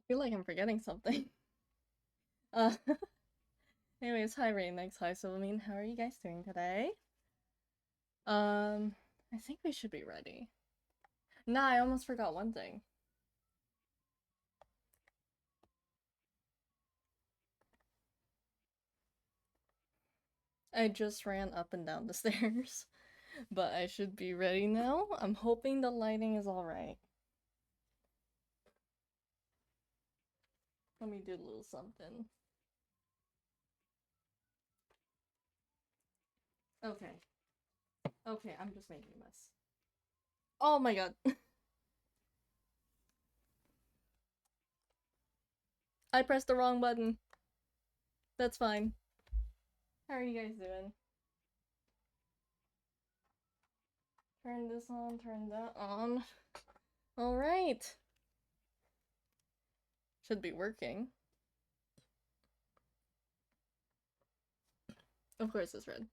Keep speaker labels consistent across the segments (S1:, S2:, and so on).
S1: feel like I'm forgetting something. Uh, anyways, hi Rainix, hi Solamine, how are you guys doing today? Um, I think we should be ready. Nah, I almost forgot one thing. I just ran up and down the stairs, but I should be ready now. I'm hoping the lighting is alright. Let me do a little something. Okay. Okay, I'm just making a mess. Oh my god. I pressed the wrong button. That's fine. How are you guys doing? Turn this on, turn that on. Alright. Should be working. Of course it's red.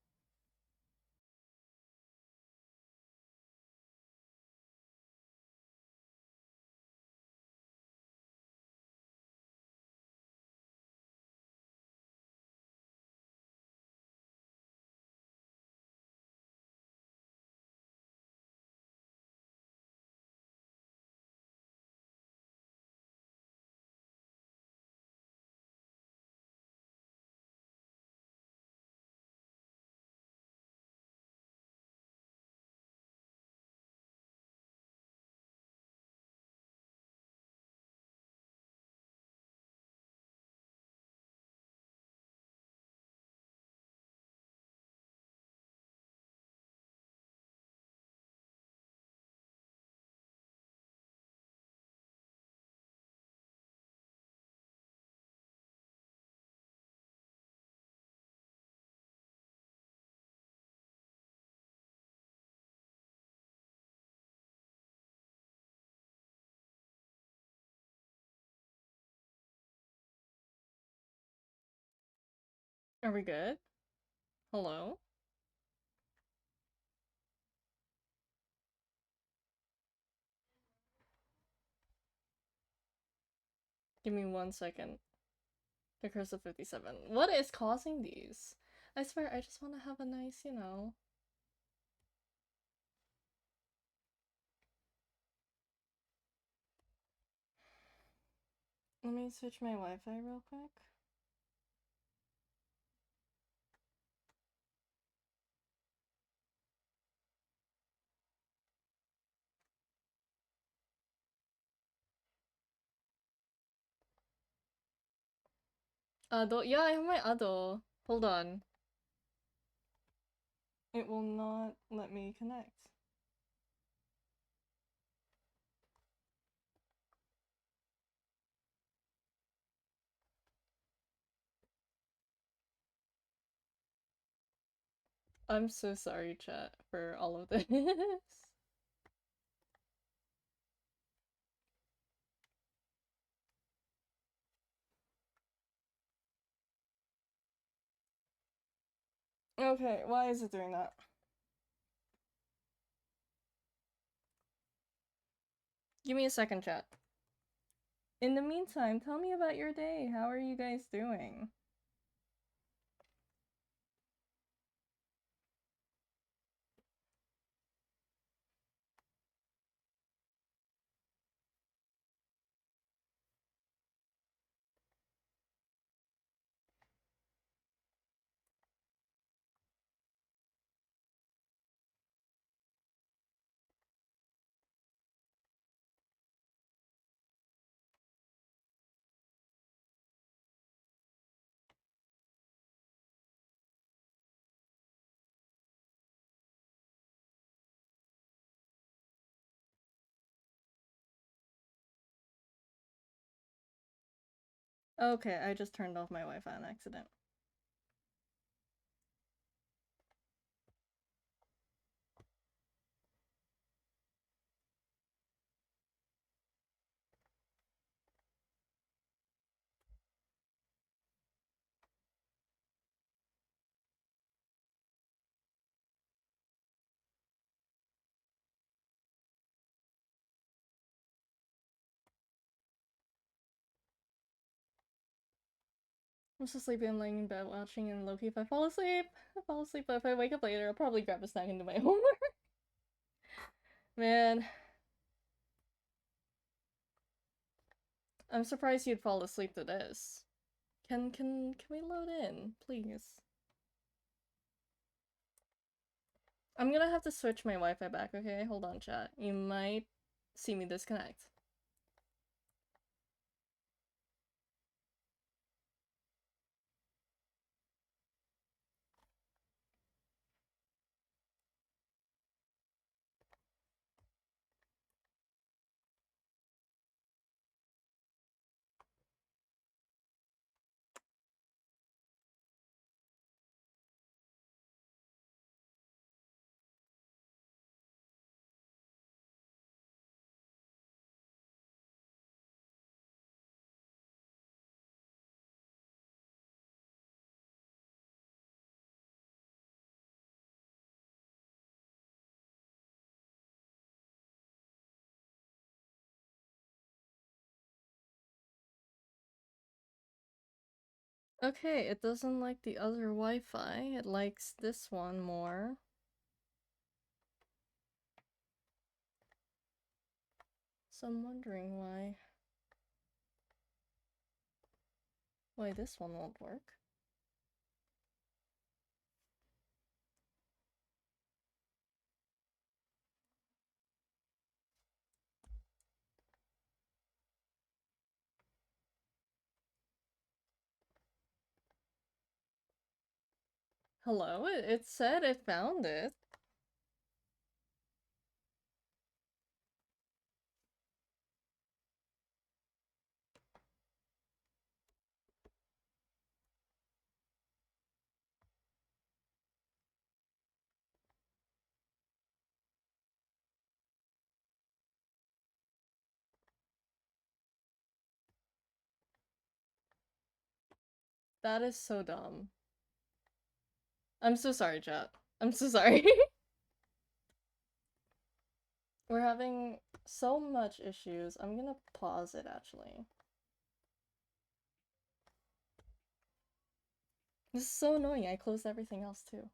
S1: Are we good? Hello? Give me 1 second. The curse of 57. What is causing these? I swear, I just want to have a nice, you know. Let me switch my Wi-Fi real quick. Ado, yeah, I have my Ado. Hold on. It will not let me connect. I'm so sorry, chat, for all of this. Okay, why is it doing that? Give me a second, chat. In the meantime, tell me about your day. How are you guys doing? Okay, I just turned off my Wi-Fi on accident. I'm so sleepy, I'm laying in bed watching, and low-key if I fall asleep, but if I wake up later, I'll probably grab a snack and do my homework. Man. I'm surprised you'd fall asleep to this. Can we load in, please? I'm gonna have to switch my Wi-Fi back, okay? Hold on, chat. You might see me disconnect. Okay, it doesn't like the other Wi-Fi. It likes this one more. So I'm wondering why this one won't work. Hello? It said it found it. That is so dumb. I'm so sorry, chat. I'm so sorry. We're having so much issues. I'm gonna pause it, actually. This is so annoying. I closed everything else, too.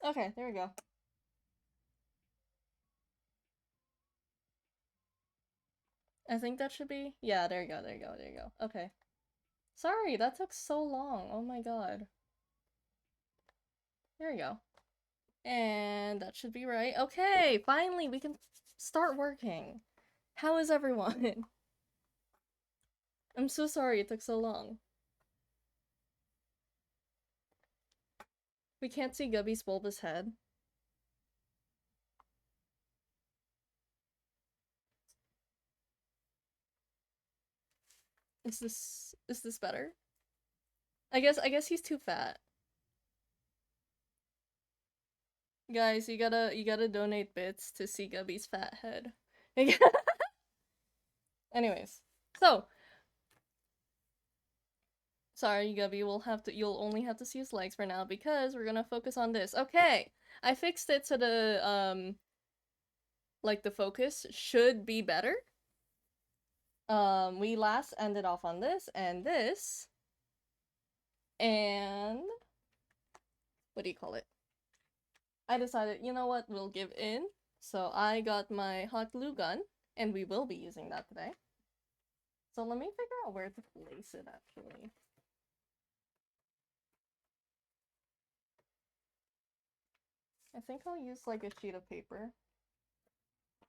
S1: Okay, there we go. I think that should be... Yeah, there you go, there you go, there you go. Okay. Sorry, that took so long. Oh my god. There we go. And that should be right. Okay, finally, we can start working. How is everyone? I'm so sorry it took so long. We can't see Gubby's bulbous head. Is this better? I guess he's too fat. Guys, you gotta donate bits to see Gubby's fat head. Anyways, so sorry, Gubby, you'll only have to see his legs for now because we're gonna focus on this. Okay, I fixed it so the like the focus should be better. We last ended off on this and this, and what do you call it? I decided, you know what, we'll give in. So I got my hot glue gun, and we will be using that today. So let me figure out where to place it, actually. I think I'll use like a sheet of paper.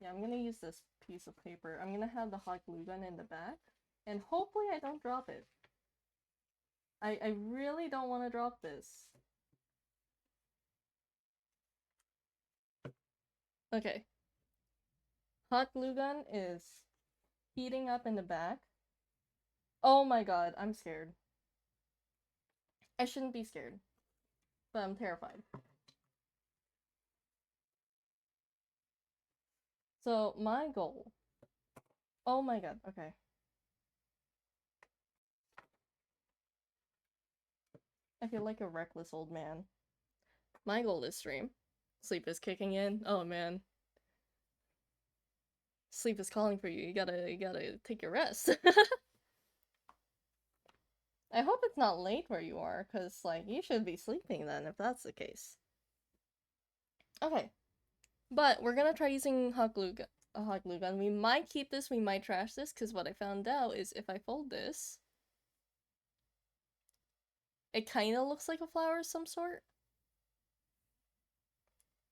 S1: Yeah, I'm gonna use this piece of paper. I'm gonna have the hot glue gun in the back, and hopefully I don't drop it. I really don't want to drop this. Okay. Hot glue gun is heating up in the back. Oh my god, I'm scared. I shouldn't be scared, but I'm terrified. So, my goal. Oh my god, okay. I feel like a reckless old man. My goal this stream. Sleep is kicking in. Oh man. Sleep is calling for you. You gotta take your rest. I hope it's not late where you are, because, like, you should be sleeping then, if that's the case. Okay. But we're gonna try using a hot glue gun. We might keep this, we might trash this, because what I found out is if I fold this, it kind of looks like a flower of some sort.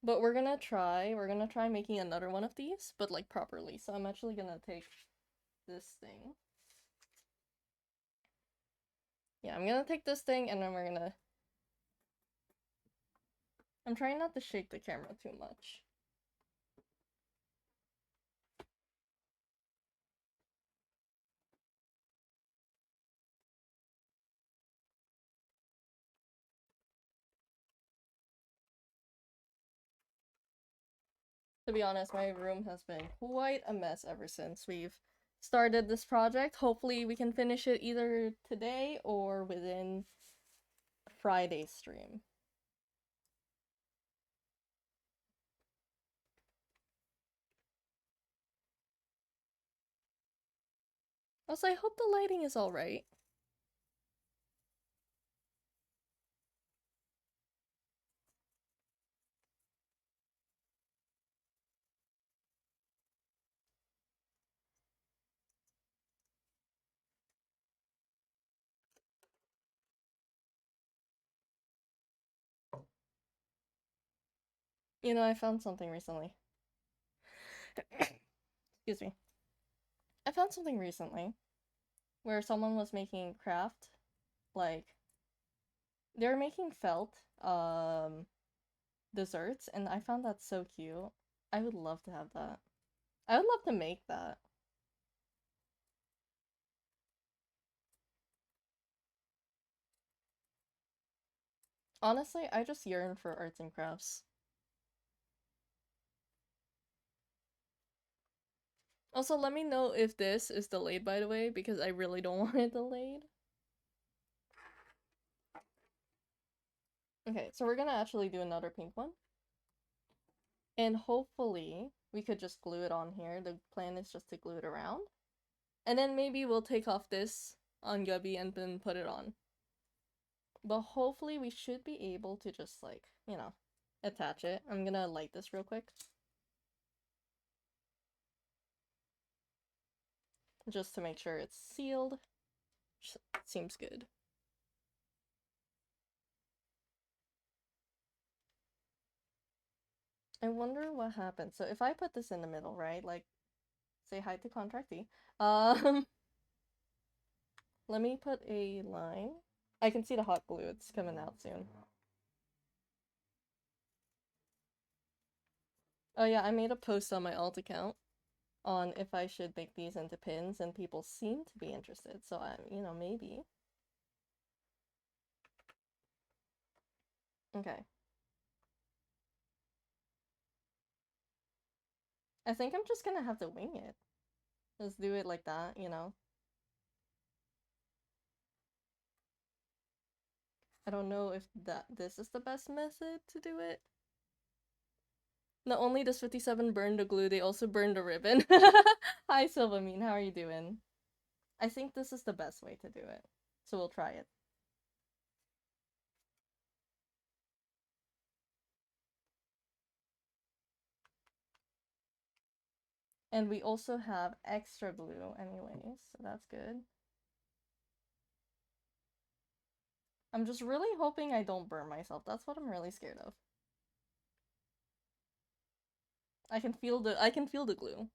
S1: But we're gonna try making another one of these, but like properly. So I'm actually gonna take this thing. Yeah, I'm gonna take this thing and then we're gonna... I'm trying not to shake the camera too much. To be honest, my room has been quite a mess ever since we've started this project. Hopefully we can finish it either today or within Friday's stream. Also, I hope the lighting is alright. You know, I found something recently. Excuse me. I found something recently where someone was making craft, like, they were making felt, desserts, and I found that so cute. I would love to have that. I would love to make that. Honestly, I just yearn for arts and crafts. Also, let me know if this is delayed, by the way, because I really don't want it delayed. Okay, so we're gonna actually do another pink one. And hopefully, we could just glue it on here. The plan is just to glue it around. And then maybe we'll take off this on Gubby and then put it on. But hopefully we should be able to just, like, you know, attach it. I'm gonna light this real quick. Just to make sure it's sealed. Seems good. I wonder what happens. So if I put this in the middle, right? Like, say hi to contractee. Let me put a line. I can see the hot glue. It's coming out soon. Oh yeah, I made a post on my alt account on if I should make these into pins, and people seem to be interested. So you know, maybe. Okay. I think I'm just gonna have to wing it. Just do it like that, you know? I don't know if this is the best method to do it. Not only does 57 burn the glue, they also burn the ribbon. Hi, Sylvamine, how are you doing? I think this is the best way to do it. So we'll try it. And we also have extra glue anyways, so that's good. I'm just really hoping I don't burn myself. That's what I'm really scared of. I can feel the glue.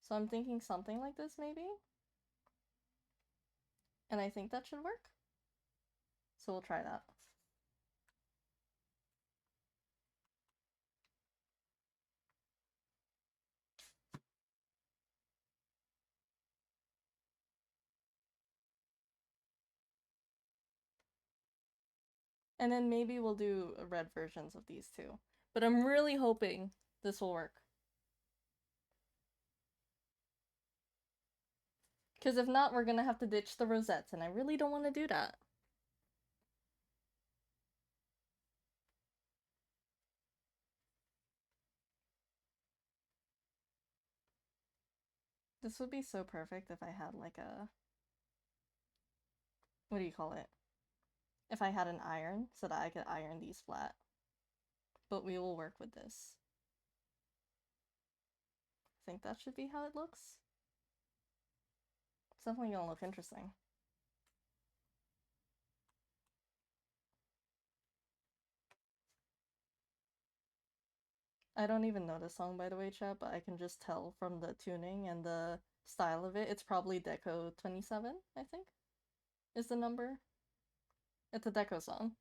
S1: So I'm thinking something like this maybe. And I think that should work. So we'll try that. And then maybe we'll do red versions of these too. But I'm really hoping this will work. Because if not, we're gonna have to ditch the rosettes, and I really don't want to do that. This would be so perfect if I had like a... What do you call it? If I had an iron so that I could iron these flat. But we will work with this. I think that should be how it looks. It's definitely gonna look interesting. I don't even know this song, by the way, chat, but I can just tell from the tuning and the style of it. It's probably Deco 27, I think, is the number. It's a Deco song.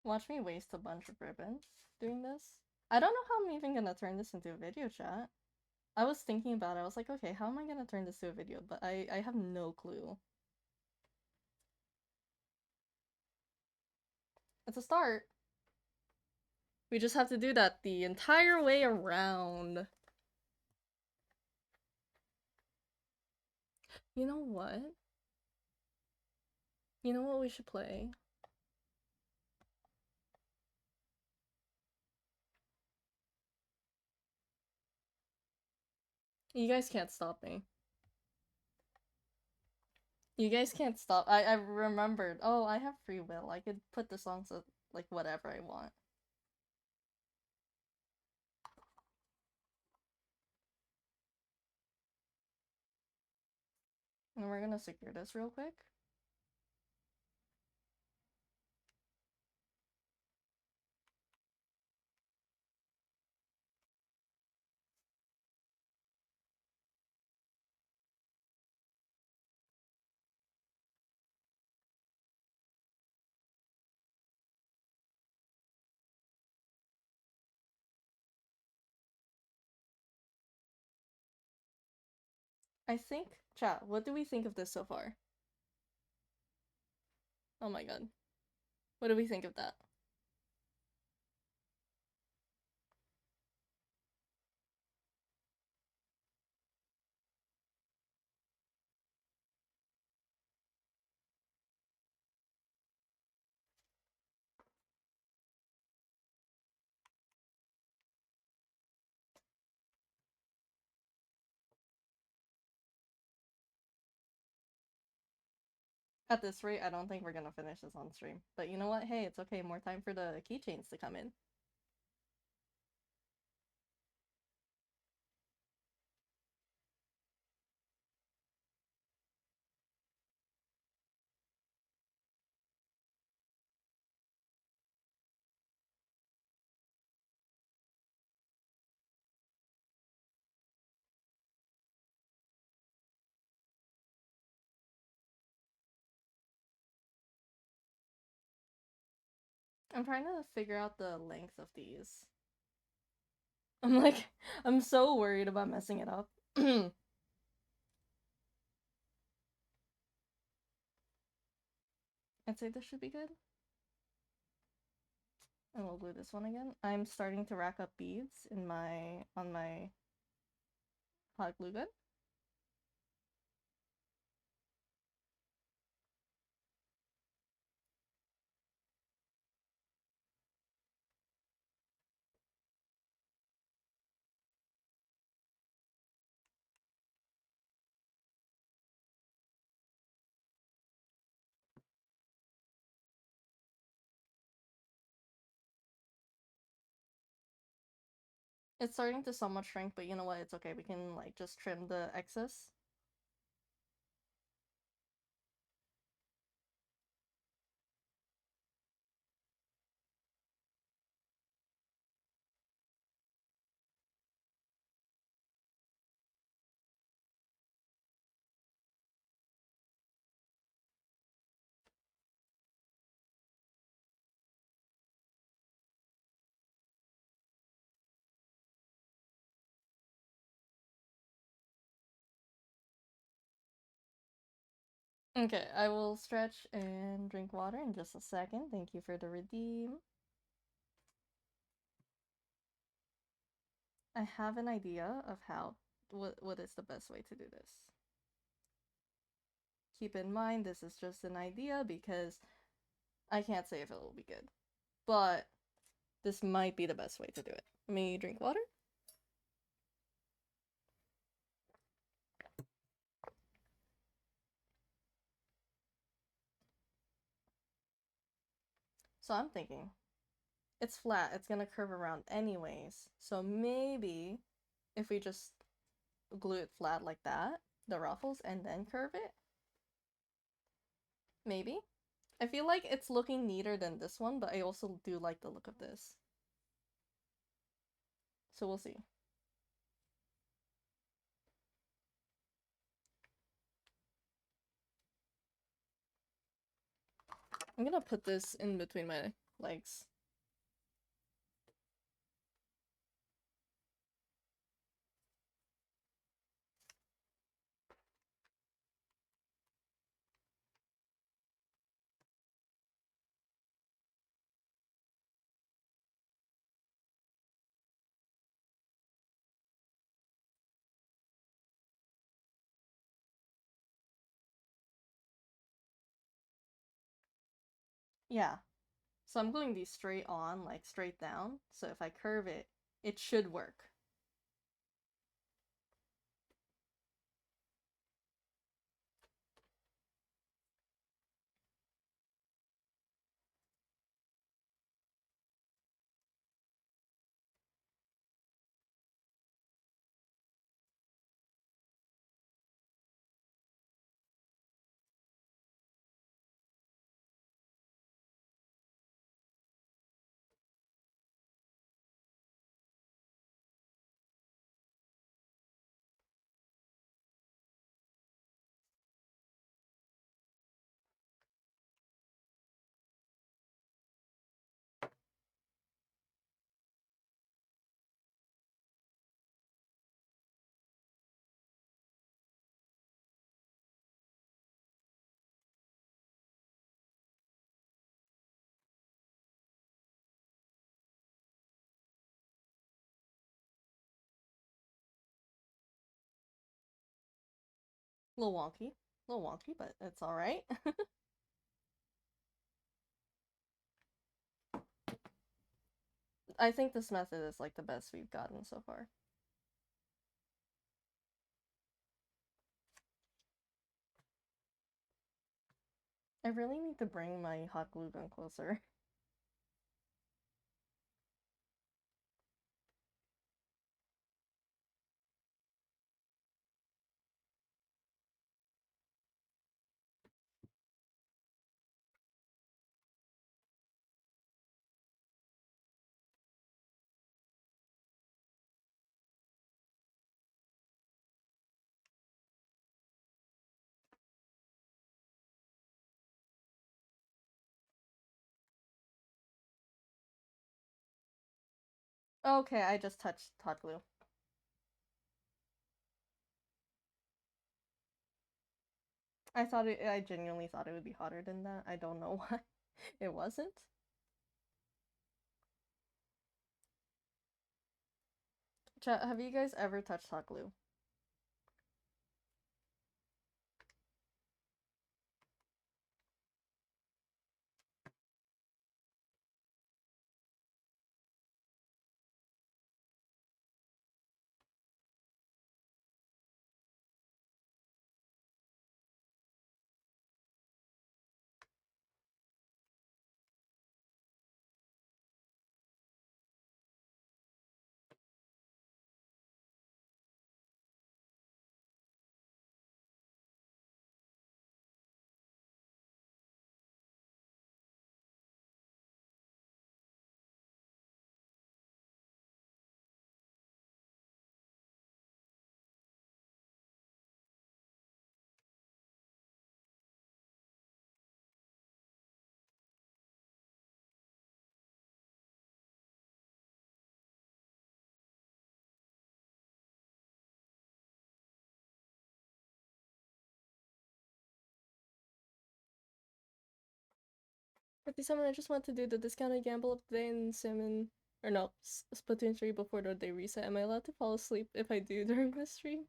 S1: Watch me waste a bunch of ribbon doing this. I don't know how I'm even gonna turn this into a video, chat. I was thinking about it. I was like, okay, how am I gonna turn this to a video? But I have no clue. It's a start. We just have to do that the entire way around. You know what? You know what we should play? You guys can't stop me. You guys can't stop. I remembered. Oh, I have free will. I could put the songs of, like, whatever I want. And we're gonna secure this real quick. I think, chat, what do we think of this so far? Oh my god. What do we think of that? At this rate, I don't think we're gonna finish this on stream. But you know what? Hey, it's okay. More time for the keychains to come in. I'm trying to figure out the length of these. I'm like, I'm so worried about messing it up. I'd say this should be good. And we'll glue this one again. I'm starting to rack up beads in on my hot glue gun. It's starting to somewhat shrink, but you know what? It's okay. We can like just trim the excess. Okay, I will stretch and drink water in just a second. Thank you for the redeem. I have an idea of what is the best way to do this. Keep in mind, this is just an idea because I can't say if it will be good. But this might be the best way to do it. Let me drink water. So I'm thinking, it's flat, it's gonna curve around anyways. So maybe if we just glue it flat like that, the ruffles, and then curve it? Maybe? I feel like it's looking neater than this one, but I also do like the look of this. So we'll see. I'm gonna put this in between my legs. Yeah. So I'm gluing these straight on, like straight down. So if I curve it, it should work. A little wonky, but it's alright. I think this method is like the best we've gotten so far. I really need to bring my hot glue gun closer. Okay, I just touched hot glue. I genuinely thought it would be hotter than that. I don't know why it wasn't. Chat, have you guys ever touched hot glue? 57, I just want to do the discounted gamble of the day in Salmon. Or no, Splatoon 3 before the day reset. Am I allowed to fall asleep if I do during the stream?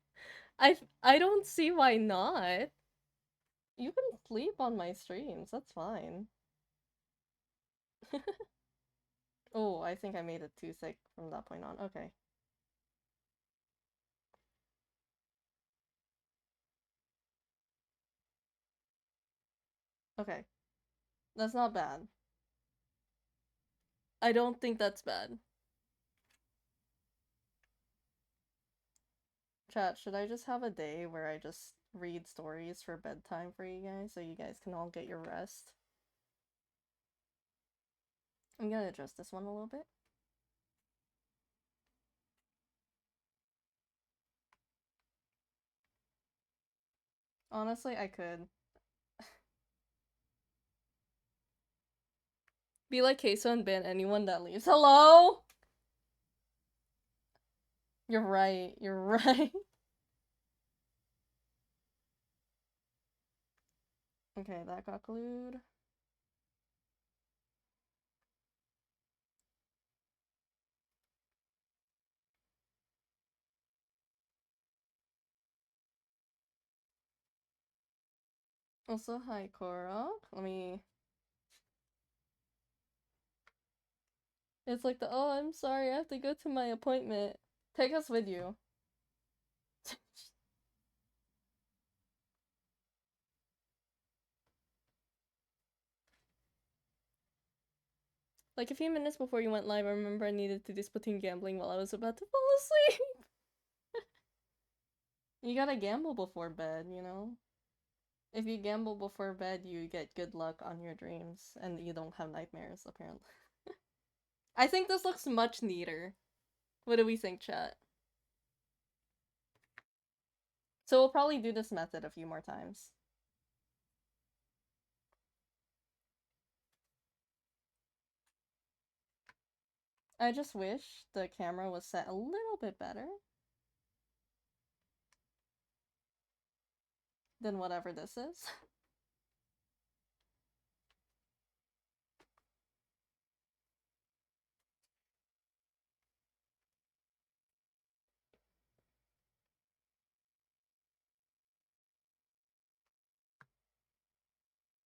S1: I don't see why not. You can sleep on my streams, that's fine. Oh, I think I made it too sick from that point on. Okay. Okay. That's not bad. I don't think that's bad. Chat, should I just have a day where I just read stories for bedtime for you guys so you guys can all get your rest? I'm gonna adjust this one a little bit. Honestly, I could. Be like Queso and ban anyone that leaves. Hello? You're right, you're right. Okay, that got glued. Also, hi, Korok. Let me... It's like the, oh, I'm sorry, I have to go to my appointment. Take us with you. Like a few minutes before you went live, I remember I needed to do Splatoon gambling while I was about to fall asleep. You gotta gamble before bed, you know? If you gamble before bed, you get good luck on your dreams, and you don't have nightmares, apparently. I think this looks much neater. What do we think, chat? So we'll probably do this method a few more times. I just wish the camera was set a little bit better than whatever this is.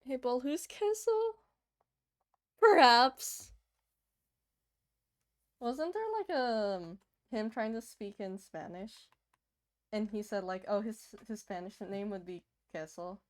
S1: Hey, Ball, who's Kessel? Perhaps. Wasn't there like him trying to speak in Spanish? And he said like, oh, his Spanish name would be Kessel.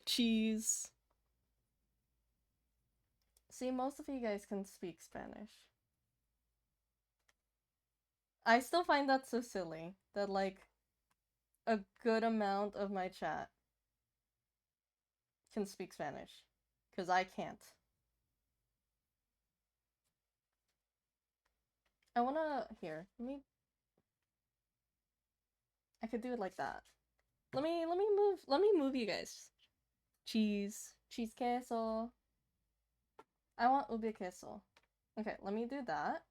S1: Cheese. See, most of you guys can speak Spanish. I still find that so silly that like a good amount of my chat can speak Spanish. Because I can't. I wanna... Here, I could do it like that. Let me move you guys. Cheese. Cheese queso. I want ube queso. Okay, let me do that.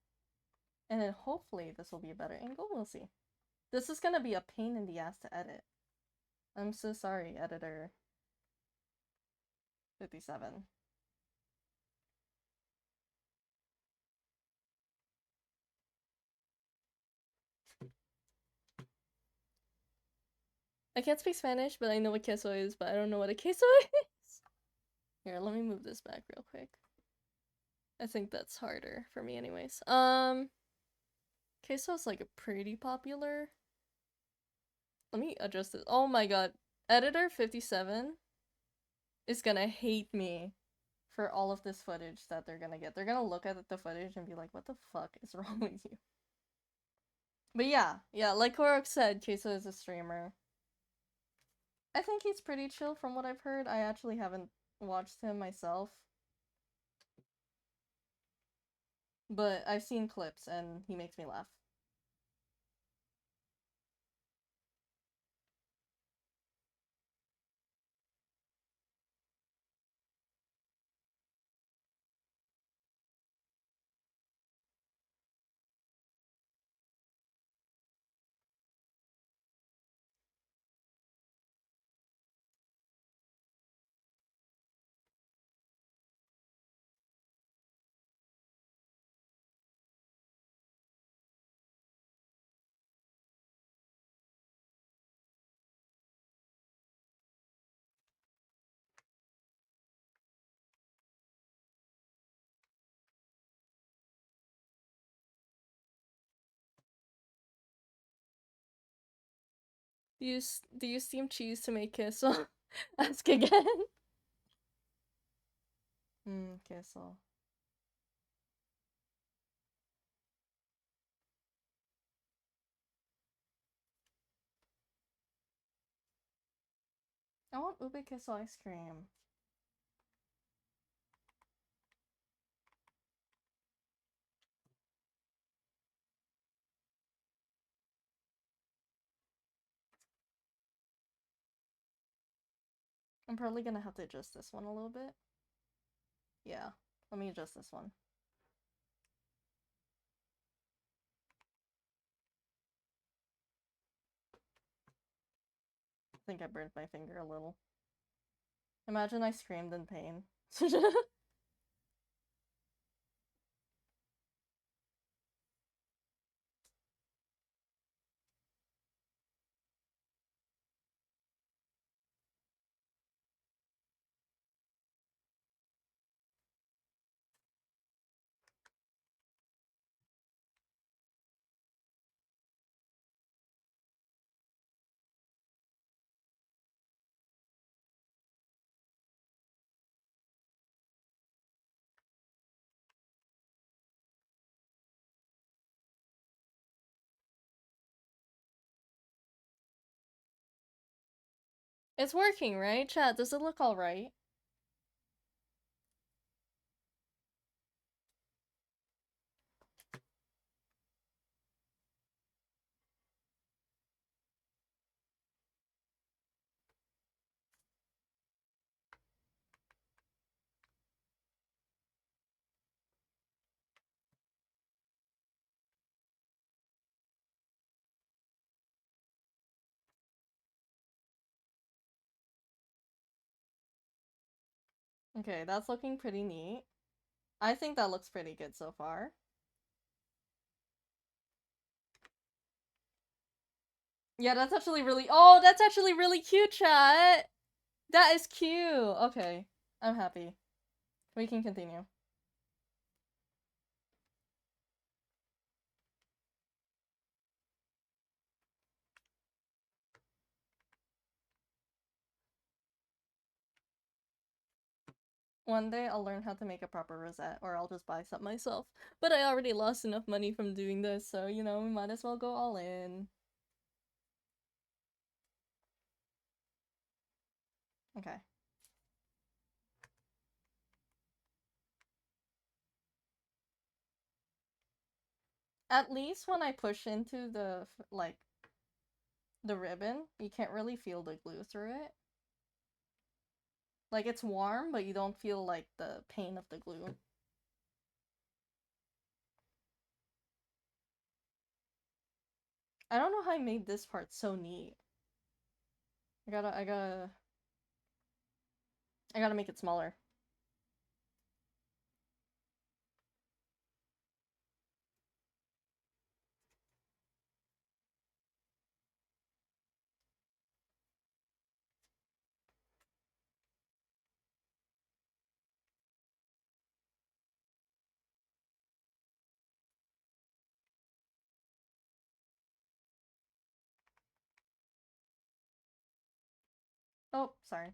S1: And then hopefully this will be a better angle. We'll see. This is gonna be a pain in the ass to edit. I'm so sorry, editor 57. I can't speak Spanish, but I know what queso is, but I don't know what a queso is. Here, let me move this back real quick. I think that's harder for me anyways. Queso's like a pretty popular. Let me adjust this. Oh my god. Editor 57 is gonna hate me for all of this footage that they're gonna get. They're gonna look at the footage and be like, what the fuck is wrong with you? But yeah, like Korok said, Queso is a streamer. I think he's pretty chill from what I've heard. I actually haven't watched him myself. But I've seen clips and he makes me laugh. Do you steam cheese to make queso? Ask again. Queso. I want ube queso ice cream. I'm probably gonna have to adjust this one a little bit. Yeah, let me adjust this one. I think I burned my finger a little. Imagine I screamed in pain. It's working, right? Chat, does it look alright? Okay, that's looking pretty neat. I think that looks pretty good so far. Yeah, that's actually really- Oh, that's actually really cute, chat! That is cute! Okay, I'm happy. We can continue. One day I'll learn how to make a proper rosette, or I'll just buy some myself. But I already lost enough money from doing this, so, you know, we might as well go all in. Okay. At least when I push into the, like, the ribbon, you can't really feel the glue through it. Like, it's warm, but you don't feel, like, the pain of the glue. I don't know how I made this part so neat. I gotta make it smaller. Oh, sorry.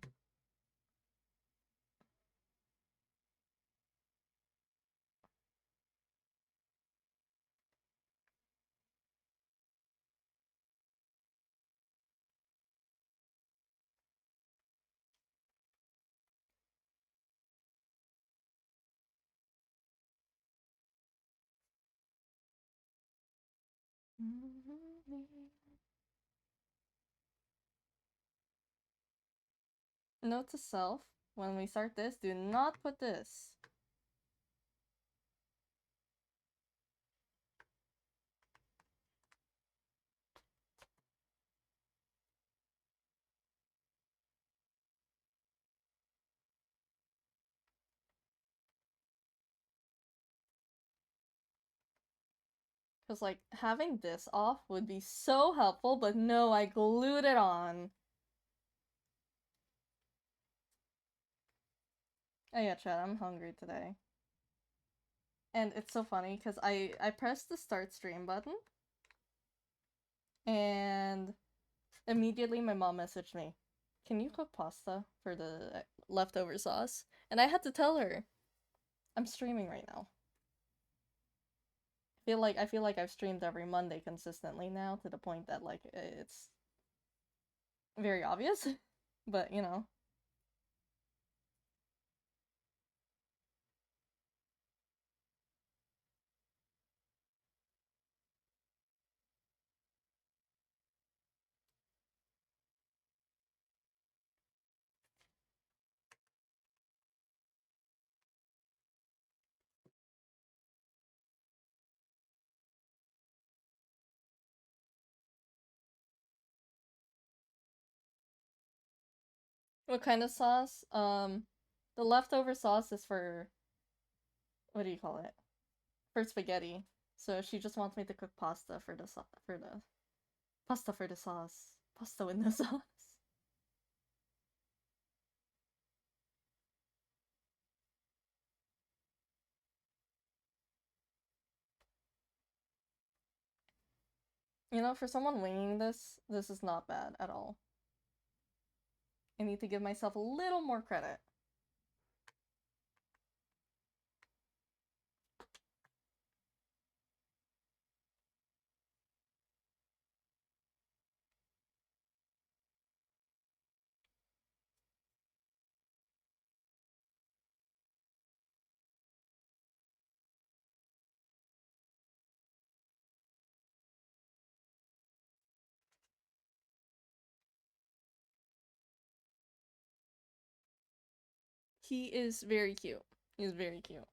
S1: Note to self, when we start this, do not put this. Because, like, having this off would be so helpful, but no, I glued it on. Oh yeah, chat, I'm hungry today. And it's so funny, because I pressed the start stream button, and immediately my mom messaged me, "Can you cook pasta for the leftover sauce?" And I had to tell her, "I'm streaming right now." I feel like I've streamed every Monday consistently now, to the point that like it's very obvious. But you know. What kind of sauce? The leftover sauce is for, what do you call it? For spaghetti. So she just wants me to cook pasta for the pasta for the sauce. Pasta in the sauce. You know, for someone winging this is not bad at all. I need to give myself a little more credit. He is very cute. He's very cute.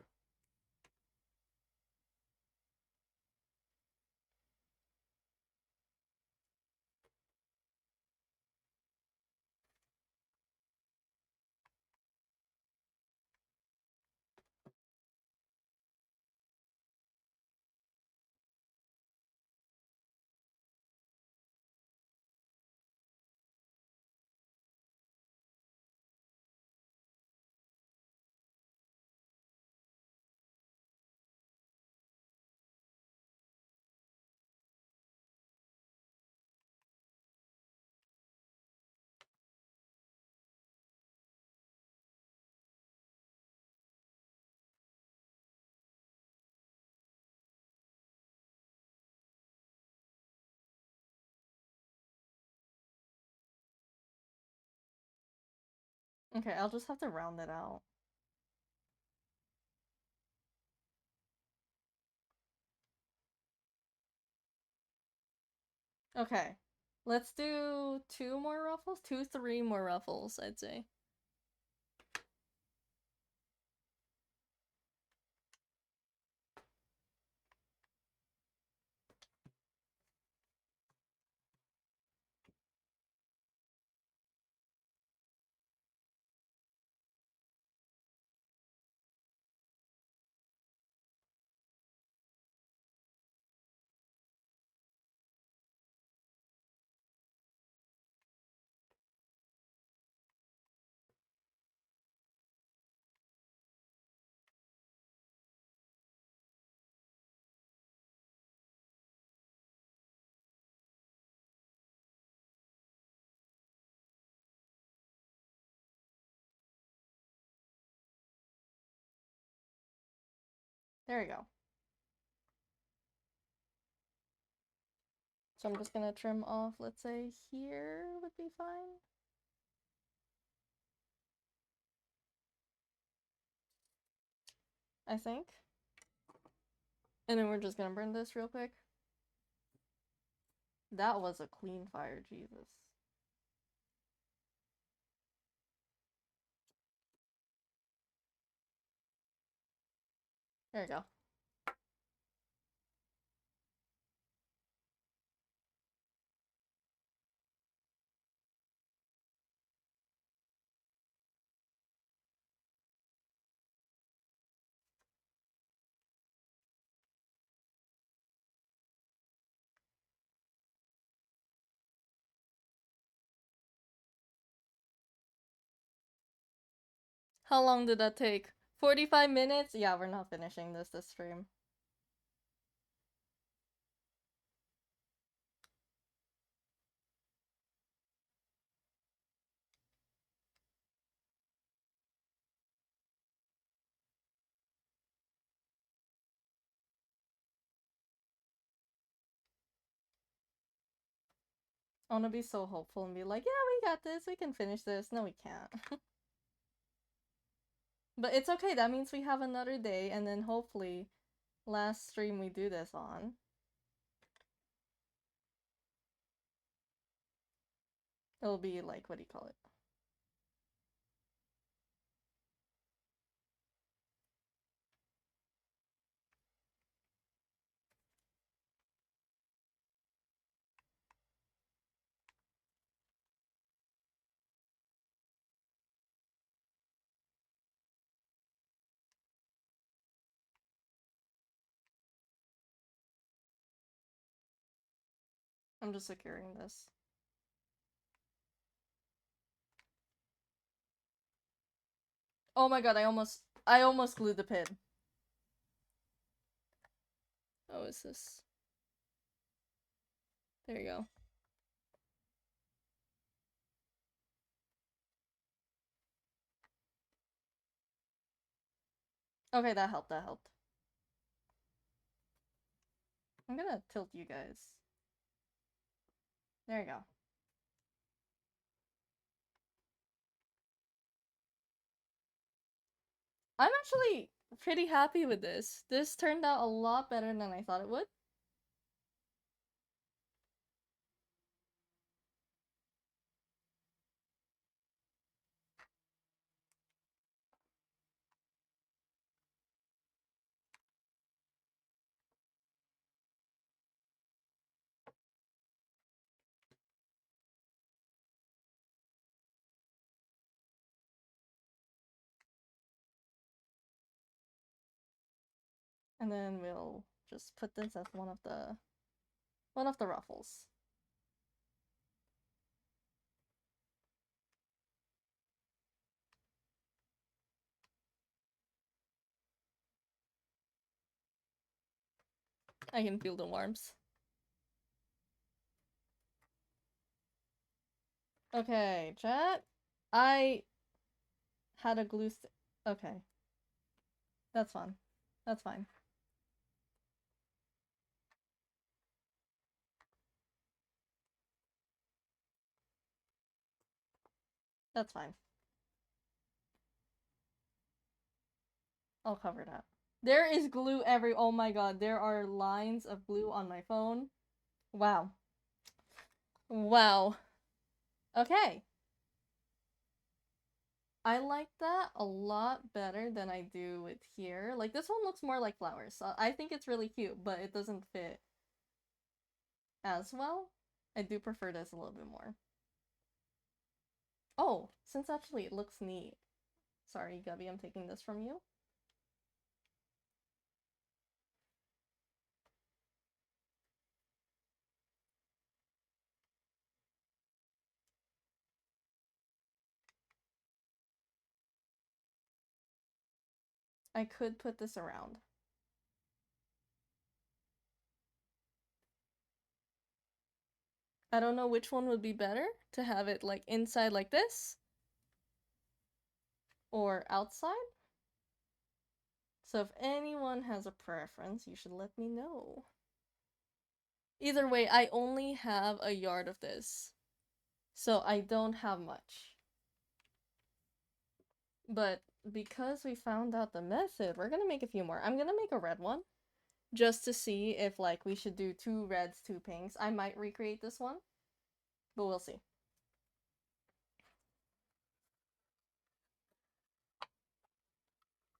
S1: Okay, I'll just have to round it out. Okay. Let's do 2 more ruffles? 2, 3 more ruffles, I'd say. There we go. So I'm just gonna trim off, let's say here would be fine. I think. And then we're just gonna burn this real quick. That was a clean fire, Jesus. There you go. How long did that take? 45 minutes? Yeah, we're not finishing this stream. I want to be so hopeful and be like, yeah, we got this, we can finish this. No, we can't. But it's okay, that means we have another day, and then hopefully last stream we do this on. It'll be like, what do you call it? I'm just securing this. Oh my god, I almost glued the pin. Oh, is this? There you go. Okay, that helped, that helped. I'm gonna tilt you guys. There you go. I'm actually pretty happy with this. This turned out a lot better than I thought it would. And then we'll just put this as one of the ruffles. I can feel the warmth. Okay, chat. I had a glue okay. That's fine. That's fine. That's fine. I'll cover that. There is glue oh my god, there are lines of glue on my phone. Wow. Wow. Okay. I like that a lot better than I do with here. Like, this one looks more like flowers. So I think it's really cute, but it doesn't fit as well. I do prefer this a little bit more. Oh, since actually it looks neat. Sorry, Gubby, I'm taking this from you. I could put this around. I don't know which one would be better, to have it like inside like this or outside. So if anyone has a preference, you should let me know. Either way, I only have a yard of this, so I don't have much. But because we found out the method, we're gonna make a few more. I'm gonna make a red one, just to see if like we should do 2 reds, 2 pinks. I might recreate this one, but we'll see.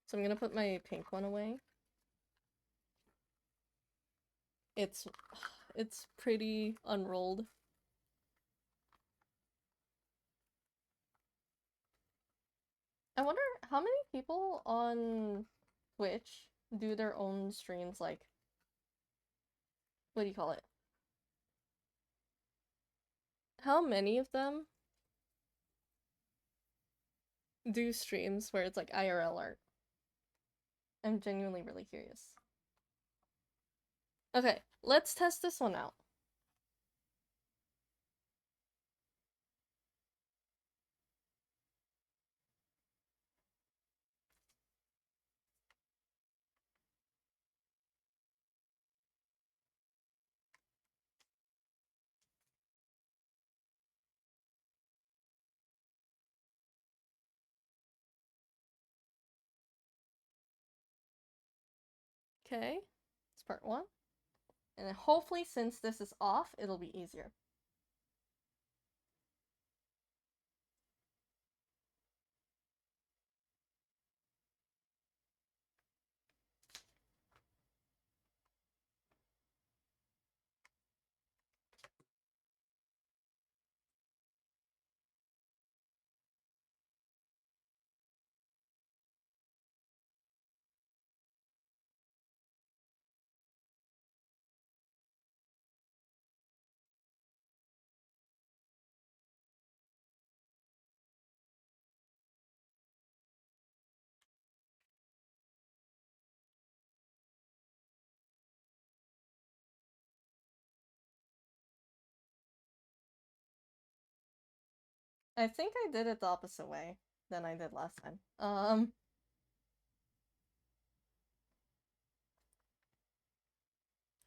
S1: So I'm gonna put my pink one away. It's pretty unrolled. I wonder how many people on Twitch do their own streams, like, what do you call it? How many of them do streams where it's like IRL art? I'm genuinely really curious. Okay, let's test this one out. Okay, it's part 1. And then hopefully, since this is off, it'll be easier. I think I did it the opposite way than I did last time.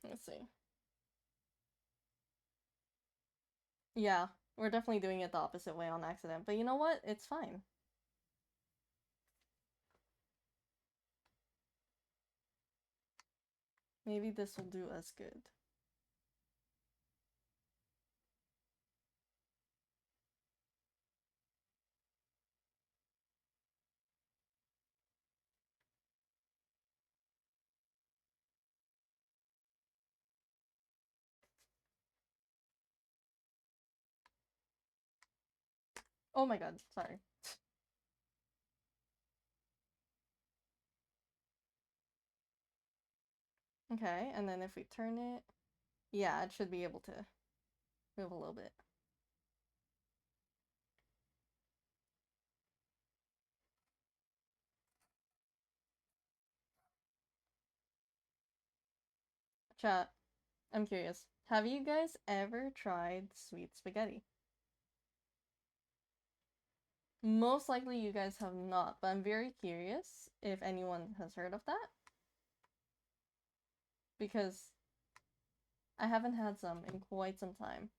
S1: Let's see. Yeah, we're definitely doing it the opposite way on accident, but you know what? It's fine. Maybe this will do us good. Oh my god, sorry. Okay, and then if we turn it, yeah, it should be able to move a little bit. Chat, I'm curious. Have you guys ever tried sweet spaghetti? Most likely you guys have not, but I'm very curious if anyone has heard of that. Because I haven't had some in quite some time.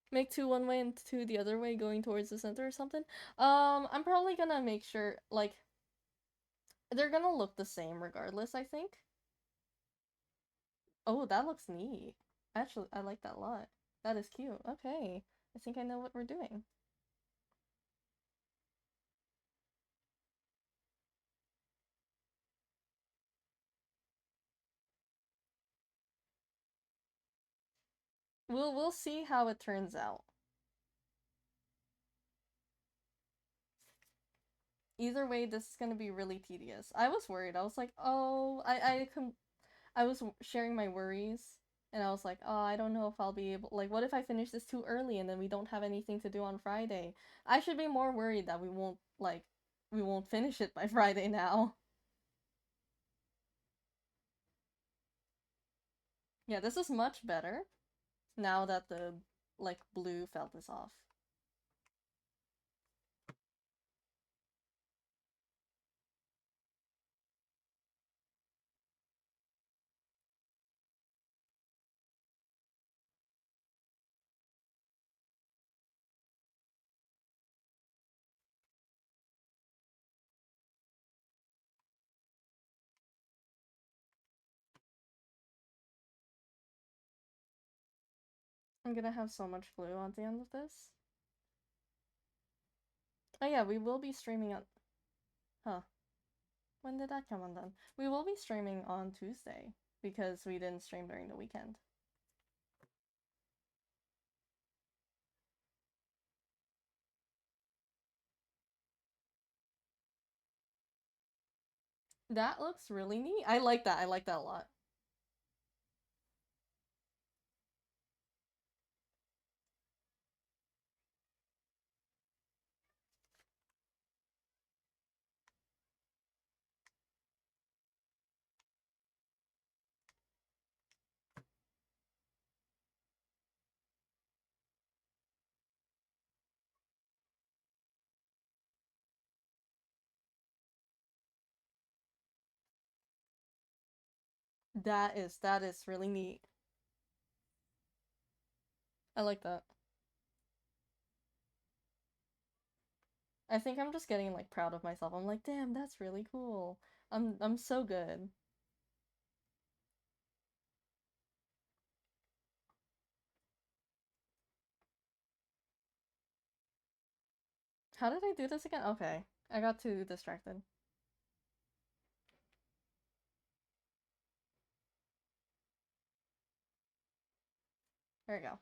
S1: Make two one way and two the other way going towards the center or something? I'm probably gonna make sure, like, they're gonna look the same regardless, I think. Oh, that looks neat. Actually, I like that a lot. That is cute. Okay. I think I know what we're doing. We'll see how it turns out. Either way, this is gonna be really tedious. I was worried. I was like, oh, I was sharing my worries, and I was like, oh, I don't know if I'll be able. Like, what if I finish this too early and then we don't have anything to do on Friday? I should be more worried that we won't finish it by Friday now. Yeah, this is much better now that the like blue felt is off. I'm gonna have so much glue at the end of this. Oh yeah, we will be streaming on. Huh. When did that come undone? We will be streaming on Tuesday because we didn't stream during the weekend. That looks really neat. I like that. I like that a lot. That is really neat. I like that. I think I'm just getting like proud of myself. I'm like, damn, that's really cool. I'm so good. How did I do this again? Okay. I got too distracted. There we go.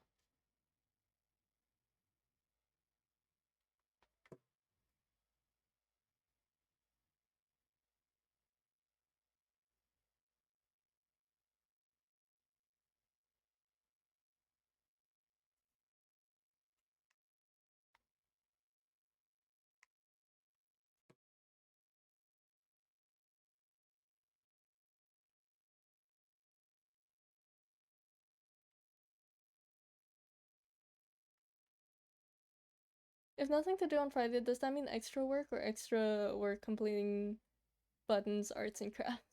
S1: If nothing to do on Friday, does that mean extra work or extra work completing buttons, arts, and crafts?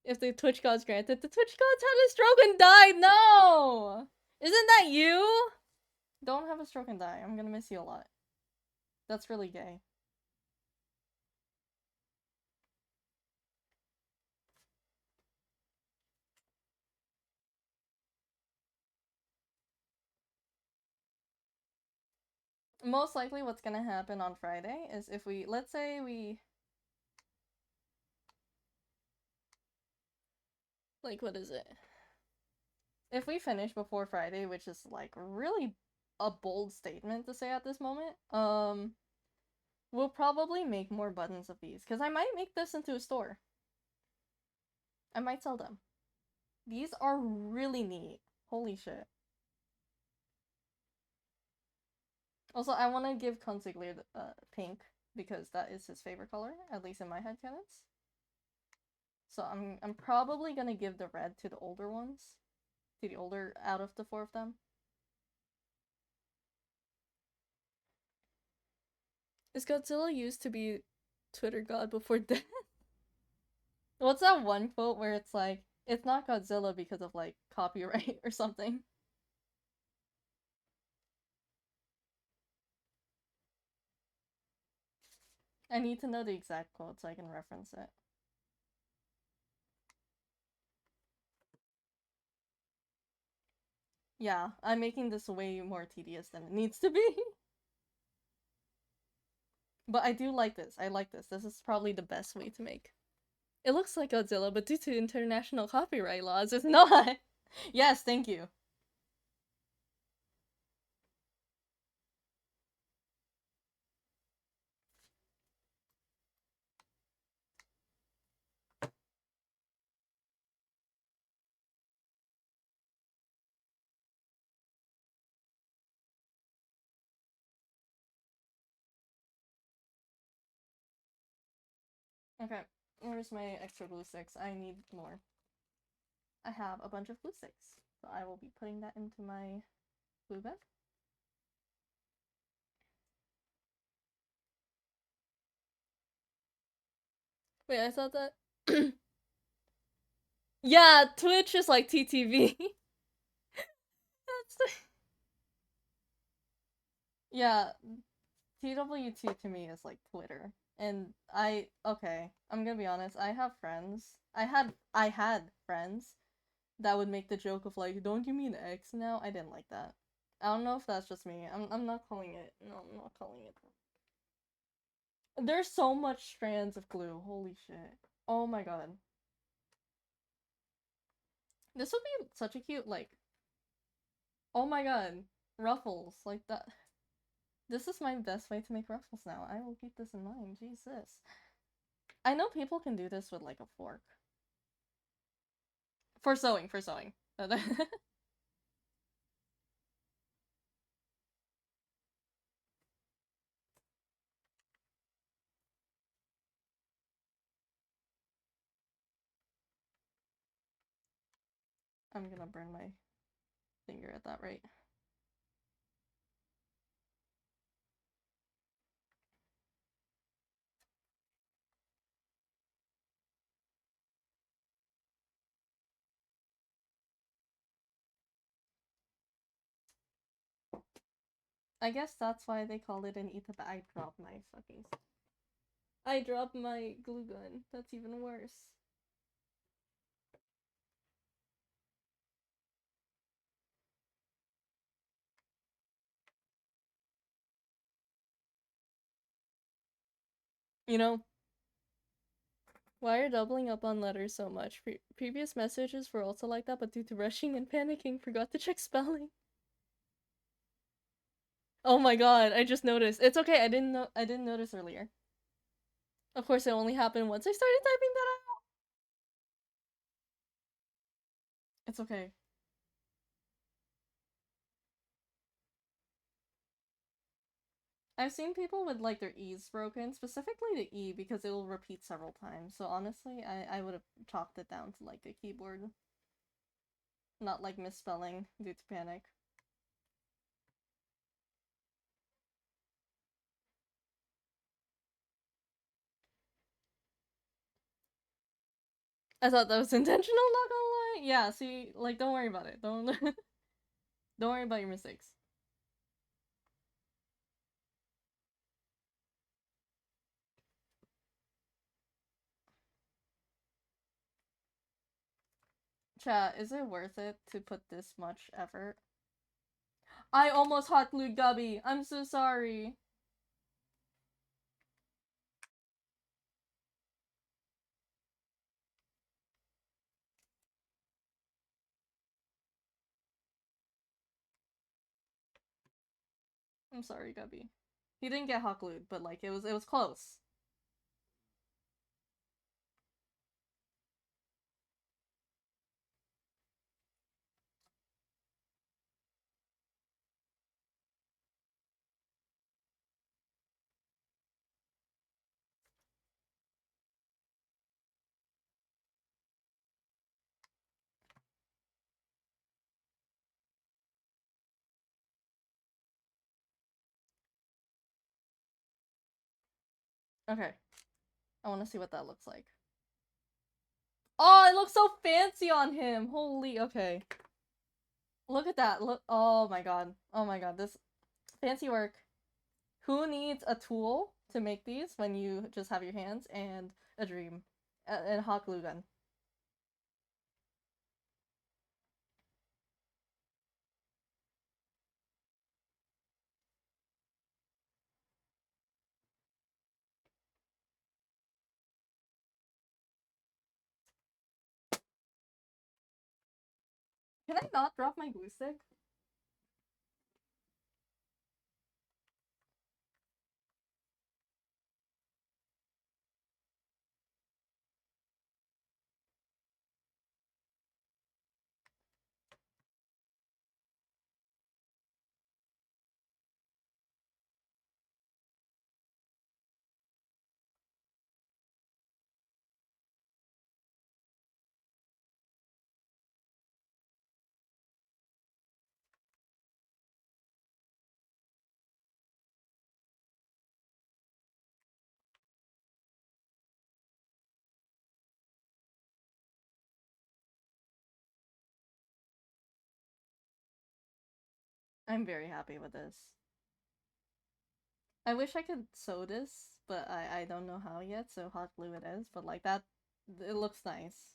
S1: If the Twitch gods granted, the Twitch gods had a stroke and died. No, isn't that you? Don't have a stroke and die. I'm gonna miss you a lot. That's really gay. Most likely what's gonna happen on Friday is if we, let's say we, like, what is it? If we finish before Friday, which is like really a bold statement to say at this moment, we'll probably make more buttons of these, because I might make this into a store. I might sell them. These are really neat. Holy shit. Also, I want to give Consiglia pink, because that is his favorite color, at least in my headcanons. So I'm probably gonna give the red to the older ones. To the older out of the 4 of them. Is Godzilla used to be Twitter god before death? What's that one quote where it's like, it's not Godzilla because of like copyright or something? I need to know the exact quote so I can reference it. Yeah, I'm making this way more tedious than it needs to be. But I do like this. I like this. This is probably the best way to make. It looks like Godzilla, but due to international copyright laws, it's not. Yes, thank you. Okay, where's my extra glue sticks? I need more. I have a bunch of glue sticks, so I will be putting that into my glue bag. Wait, I thought that. Yeah, Twitch is like TTV. Yeah, TWT to me is like Twitter. And okay, I'm gonna be honest, I have friends. I had friends that would make the joke of like, don't you mean X now? I didn't like that. I don't know if that's just me. I'm not calling it. No, I'm not calling it. There's so much strands of glue. Holy shit. Oh my god. This would be such a cute, like, oh my god, ruffles, like that. This is my best way to make ruffles now. I will keep this in mind. Jesus. I know people can do this with, like, a fork. For sewing, for sewing. I'm gonna burn my finger at that rate. I guess that's why they call it an Itaba. I dropped my fucking. I dropped my glue gun. That's even worse. You know, why are doubling up on letters so much? Previous messages were also like that, but due to rushing and panicking, forgot to check spelling. Oh my god, I just noticed. It's okay, I didn't notice earlier. Of course, it only happened once I started typing that out. It's okay. I've seen people with like their E's broken, specifically the E, because it'll repeat several times. So honestly, I would have chalked it down to like a keyboard, not like misspelling due to panic. I thought that was intentional, not gonna lie. Yeah, see, like, don't worry about it. Don't don't worry about your mistakes. Chat, is it worth it to put this much effort? I almost hot glued Gubby. I'm so sorry. I'm sorry, Gubby. He didn't get hot glued, but like it was close. Okay. I want to see what that looks like. Oh, it looks so fancy on him. Holy, okay. Look at that. Look. Oh my god. Oh my god. This fancy work. Who needs a tool to make these when you just have your hands and a dream and a hot glue gun? Can I not drop my glue stick? I'm very happy with this. I wish I could sew this, but I don't know how yet, so hot glue it is. But like that, it looks nice.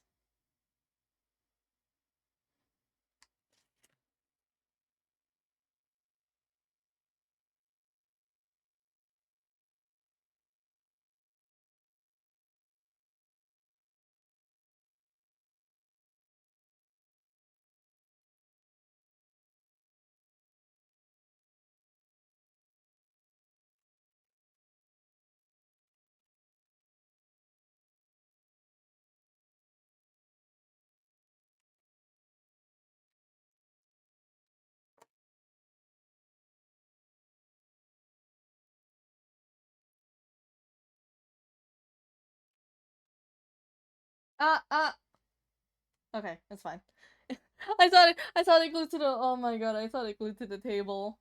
S1: Ah ah. Okay, it's fine. I thought it glued to the. Oh my god! I thought it glued to the table.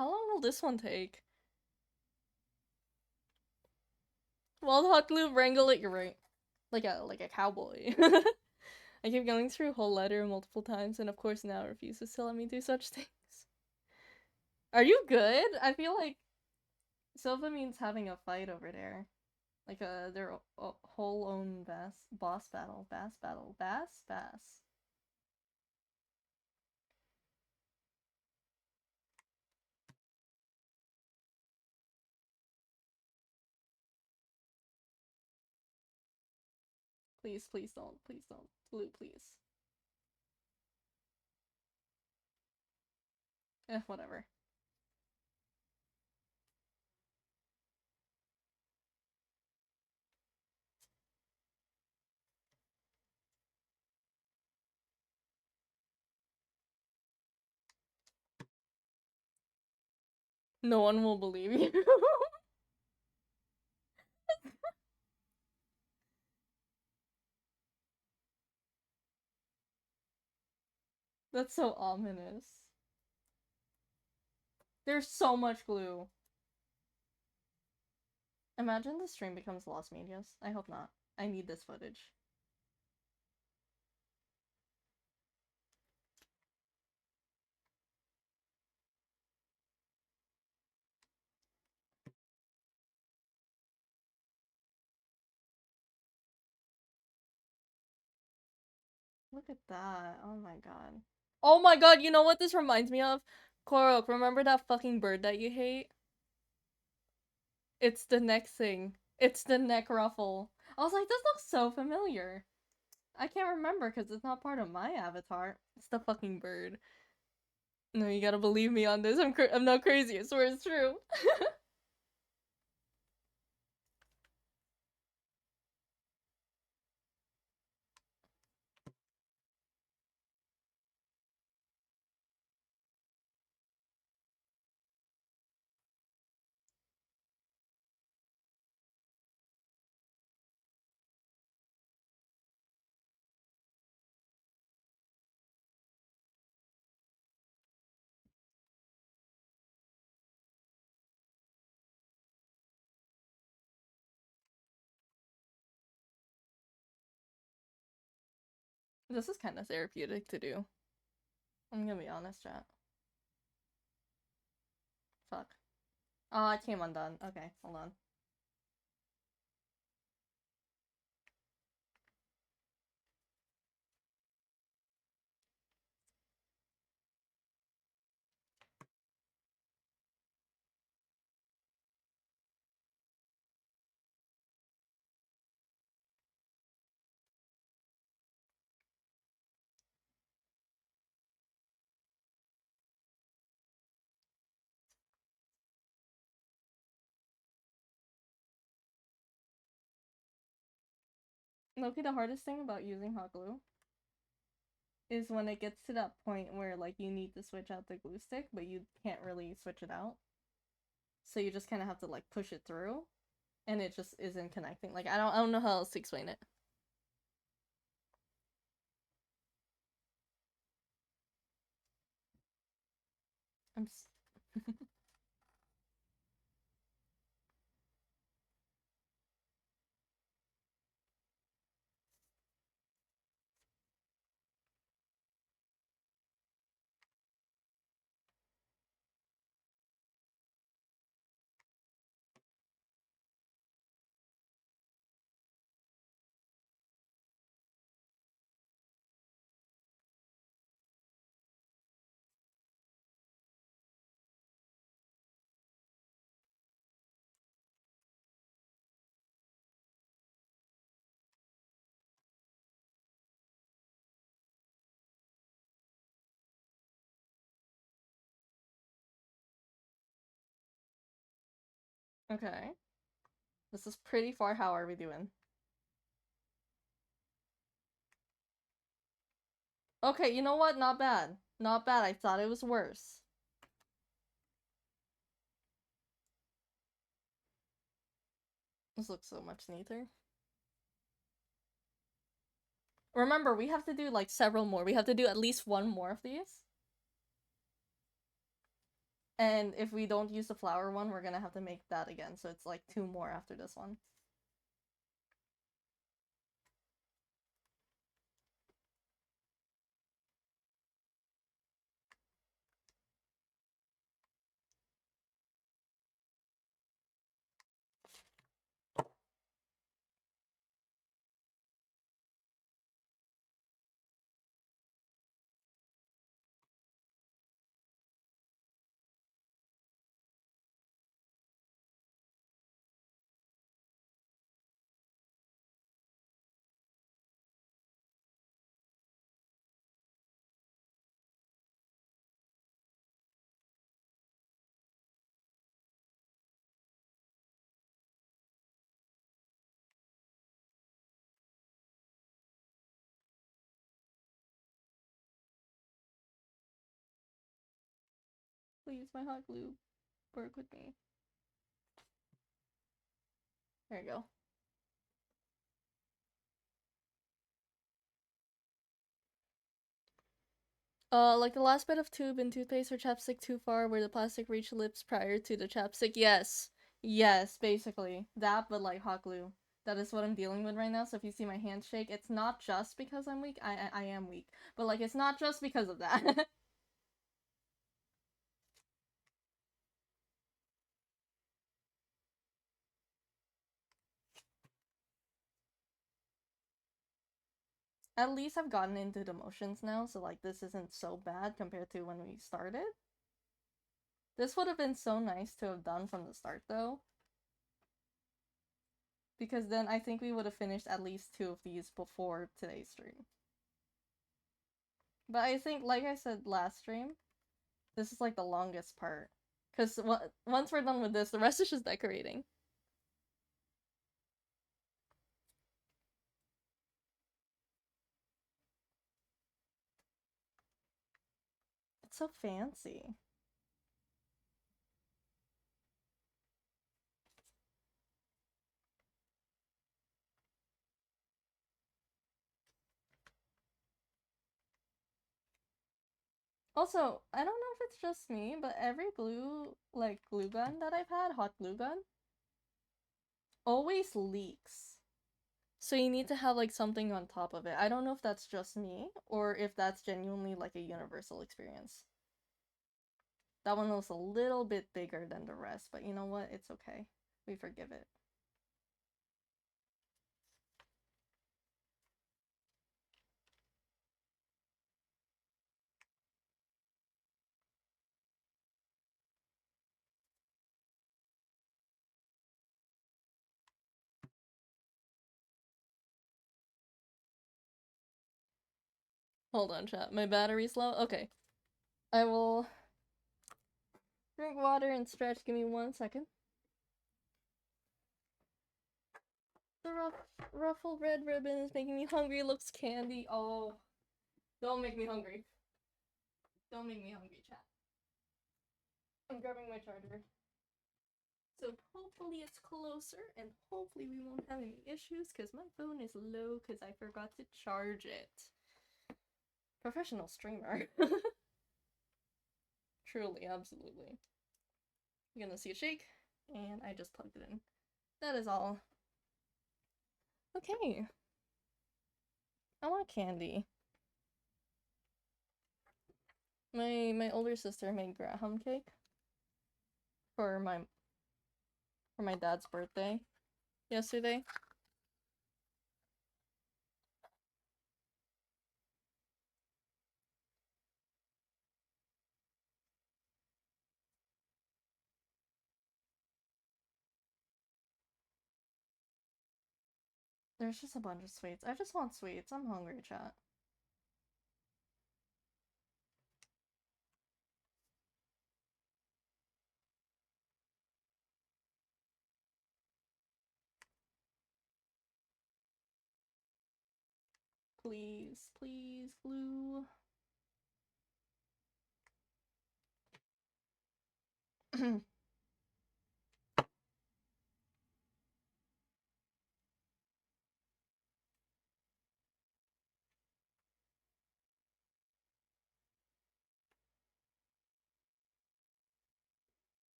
S1: How long will this one take? Well, hot glue, wrangle it, you're right. Like a cowboy. I keep going through whole letter multiple times, and of course now refuses to let me do such things. Are you good? I feel like Silva means having a fight over there. Like their whole own boss battle. Bass. Please, please don't. Please don't. Glue, please. Whatever. No one will believe you. That's so ominous. There's so much glue. Imagine the stream becomes Lost Medias. I hope not. I need this footage. Look at that. Oh my god. Oh my god, you know what this reminds me of? Korok, remember that fucking bird that you hate? It's the neck thing. It's the neck ruffle. I was like, this looks so familiar. I can't remember because it's not part of my avatar. It's the fucking bird. No, you gotta believe me on this. I'm not crazy. I swear it's true. This is kind of therapeutic to do. I'm gonna be honest, chat. Fuck. Oh, it came undone. Okay, hold on. Loki, the hardest thing about using hot glue is when it gets to that point where like you need to switch out the glue stick, but you can't really switch it out. So you just kind of have to like push it through, and it just isn't connecting. Like I don't know how else to explain it. I'm okay. This is pretty far. How are we doing? Okay, you know what? Not bad. Not bad. I thought it was worse. This looks so much neater. Remember, we have to do like several more. We have to do at least one more of these. And if we don't use the flower one, we're gonna have to make that again. So it's like 2 more after this one. Please, my hot glue, work with me. There you go. Like the last bit of tube in toothpaste or chapstick too far where the plastic reached lips prior to the chapstick. Yes. Yes, basically. That, but like hot glue. That is what I'm dealing with right now, so if you see my hand shake, it's not just because I'm weak. I am weak. But like, it's not just because of that. At least I've gotten into the motions now, so like this isn't so bad compared to when we started. This would have been so nice to have done from the start though. Because then I think we would have finished at least 2 of these before today's stream. But I think, like I said last stream, this is like the longest part. Because once we're done with this, the rest is just decorating. It's so fancy. Also, I don't know if it's just me, but every glue gun that I've had, hot glue gun, always leaks. So you need to have like something on top of it. I don't know if that's just me or if that's genuinely like a universal experience. That one was a little bit bigger than the rest, but you know what? It's okay. We forgive it. Hold on, chat. My battery's low? Okay. I will drink water and stretch. Give me 1 second. The ruffled red ribbon is making me hungry. Looks candy. Oh. Don't make me hungry. Don't make me hungry, chat. I'm grabbing my charger. So hopefully it's closer and hopefully we won't have any issues because my phone is low because I forgot to charge it. Professional streamer. Truly, absolutely. You're gonna see a shake, and I just plugged it in. That is all. Okay. I want candy. My older sister made Graham cake for my dad's birthday yesterday. There's just a bunch of sweets. I just want sweets. I'm hungry, chat. Please, please, glue.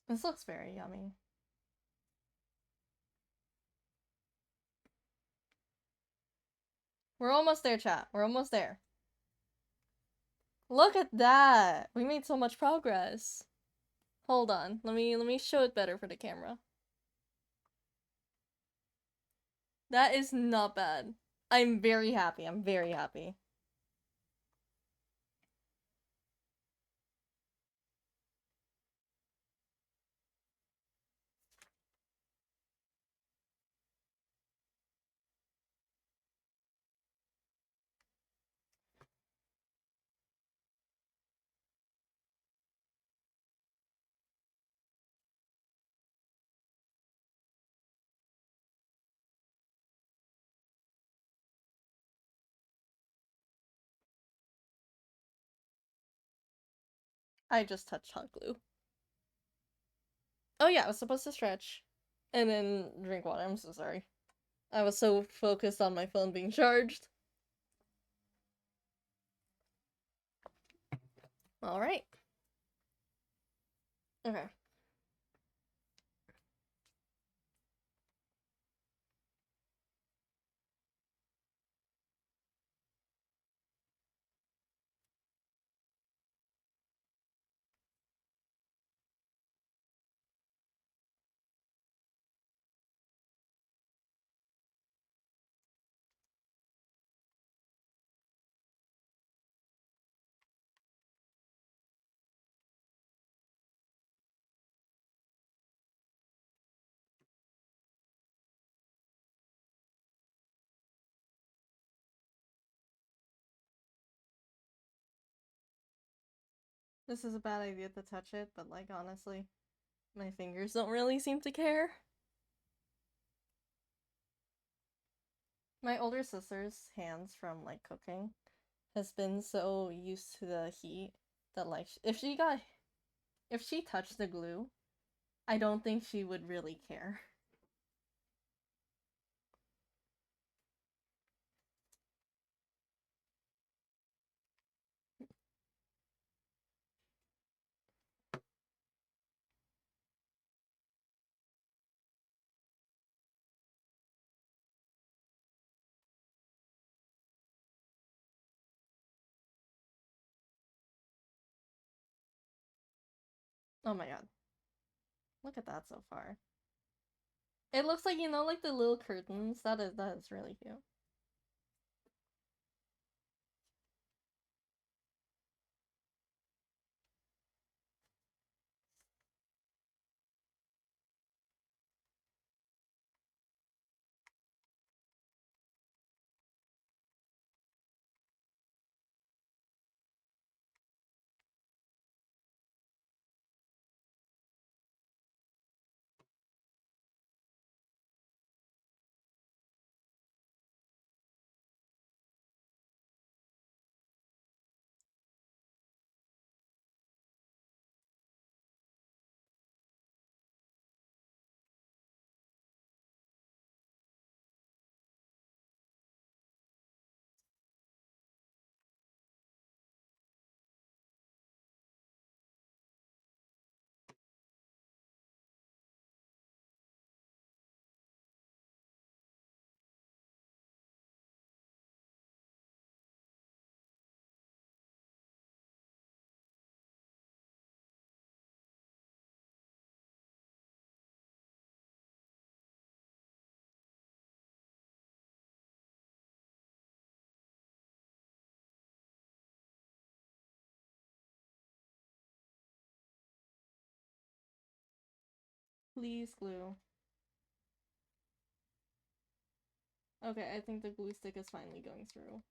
S1: This looks very yummy. We're almost there, chat. We're almost there. Look at that! We made so much progress. Hold on. Let me show it better for the camera. That is not bad. I'm very happy. I'm very happy. I just touched hot glue. Oh yeah, I was supposed to stretch and then drink water. I'm so sorry. I was so focused on my phone being charged. Alright. Okay. This is a bad idea to touch it, but like honestly, my fingers don't really seem to care. My older sister's hands from like cooking has been so used to the heat that like if she touched the glue, I don't think she would really care. Oh my god. Look at that so far. It looks like, you know, like the little curtains. That is really cute. Please glue. Okay, I think the glue stick is finally going through.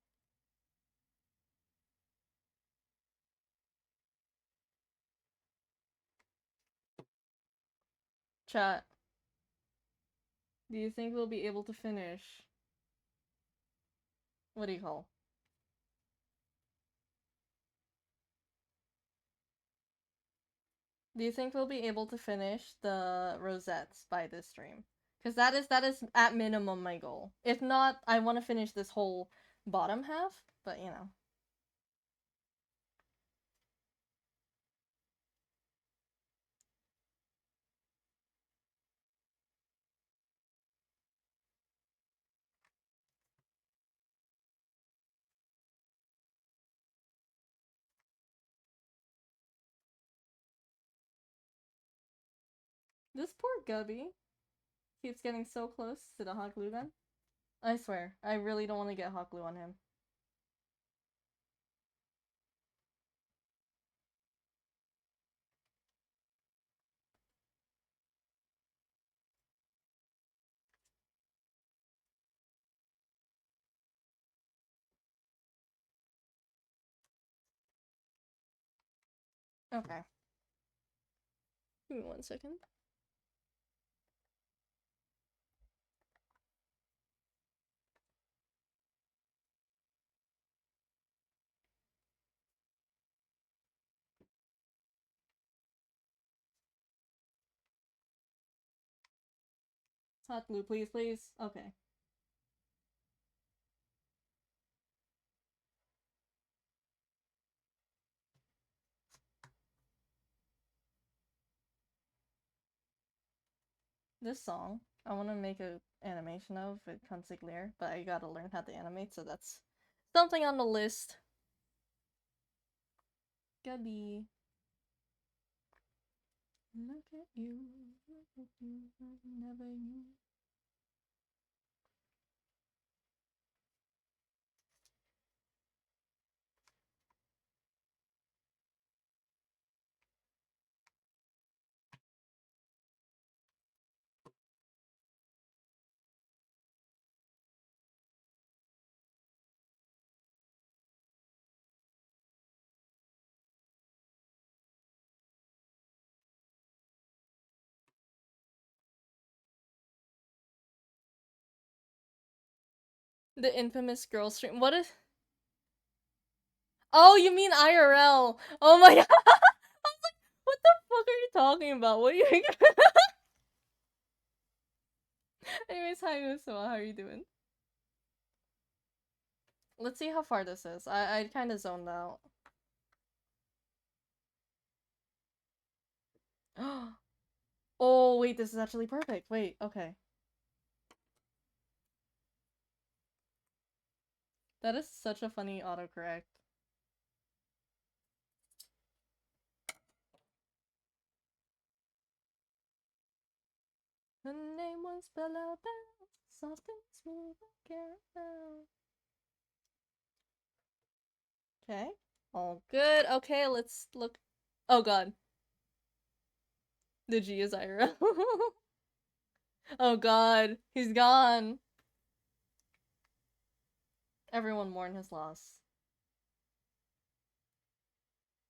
S1: Chat. Do you think we'll be able to finish? What do you call? Do you think we'll be able to finish the rosettes by this stream? Because that is at minimum my goal. If not, I want to finish this whole bottom half, but you know. This poor Gubby keeps getting so close to the hot glue gun. I swear, I really don't want to get hot glue on him. Okay. Give me 1 second. Hot glue, please, please. Okay. This song, I want to make a animation of with Consigliere, but I gotta learn how to animate, so that's something on the list. Gubby. Look at you, never you. The infamous girl stream. What is? Oh, you mean IRL? Oh my god! I was like, what the fuck are you talking about? What are you? Anyways, hi Uso, how are you doing? Let's see how far this is. I kind of zoned out. Oh wait, this is actually perfect. Wait, okay. That is such a funny autocorrect. Her name was Bella Bell, soft and smooth like caramel. Okay, all good. Okay, let's look. Oh god. The G is IRL. Oh god, he's gone. Everyone mourn his loss.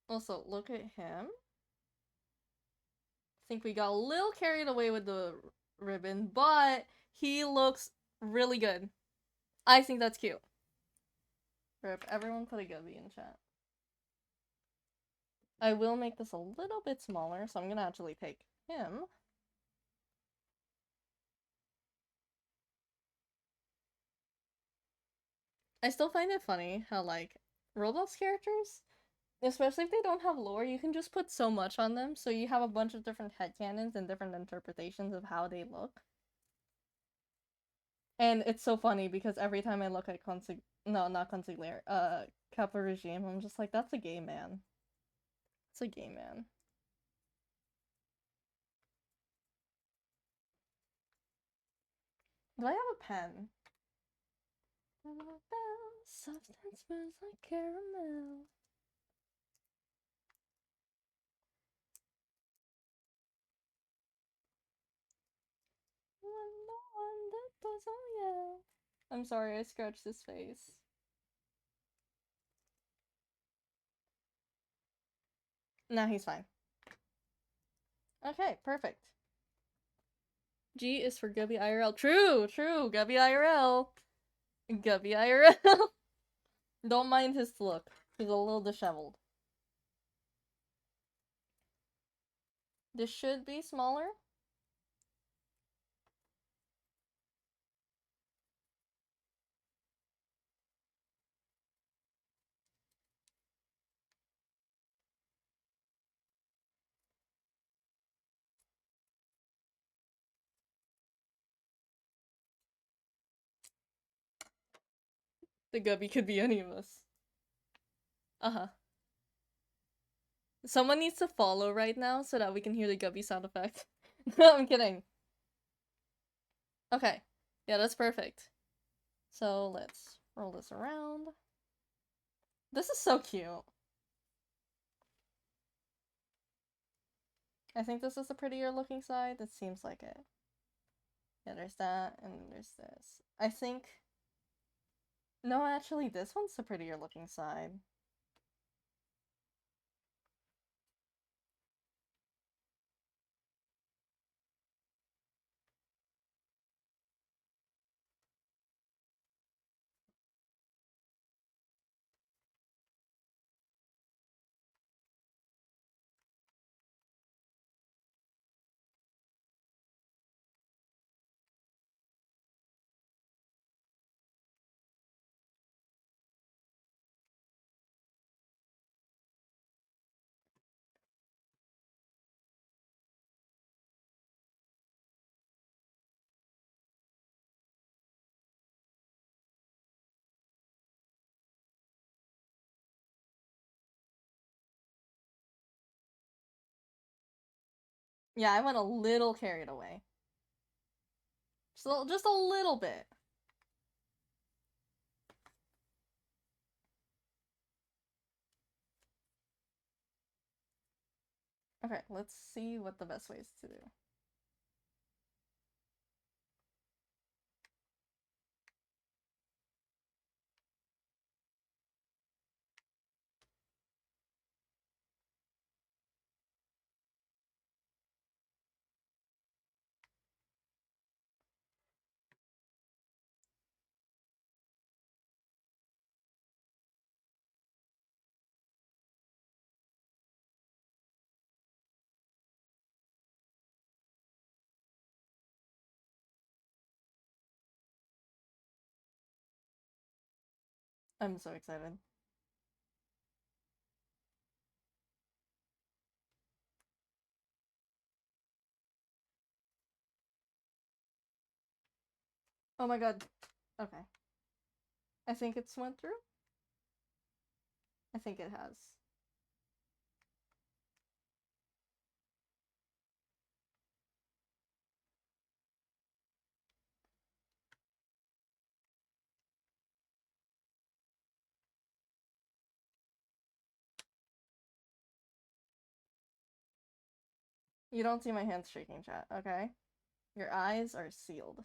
S1: Also, look at him. I think we got a little carried away with the ribbon, but he looks really good. I think that's cute. Rip, everyone put a Gubby in chat. I will make this a little bit smaller, so I'm gonna actually take him. I still find it funny how, like, Roblox characters, especially if they don't have lore, you can just put so much on them, so you have a bunch of different headcanons and different interpretations of how they look. And it's so funny because every time I look at no, not Consigliere, Kappa Regime, I'm just like, that's a gay man. It's a gay man. Do I have a pen? Soft and smooth like caramel. I'm sorry, I scratched his face. Nah, he's fine. Okay, perfect. G is for Gubby IRL. True, true, Gubby IRL. Gubby IRL. Don't mind his look. He's a little disheveled. This should be smaller. The Gubby could be any of us. Uh-huh. Someone needs to follow right now so that we can hear the Gubby sound effect. I'm kidding. Okay. Yeah, that's perfect. So let's roll this around. This is so cute. I think this is the prettier looking side. It seems like it. Yeah, there's that, and there's this. I think... No, actually, this one's the prettier looking side. Yeah, I went a little carried away. Just a little bit. Okay, let's see what the best way is to do. I'm so excited. Oh my god. Okay. I think it's went through. I think it has. You don't see my hands shaking, chat, okay? Your eyes are sealed.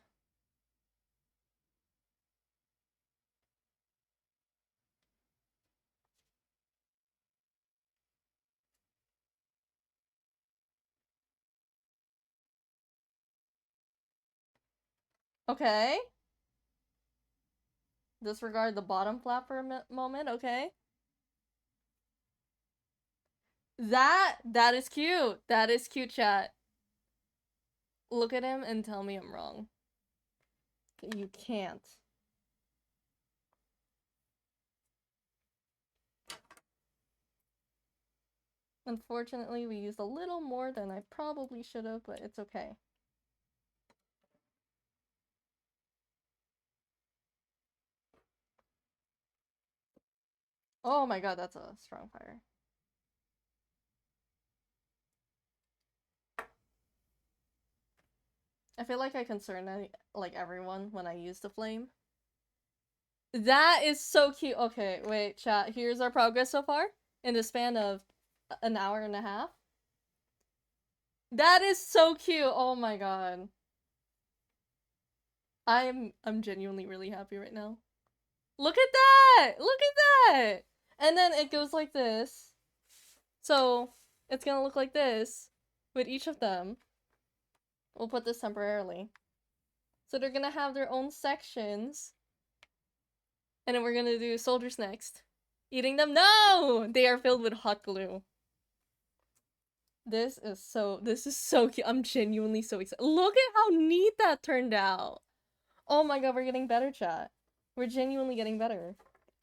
S1: Okay? Disregard the bottom flap for a moment, okay? That is cute. That is cute, chat. Look at him and tell me I'm wrong. You can't. Unfortunately, we used a little more than I probably should have, but it's okay. Oh my god, that's a strong fire. I feel like I concern like everyone when I use the flame. That is so cute. Okay, wait, chat. Here's our progress so far in the span of an hour and a half. That is so cute. Oh my god. I'm genuinely really happy right now. Look at that! Look at that! And then it goes like this. So it's gonna look like this with each of them. We'll put this temporarily. So they're gonna have their own sections. And then we're gonna do soldiers next. Eating them? No! They are filled with hot glue. This is so cute. I'm genuinely so excited. Look at how neat that turned out. Oh my god, we're getting better, chat. We're genuinely getting better.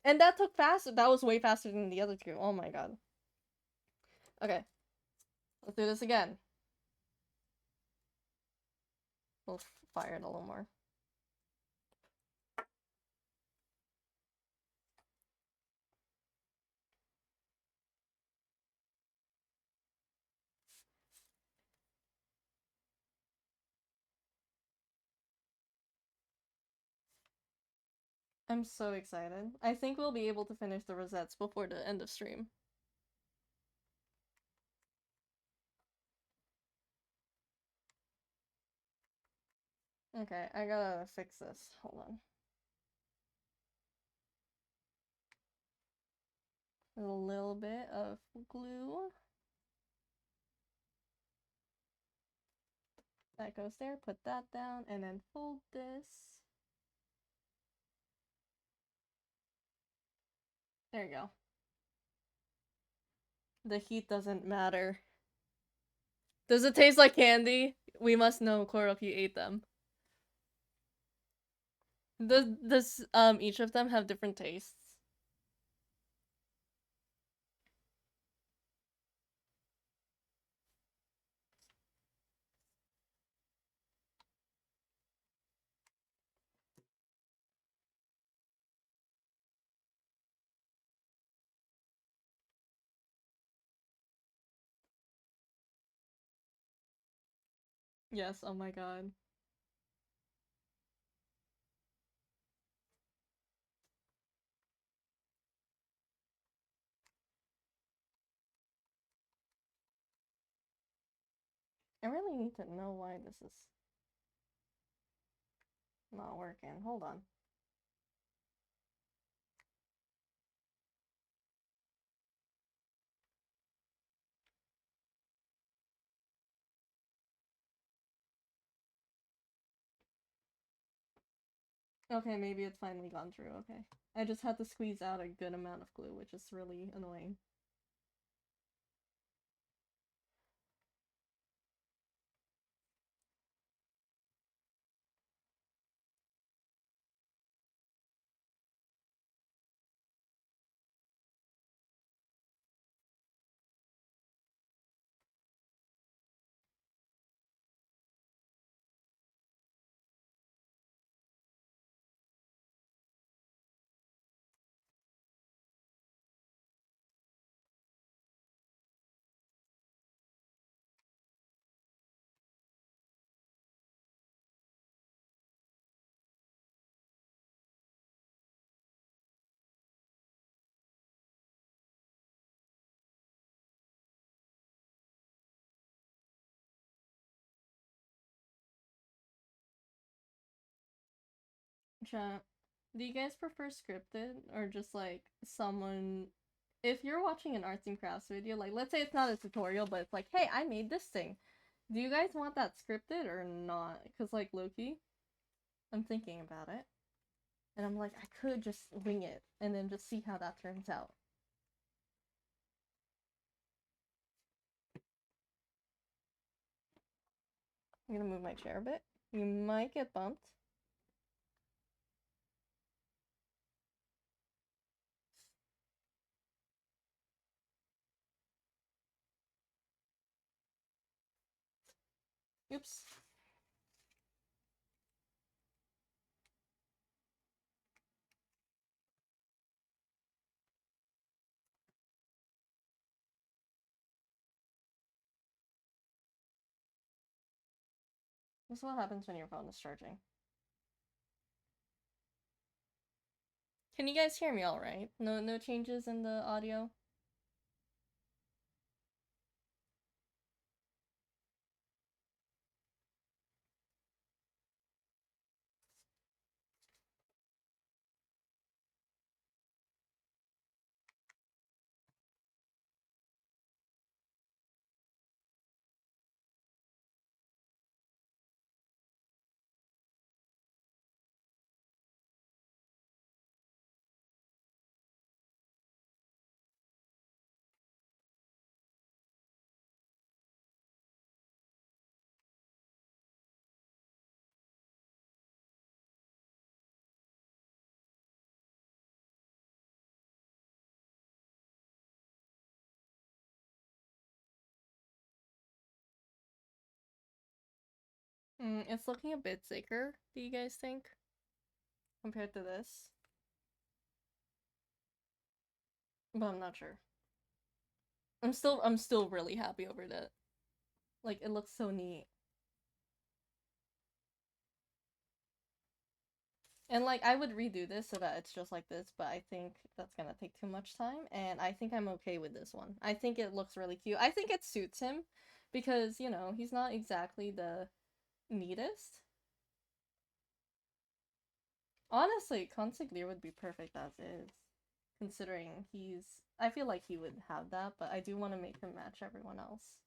S1: And that took fast. That was way faster than the other two. Oh my god. Okay. Let's do this again. We'll fire it a little more. I'm so excited. I think we'll be able to finish the rosettes before the end of stream. Okay, I gotta fix this. Hold on. A little bit of glue. That goes there, put that down, and then fold this. There you go. The heat doesn't matter. Does it taste like candy? We must know, Coral, if you ate them. Does each of them have different tastes? Yes, oh my god. I really need to know why this is not working. Hold on. Okay, maybe it's finally gone through, okay. I just had to squeeze out a good amount of glue, which is really annoying. Chat, do you guys prefer scripted or just like someone, if you're watching an arts and crafts video, like let's say it's not a tutorial but it's like, hey, I made this thing, do you guys want that scripted or not? Because like Loki, I'm thinking about it and I'm like, I could just wing it and then just see how that turns out. I'm gonna move my chair a bit. You might get bumped. Oops. This is what happens when your phone is charging. Can you guys hear me all right? No changes in the audio? It's looking a bit thicker, do you guys think? Compared to this? But I'm not sure. I'm still really happy over that. Like, it looks so neat. And like I would redo this so that it's just like this, but I think that's gonna take too much time, and I think I'm okay with this one. I think it looks really cute. I think it suits him because, you know, he's not exactly the neatest. Honestly, Consigliere would be perfect as is, considering he's. I feel like he would have that, but I do want to make him match everyone else.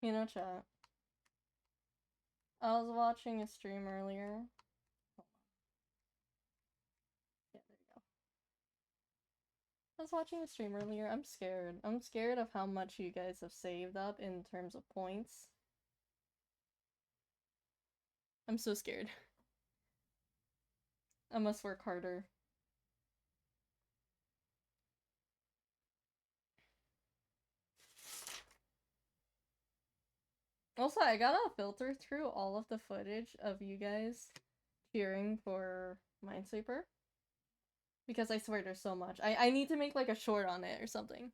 S1: You know, chat. I was watching a stream earlier. Yeah, there you go. I was watching a stream earlier. I'm scared. I'm scared of how much you guys have saved up in terms of points. I'm so scared. I must work harder. Also, I gotta filter through all of the footage of you guys cheering for Minesweeper. Because I swear there's so much. I need to make like a short on it or something.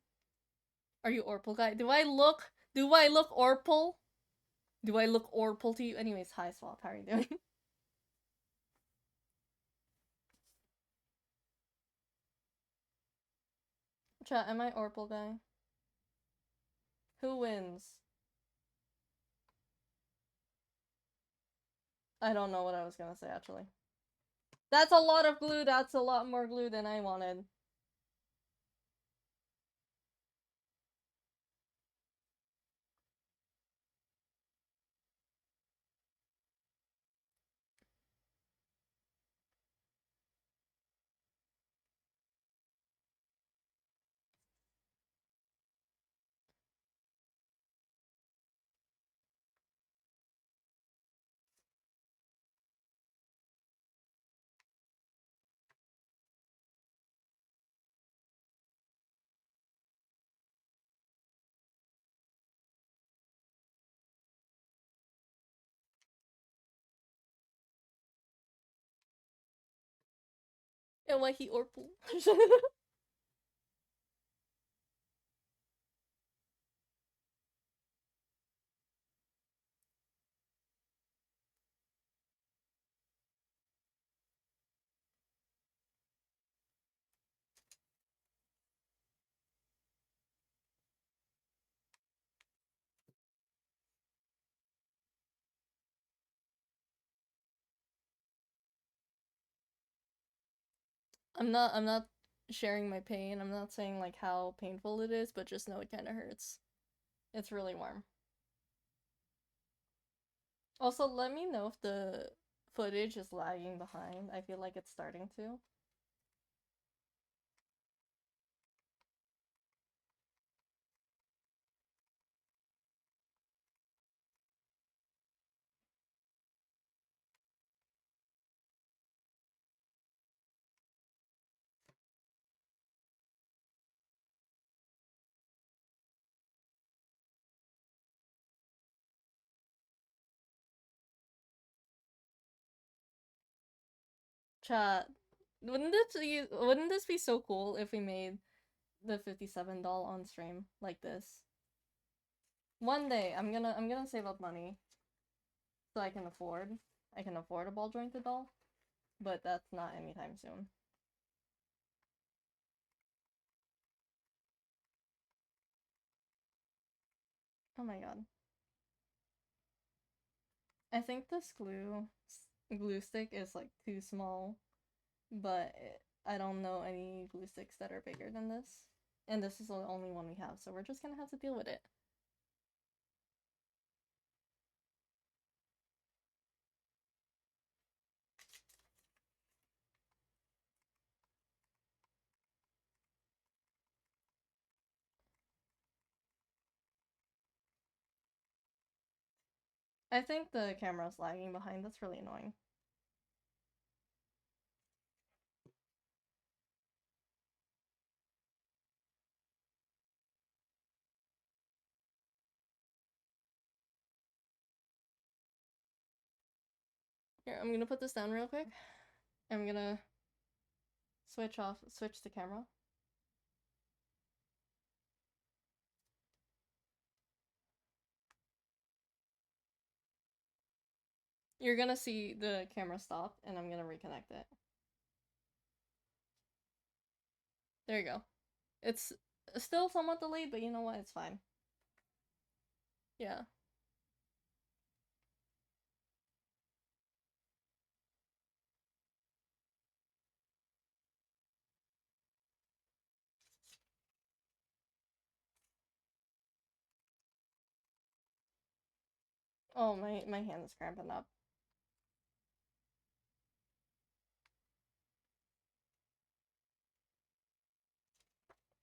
S1: Are you Orpal guy? Do I look Orpal? Do I look Orpal to you? Anyways, hi Swap, how are you doing? Chat, am I Orpal guy? Who wins? I don't know what I was gonna say actually. That's a lot of glue, that's a lot more glue than I wanted. And why he Orpal? I'm not sharing my pain. I'm not saying like how painful it is, but just know it kinda hurts. It's really warm. Also, let me know if the footage is lagging behind. I feel like it's starting to. Chat, wouldn't this be so cool if we made the 57 doll on stream like this? One day I'm gonna save up money so I can afford a ball jointed doll, but that's not anytime soon. Oh my god. I think this glue stick is like too small, but I don't know any glue sticks that are bigger than this. And this is the only one we have, so we're just gonna have to deal with it. I think the camera's lagging behind. That's really annoying. Here, I'm gonna put this down real quick. I'm gonna switch the camera. You're gonna see the camera stop, and I'm gonna reconnect it. There you go. It's still somewhat delayed, but you know what? It's fine. Yeah. Oh, my hand is cramping up.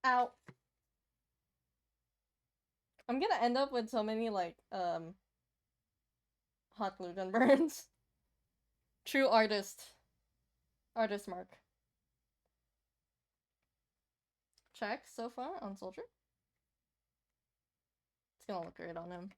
S1: Ow. I'm gonna end up with so many, like, hot glue gun burns. True artist. Artist mark. Check so far on Soldier. It's gonna look great on him.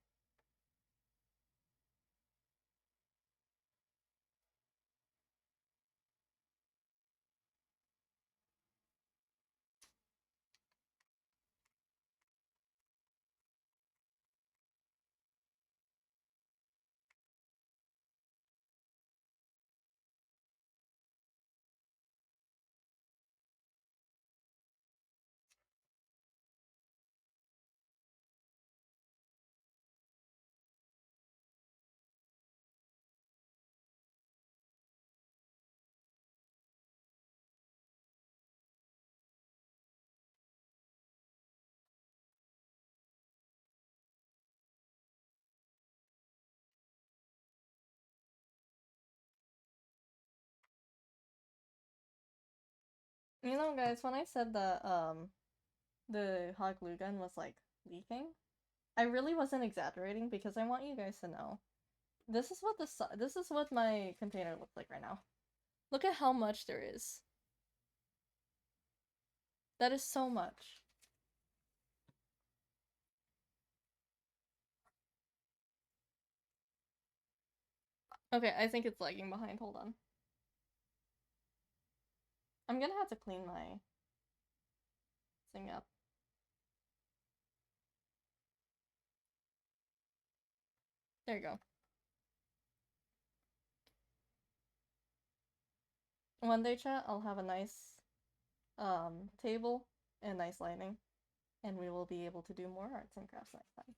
S1: You know, guys, when I said that the hot glue gun was like leaking, I really wasn't exaggerating because I want you guys to know. This is what my container looks like right now. Look at how much there is. That is so much. Okay, I think it's lagging behind. Hold on. I'm gonna have to clean my thing up. There you go. One day, chat, I'll have a nice table and nice lighting, and we will be able to do more arts and crafts next time.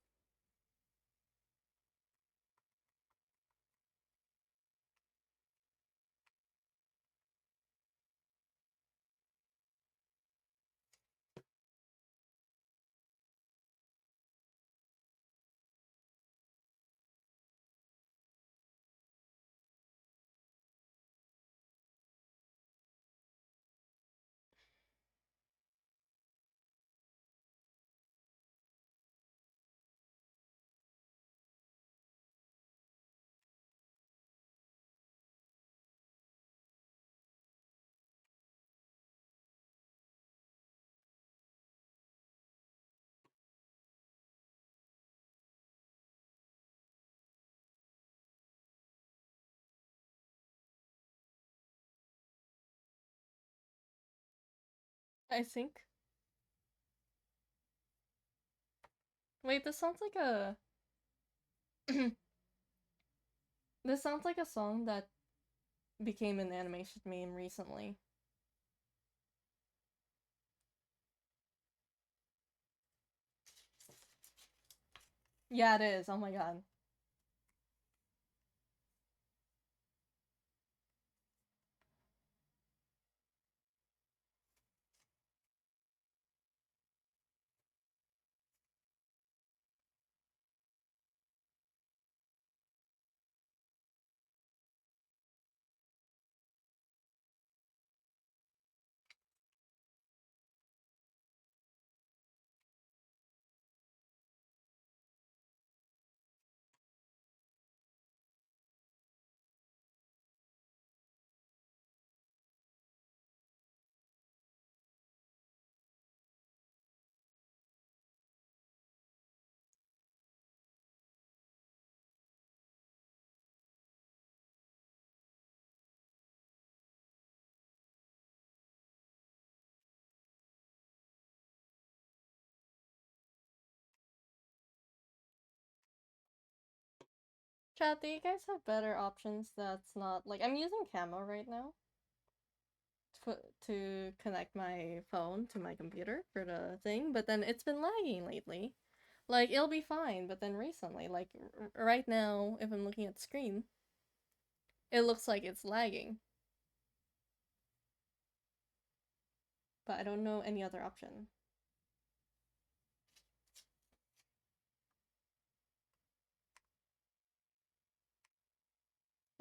S1: I think. Wait, this sounds like a. This sounds like a song that became an animation meme recently. Yeah, it is. Oh my god. Chat, do you guys have better options that's not like I'm using Camo right now to connect my phone to my computer for the thing, but then it's been lagging lately. Like it'll be fine, but then recently, like right now, if I'm looking at the screen, it looks like it's lagging. But I don't know any other option.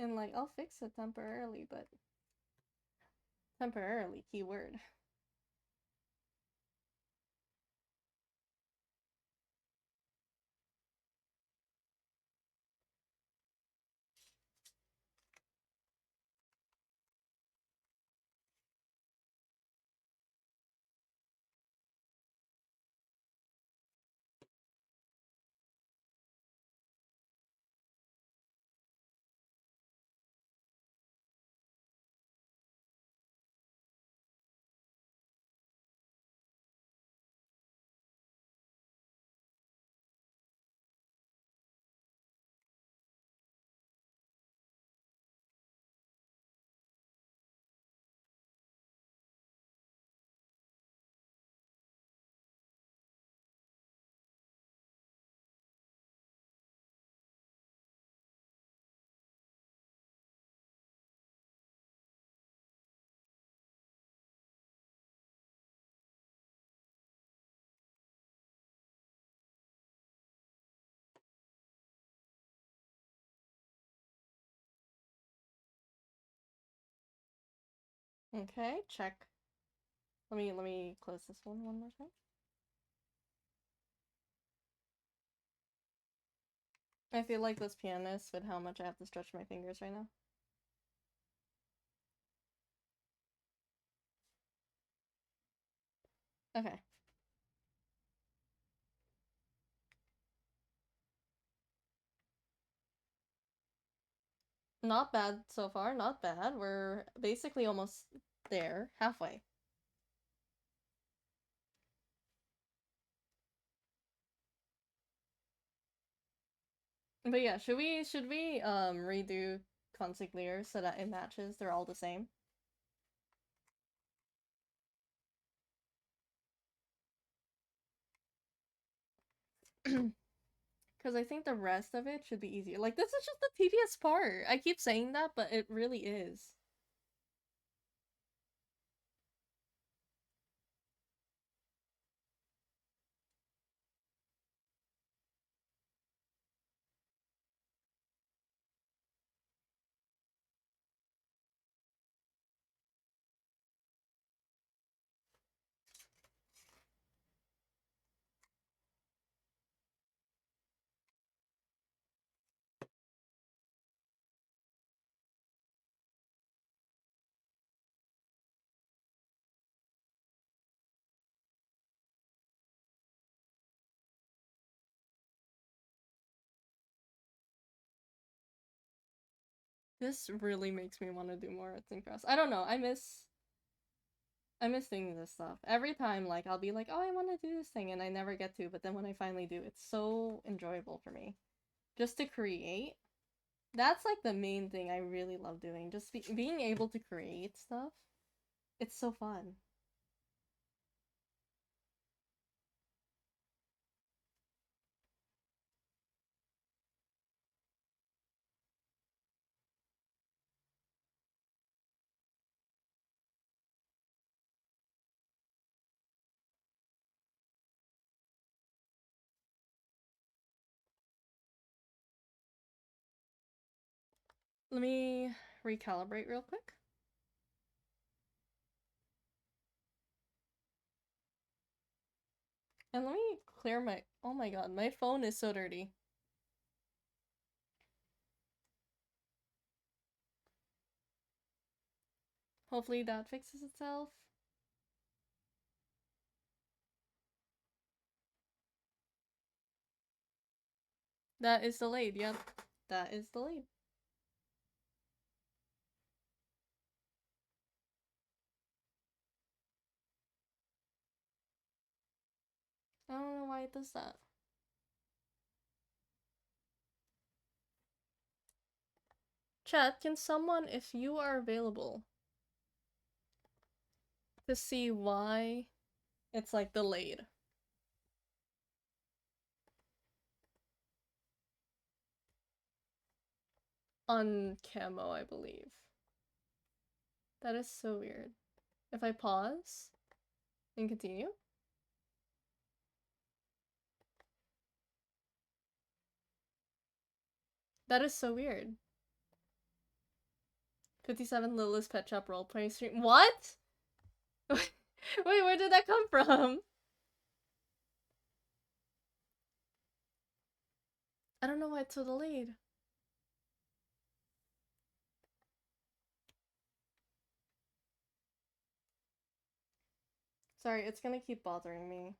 S1: And like I'll fix it temporarily, but temporarily keyword. Okay, check. Let me close this one more time. I feel like this pianist with how much I have to stretch my fingers right now. Okay. Not bad so far, not bad. We're basically almost there, halfway. But yeah, should we redo Consigliere so that it matches? They're all the same. Because I think the rest of it should be easier. Like, this is just the tedious part. I keep saying that, but it really is. This really makes me want to do more arts and crafts. I don't know. I miss doing this stuff. Every time, like, I'll be like, oh, I want to do this thing, and I never get to, but then when I finally do, it's so enjoyable for me. Just to create. That's, like, the main thing I really love doing. Just being able to create stuff. It's so fun. Let me recalibrate real quick. And let me clear my... Oh my god, my phone is so dirty. Hopefully that fixes itself. That is delayed, yep. That is delayed. I don't know why it does that. Chat, can someone, if you are available, to see why it's like delayed? On camo, I believe. That is so weird. If I pause and continue. That is so weird. 57 Lila's Pet Shop roleplay stream. What? Wait, where did that come from? I don't know why it's so delayed. Sorry, it's gonna keep bothering me.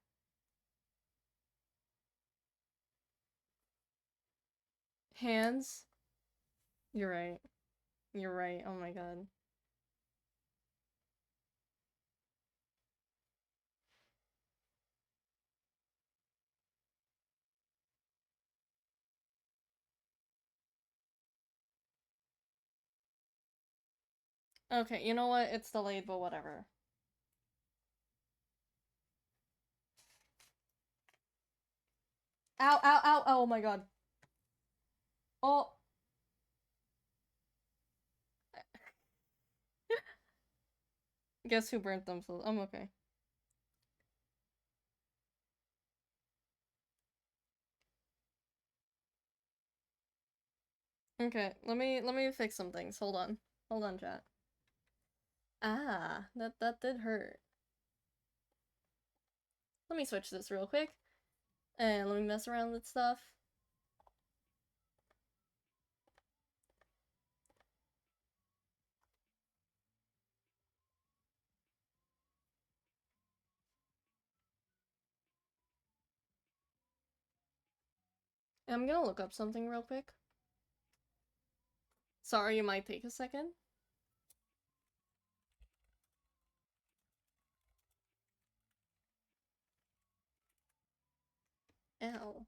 S1: Hands? You're right. You're right. Oh my god. Okay, you know what? It's delayed, but whatever. Ow, ow, ow, oh my god. Oh. Guess who burnt themselves? I'm okay. Okay, let me fix some things. Hold on. Hold on, chat. Ah, that did hurt. Let me switch this real quick. And let me mess around with stuff. I'm gonna look up something real quick. Sorry, you might take a second. Ow.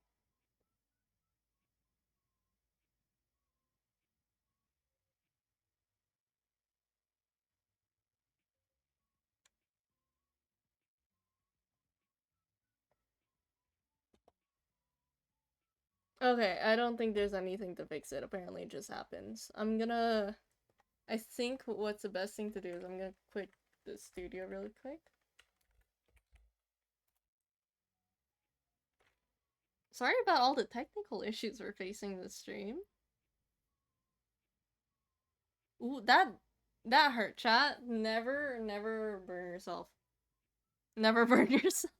S1: Okay, I don't think there's anything to fix it. Apparently it just happens. I think what's the best thing to do is I'm gonna quit the studio really quick. Sorry about all the technical issues we're facing this stream. Ooh, that hurt, chat. Never burn yourself. Never burn yourself.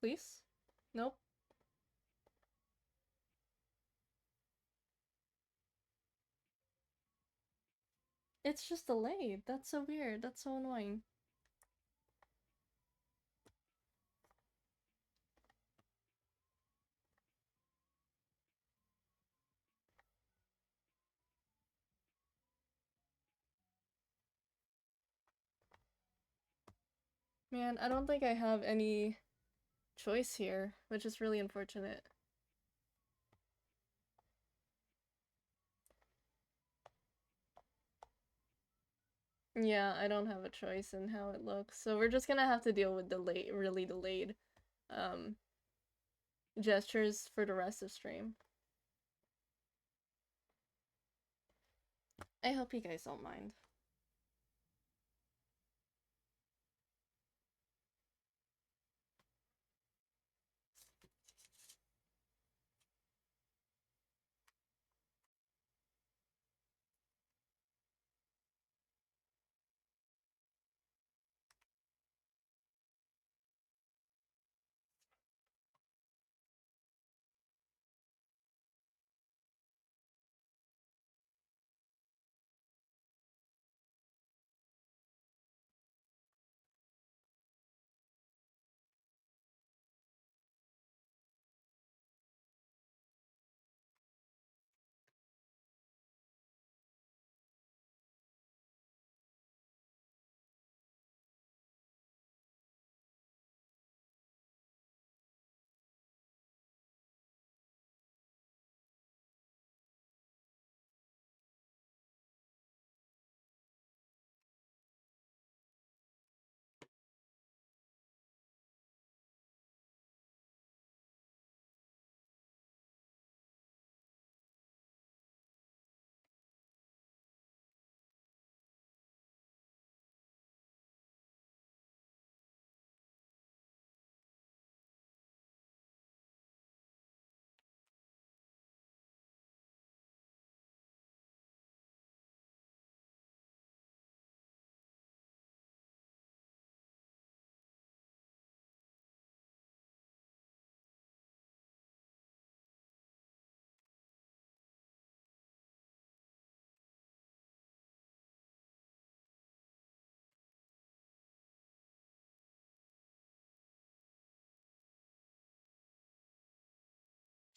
S1: Please? Nope. It's just delayed. That's so weird. That's so annoying. Man, I don't think I have any choice here, which is really unfortunate. Yeah, I don't have a choice in how it looks, so we're just gonna have to deal with really delayed, um, gestures for the rest of stream. I hope you guys don't mind.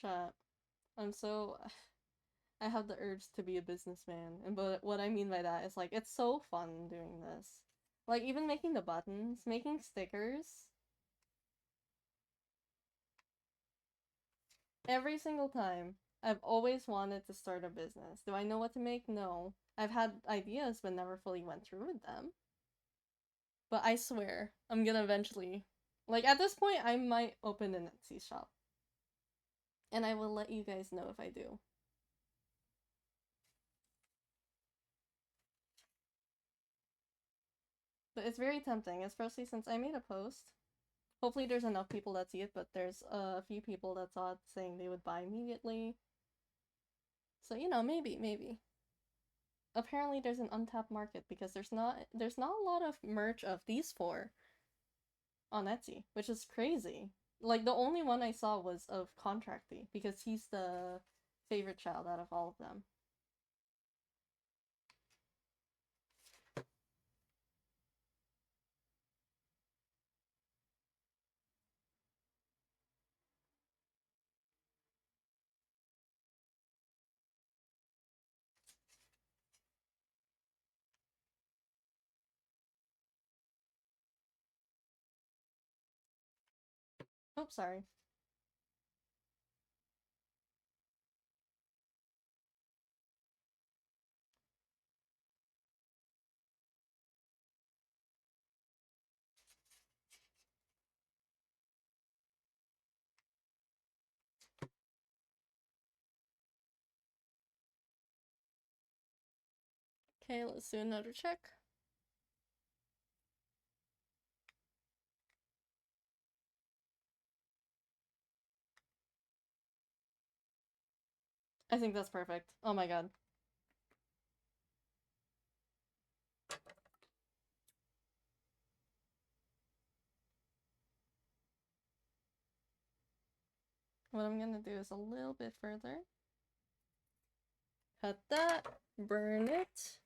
S1: Chat. I'm so I have the urge to be a businessman, and but what I mean by that is like it's so fun doing this. Like even making the buttons, making stickers. Every single time, I've always wanted to start a business. Do I know what to make? No. I've had ideas but never fully went through with them. But I swear, I'm gonna eventually. Like at this point, I might open an Etsy shop. And I will let you guys know if I do. But it's very tempting, especially since I made a post. Hopefully there's enough people that see it, but there's a few people that saw it saying they would buy immediately. So, you know, maybe. Apparently there's an untapped market because there's not a lot of merch of these four on Etsy, which is crazy. Like the only one I saw was of Contracty because he's the favorite child out of all of them. Oh, sorry. Okay, let's do another check. I think that's perfect. Oh my god. What I'm gonna do is a little bit further. Cut that. Burn it.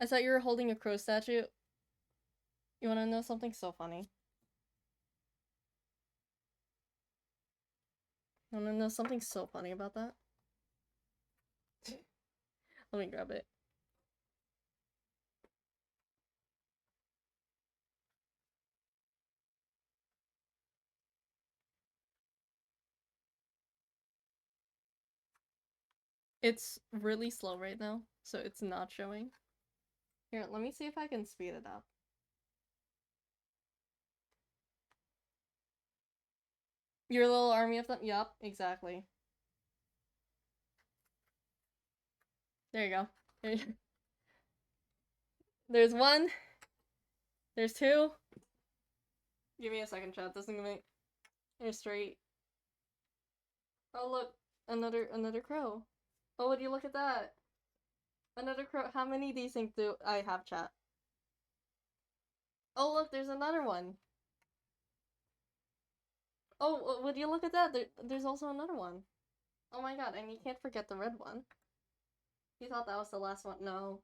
S1: I thought you were holding a crow statue. You wanna know something so funny? You wanna know something so funny about that? Let me grab it. It's really slow right now, so it's not showing. Here, let me see if I can speed it up. Your little army of them? Yup, exactly. There you go. There's one. There's two. Give me a second, chat. This is gonna make... There's straight. Oh, look. Another crow. Oh, would you look at that? Another crow. How many do you think do I have, chat? Oh, look, there's another one. Oh, would you look at that? There's also another one. Oh my god, and you can't forget the red one. You thought that was the last one? No.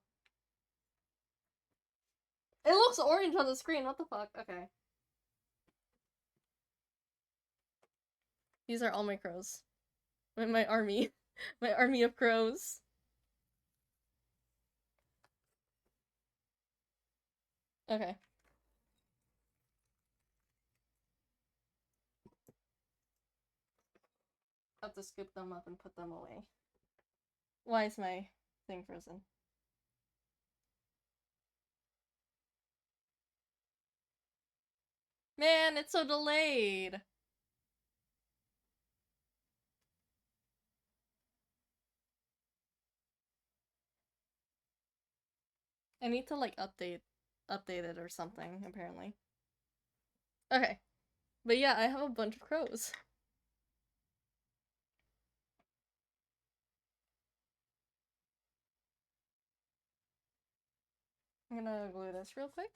S1: It looks orange on the screen, what the fuck? Okay. These are all my crows. My army. My army of crows. Okay. I have to scoop them up and put them away. Why is my thing frozen? Man, it's so delayed! I need to like update it or something, apparently. Okay. But yeah, I have a bunch of crows. I'm gonna glue this real quick.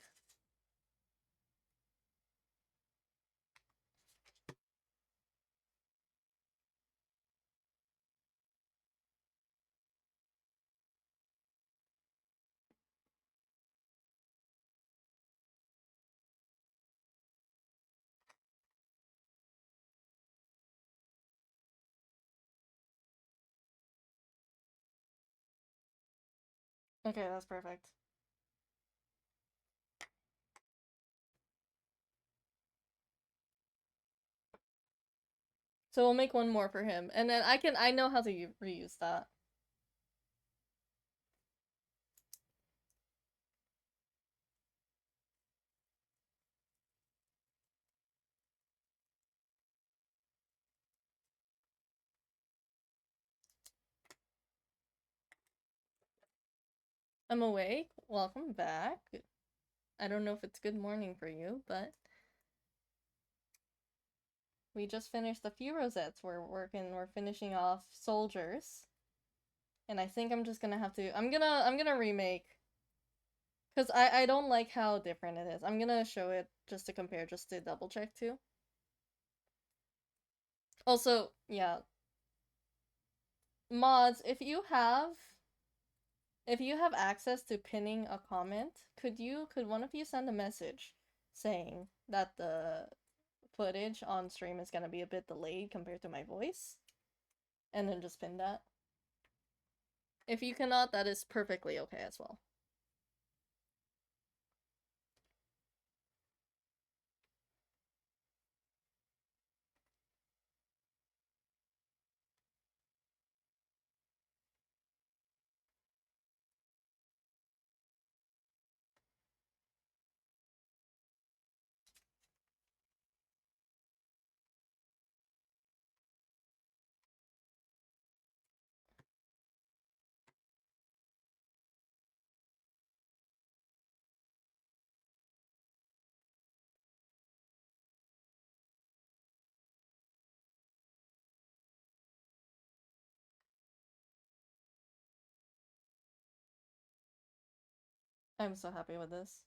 S1: Okay, that's perfect. So we'll make one more for him, and then I know how to reuse that. I'm awake. Welcome back. I don't know if it's good morning for you, but we just finished a few rosettes. We're finishing off soldiers. And I think I'm just gonna have to I'm gonna remake, because I don't like how different it is. I'm gonna show it just to compare, just to double check too. Also, yeah. Mods, if you have access to pinning a comment, could one of you send a message saying that the footage on stream is gonna be a bit delayed compared to my voice? And then just pin that. If you cannot, that is perfectly okay as well. I'm so happy with this.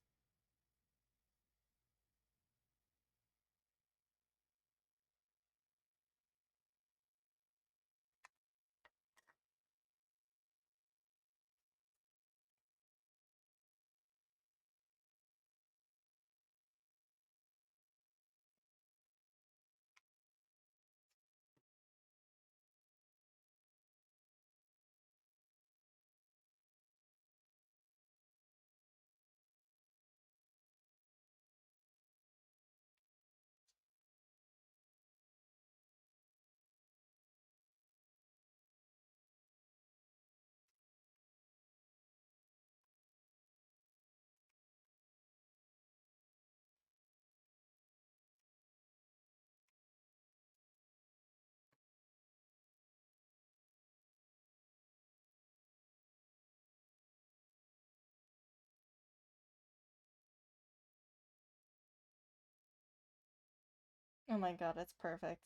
S1: Oh my god, it's perfect.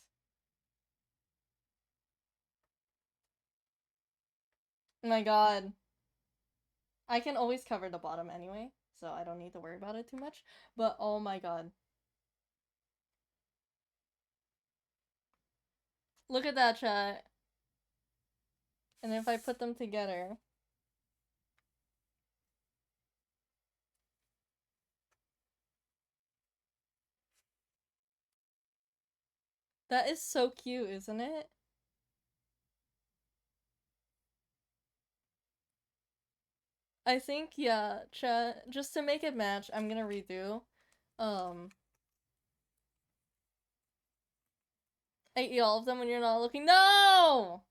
S1: Oh my god. I can always cover the bottom anyway, so I don't need to worry about it too much. But oh my god. Look at that, chat. And if I put them together... That is so cute, isn't it? I think, yeah, chat, just to make it match, I'm gonna redo. I eat all of them when you're not looking. No!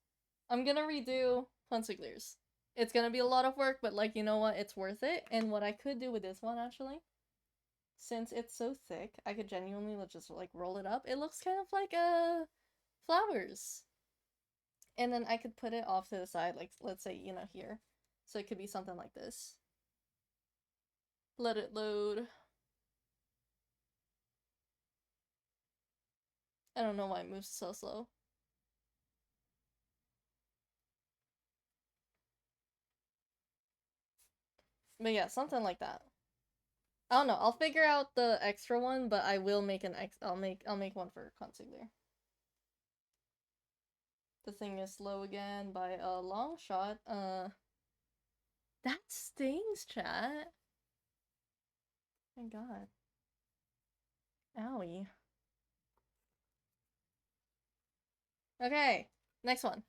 S1: I'm gonna redo Funsiglers. It's gonna be a lot of work, but like, you know what? It's worth it. And what I could do with this one, actually, since it's so thick, I could genuinely just like roll it up. It looks kind of like flowers. And then I could put it off to the side, like let's say, you know, here. So it could be something like this. Let it load. I don't know why it moves so slow. But yeah, something like that. I don't know. I'll figure out the extra one, but I will make I'll make one for Consigler. The thing is slow again by a long shot. That stings, chat. My god. Owie. Okay, next one.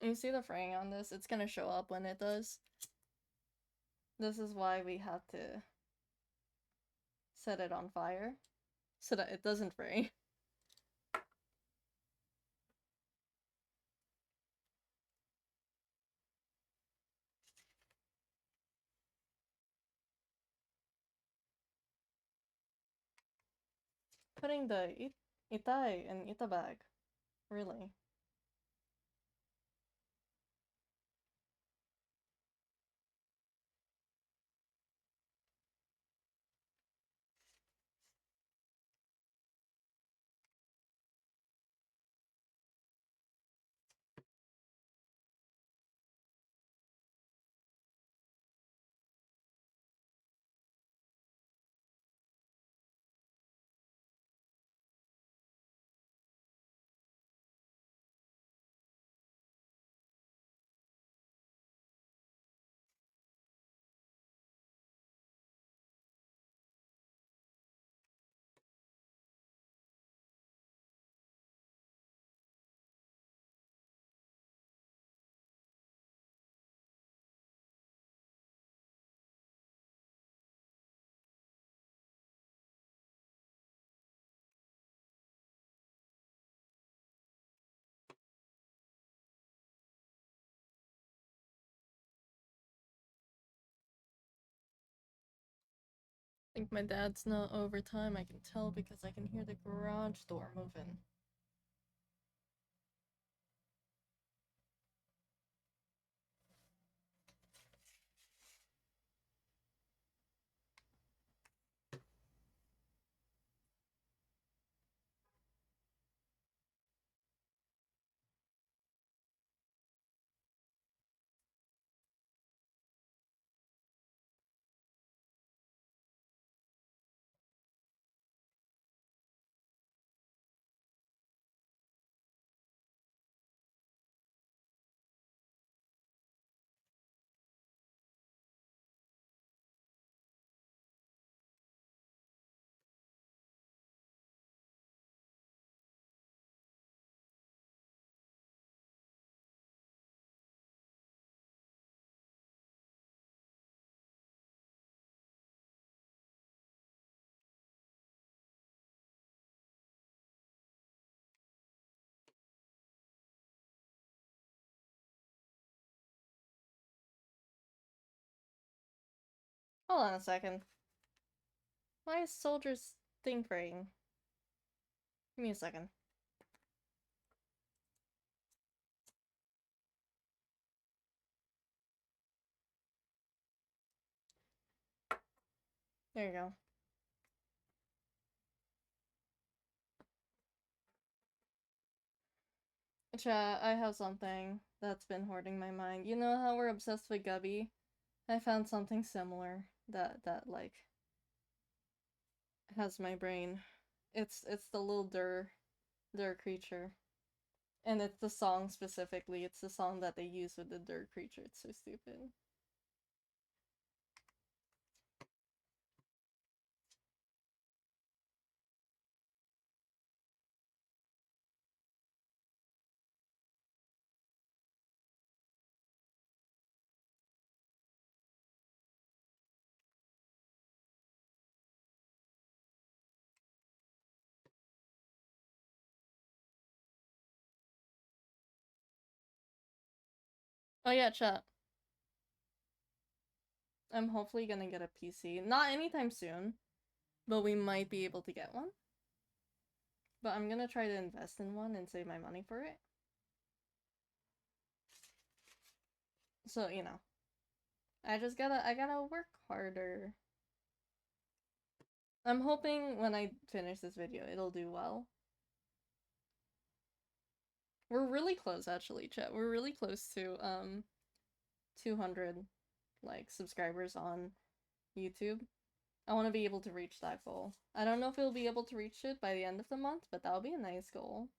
S1: You see the fraying on this? It's gonna show up when it does. This is why we have to set it on fire so that it doesn't fray. Putting the itai in itabag. Really? I think my dad's not overtime. I can tell because I can hear the garage door moving. Hold on a second. Why is Soldier's thing fraying? Give me a second. There you go. Chat, I have something that's been hoarding my mind. You know how we're obsessed with Gubby? I found something similar that like has my brain. It's the little Dur creature. And it's the song specifically. It's the song that they use with the Dur creature. It's so stupid. Oh yeah, chat. I'm hopefully gonna get a PC. Not anytime soon, but we might be able to get one. But I'm gonna try to invest in one and save my money for it. So, you know. I gotta work harder. I'm hoping when I finish this video, it'll do well. We're really close, actually, chat. We're really close to, 200, like, subscribers on YouTube. I want to be able to reach that goal. I don't know if we'll be able to reach it by the end of the month, but that'll be a nice goal.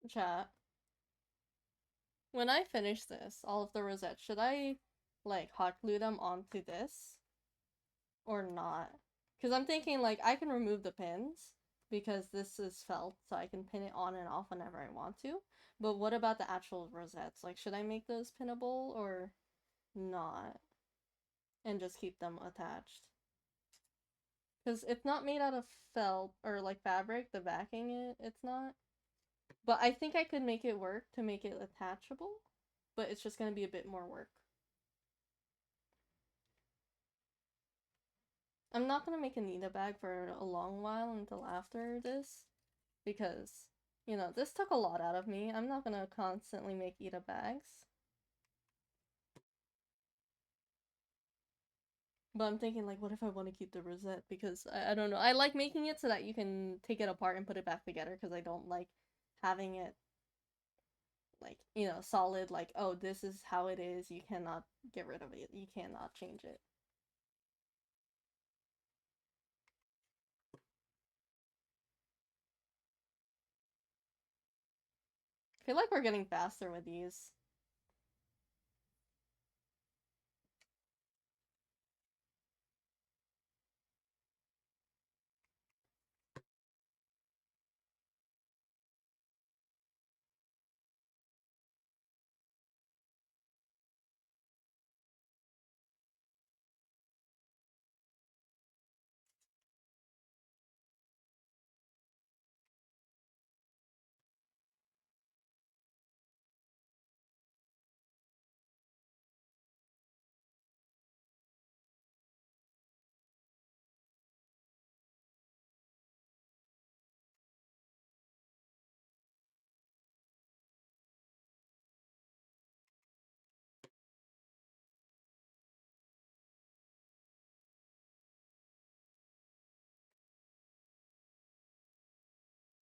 S1: Chat. When I finish this, all of the rosettes, should I like hot glue them onto this or not? Because I'm thinking like I can remove the pins because this is felt, so I can pin it on and off whenever I want to. But what about the actual rosettes? Like, should I make those pinnable or not? And just keep them attached? Because it's not made out of felt or like fabric, the backing it's not. But I think I could make it work to make it attachable, but it's just gonna be a bit more work. I'm not gonna make a Nita bag for a long while until after this, because, you know, this took a lot out of me. I'm not gonna constantly make Ita bags. But I'm thinking, like, what if I want to keep the rosette? Because I don't know. I like making it so that you can take it apart and put it back together, because I don't like having it, like, you know, solid, like, oh, this is how it is. You cannot get rid of it. You cannot change it. I feel like we're getting faster with these.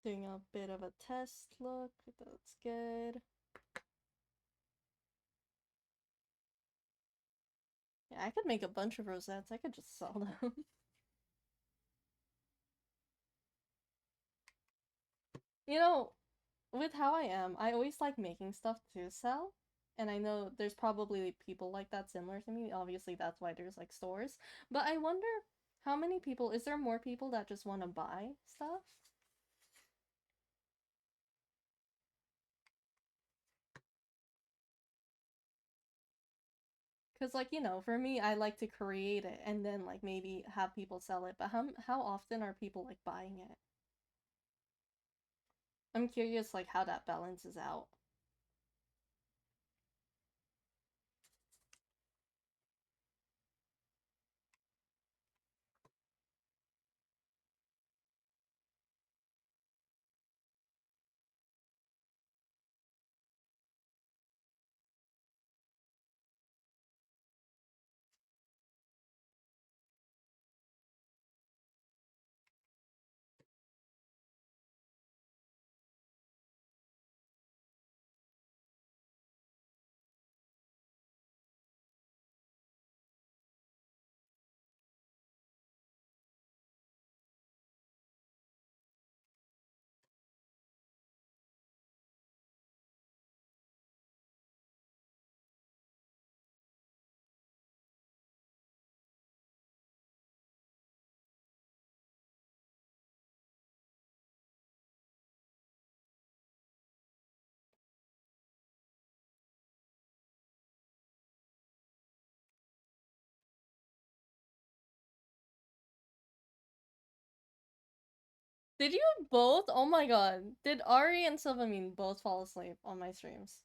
S1: Doing a bit of a test look. That's good. Yeah, I could make a bunch of rosettes. I could just sell them. You know, with how I am, I always like making stuff to sell. And I know there's probably people like that similar to me. Obviously, that's why there's like stores. But I wonder how many people, is there more people that just want to buy stuff? Because, like, you know, for me, I like to create it and then, like, maybe have people sell it. But how often are people, like, buying it? I'm curious, like, how that balances out. Did you both? Oh my god. Did Ari and Sylvamine both fall asleep on my streams?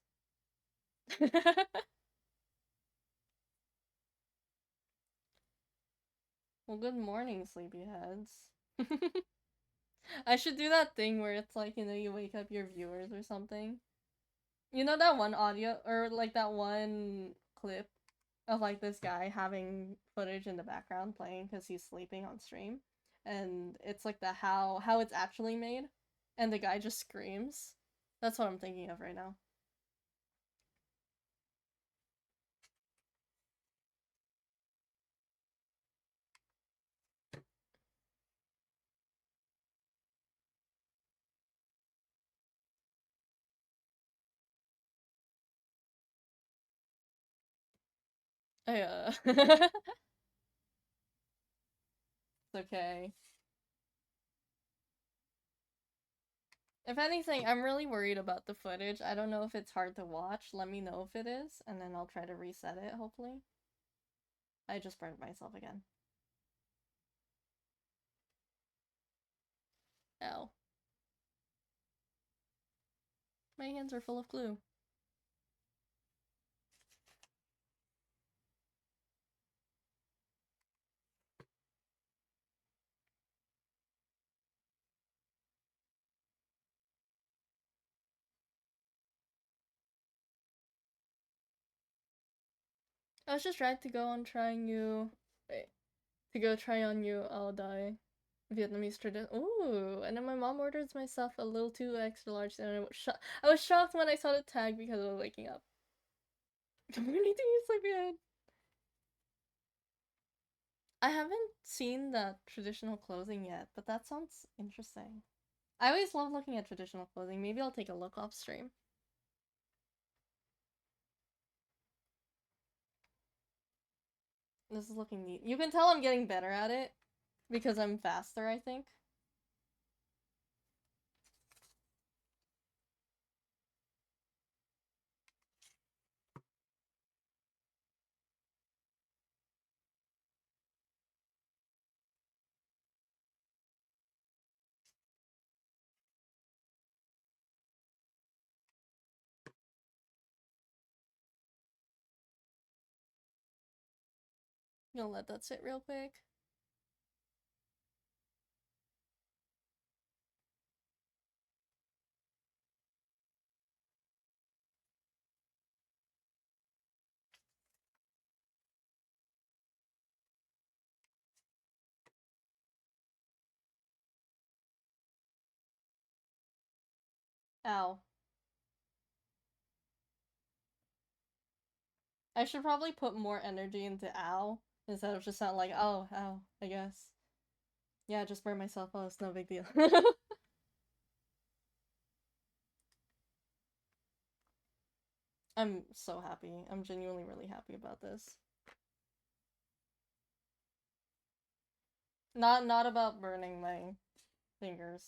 S1: Well, good morning, sleepyheads. I should do that thing where it's like, you know, you wake up your viewers or something. You know that one audio, or like that one clip of like this guy having footage in the background playing because he's sleeping on stream, and it's like the how it's actually made, and the guy just screams. That's what I'm thinking of right now. It's okay. If anything, I'm really worried about the footage. I don't know if it's hard to watch. Let me know if it is, and then I'll try to reset it, hopefully. I just burned myself again. Ow. My hands are full of glue. I was just trying to go on trying new... Wait. To go try on new I'll die Vietnamese tradition. Ooh, and then my mom orders my stuff a little too extra large, and I was shocked when I saw the tag because I was waking up. Community sleepyhead. I haven't seen that traditional clothing yet, but that sounds interesting. I always love looking at traditional clothing. Maybe I'll take a look off stream. This is looking neat. You can tell I'm getting better at it because I'm faster, I think. I'm gonna let that sit real quick. Ow. I should probably put more energy into ow instead of just sound like, oh, ow, I guess. Yeah, just burn myself. Oh, it's no big deal. I'm so happy. I'm genuinely really happy about this. Not about burning my fingers.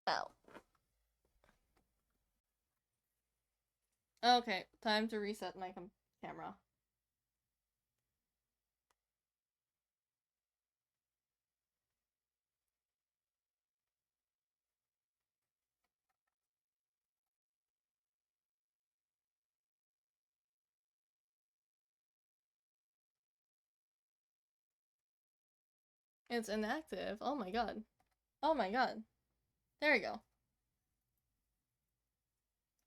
S1: Ow. Okay, time to reset my camera. It's inactive. Oh my god. Oh my god. There we go.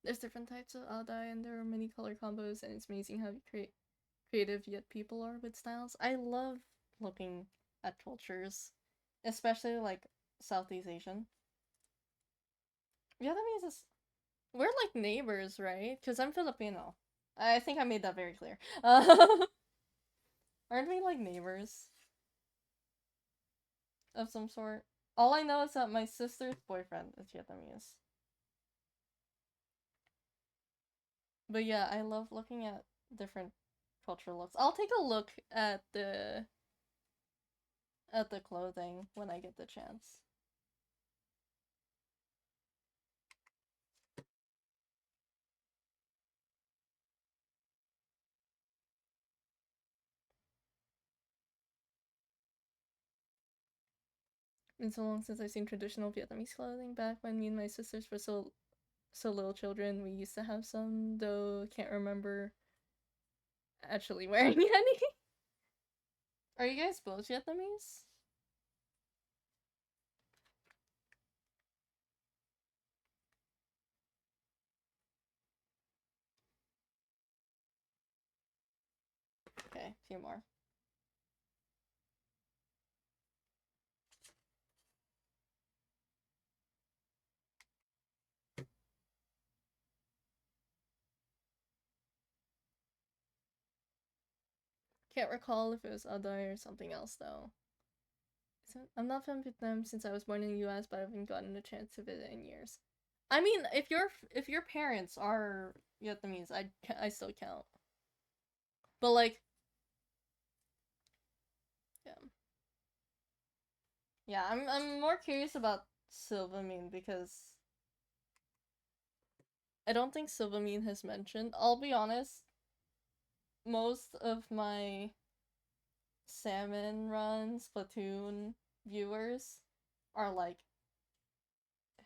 S1: There's different types of Aodai and there are many color combos, and it's amazing how creative yet people are with styles. I love looking at cultures, especially like Southeast Asian. Vietnamese is... We're like neighbors, right? Because I'm Filipino. I think I made that very clear. Aren't we like neighbors of some sort? All I know is that my sister's boyfriend is Vietnamese. But yeah, I love looking at different cultural looks. I'll take a look at the clothing when I get the chance. Been so long since I've seen traditional Vietnamese clothing. Back when me and my sisters were so little children, we used to have some, though can't remember actually wearing any. Are you guys both Vietnamese? Okay, a few more. Can't recall if it was Aday or something else though. I'm not from Vietnam since I was born in the U.S., but I haven't gotten a chance to visit in years. I mean, if your parents are Vietnamese, I still count. But like, yeah, yeah. I'm more curious about Silvamine because I don't think Silvamine has mentioned. I'll be honest, most of my Salmon Run Splatoon viewers are like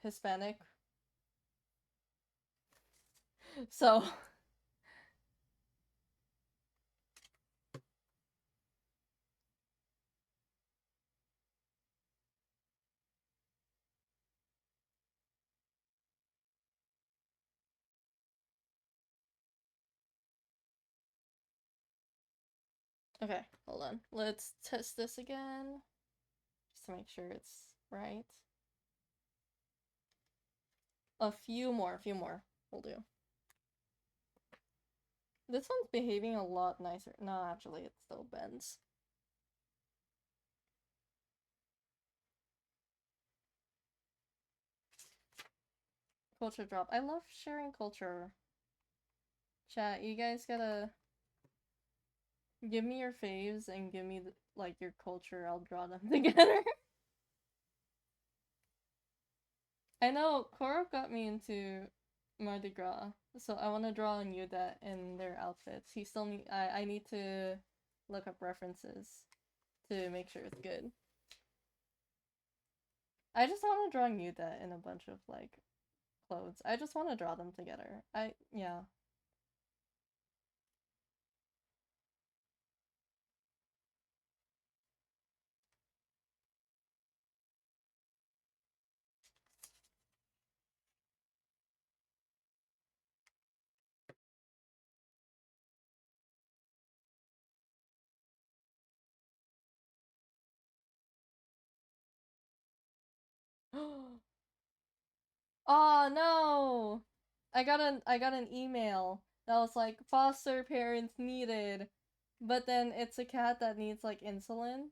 S1: Hispanic. So okay, hold on. Let's test this again. Just to make sure it's right. A few more will do. This one's behaving a lot nicer. No, actually, it still bends. Culture drop. I love sharing culture. Chat, you guys gotta give me your faves and give me, like, your culture. I'll draw them together. I know Koro got me into Mardi Gras, so I want to draw on Yudet and their outfits. I need to look up references to make sure it's good. I just want to draw Yudet in a bunch of like clothes. I just want to draw them together. Yeah. Oh no! I got an email that was like foster parents needed, but then it's a cat that needs like insulin.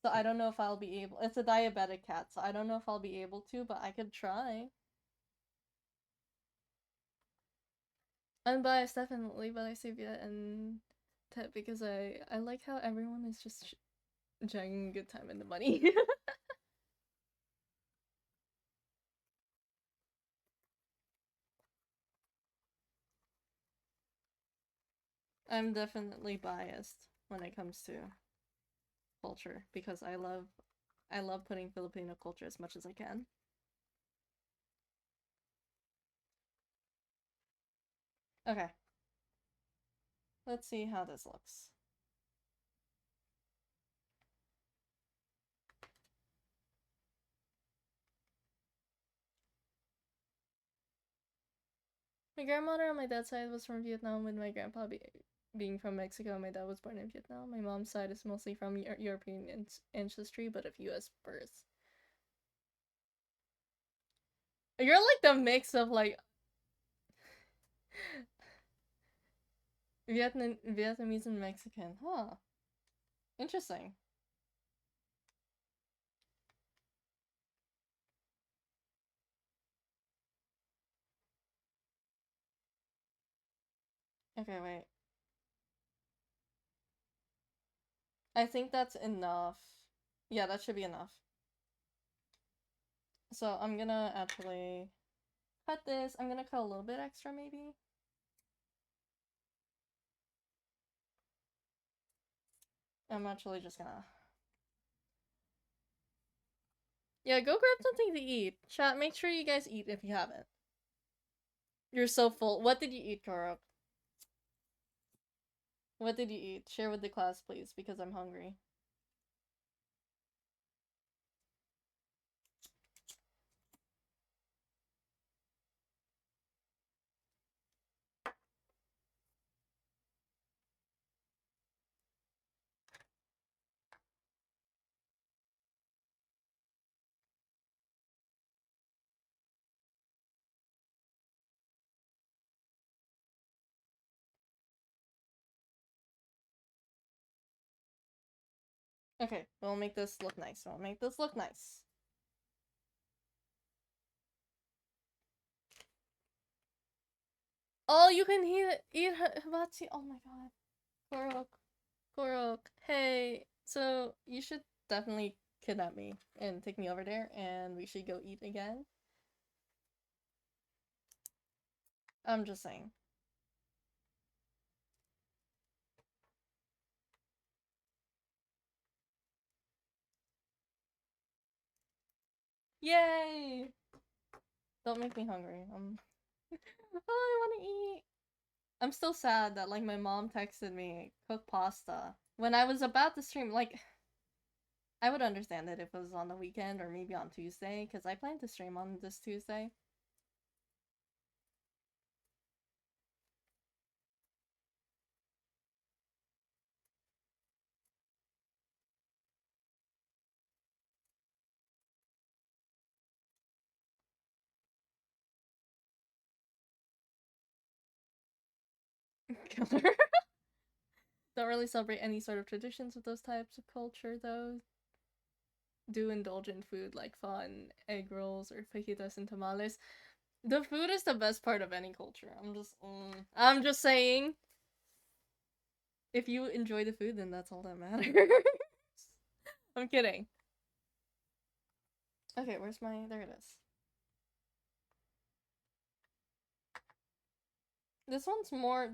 S1: So I don't know if I'll be able. It's a diabetic cat, so I don't know if I'll be able to, but I could try. I'm biased definitely, but I say Viet and Tet because I like how everyone is just enjoying a good time and the money. I'm definitely biased when it comes to culture because I love putting Filipino culture as much as I can. Okay. Let's see how this looks. My grandmother on my dad's side was from Vietnam, with my grandpa being from Mexico. My dad was born in Vietnam. My mom's side is mostly from European ancestry, but of U.S. birth. You're like the mix of like Vietnamese and Mexican. Huh. Interesting. Okay, wait. I think that's enough. Yeah, that should be enough. So I'm gonna actually cut this. I'm gonna cut a little bit extra, maybe. I'm actually just gonna... Yeah, go grab something to eat. Chat, make sure you guys eat if you haven't. You're so full. What did you eat, Korok? What did you eat? Share with the class, please, because I'm hungry. Okay, we'll make this look nice. We'll make this look nice. Oh, you can eat hibachi. Oh my god. Korok. Korok. Hey, so you should definitely kidnap me and take me over there and we should go eat again. I'm just saying. Yay! Don't make me hungry. Oh, I want to eat. I'm still sad that like my mom texted me cook pasta when I was about to stream. Like, I would understand it if it was on the weekend or maybe on Tuesday because I plan to stream on this Tuesday. Killer. Don't really celebrate any sort of traditions with those types of culture though. Do indulge in food like fun egg rolls or fajitas and tamales. The food is the best part of any culture. I'm just saying. If you enjoy the food, then that's all that matters. I'm kidding. Okay, where's my? There it is. This one's more.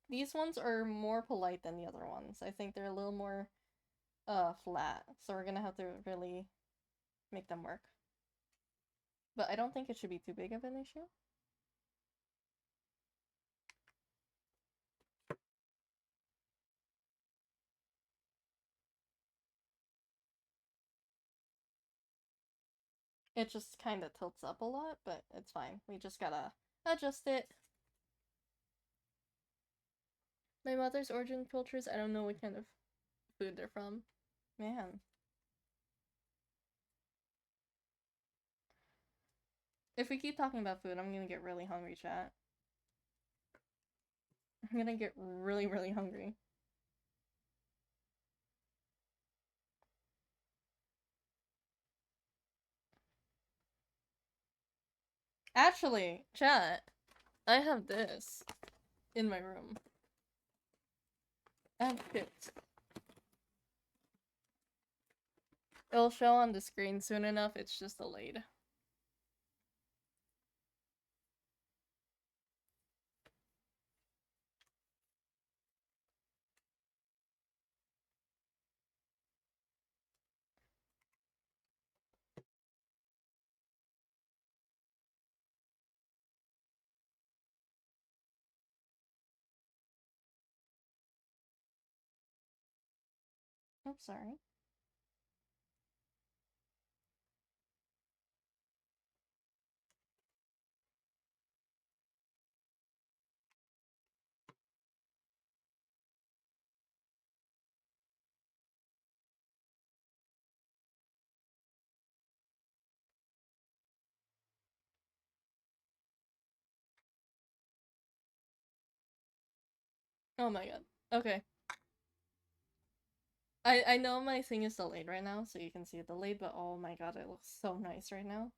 S1: These ones are more polite than the other ones. I think they're a little more, flat. So we're gonna have to really make them work. But I don't think it should be too big of an issue. It just kind of tilts up a lot, but it's fine. We just gotta adjust it. My mother's origin cultures, I don't know what kind of food they're from. Man. If we keep talking about food, I'm gonna get really hungry, chat. I'm gonna get really, really hungry. Actually, chat, I have this in my room. I have chips. It'll show on the screen soon enough, it's just delayed. I'm sorry. Oh my god. Okay. I know my thing is delayed right now, so you can see it delayed, but oh my god, it looks so nice right now.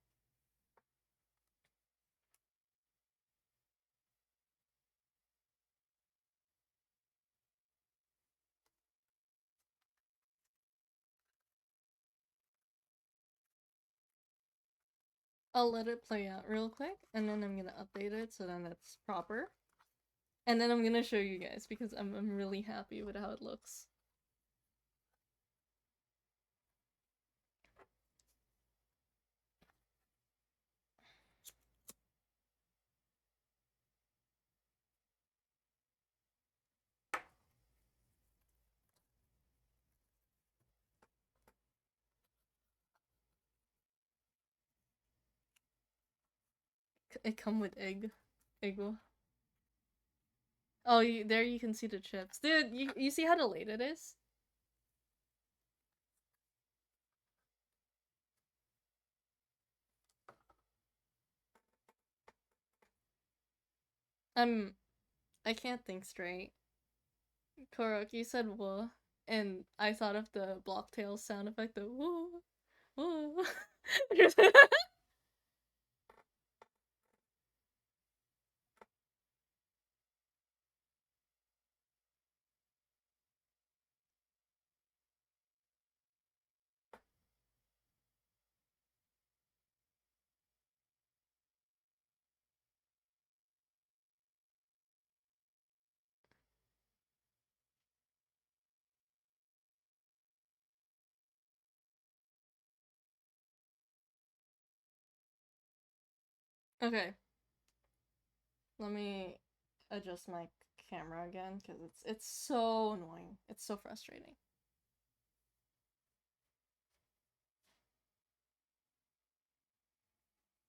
S1: I'll let it play out real quick, and then I'm gonna update it so then it's proper. And then I'm gonna show you guys because I'm really happy with how it looks. It come with egg. Oh, there you can see the chips, dude. You see how delayed it is? I can't think straight. Korok, you said what? and I thought of the Blocktail sound effect, the woo, woo. Okay, let me adjust my camera again because it's so annoying. It's so frustrating.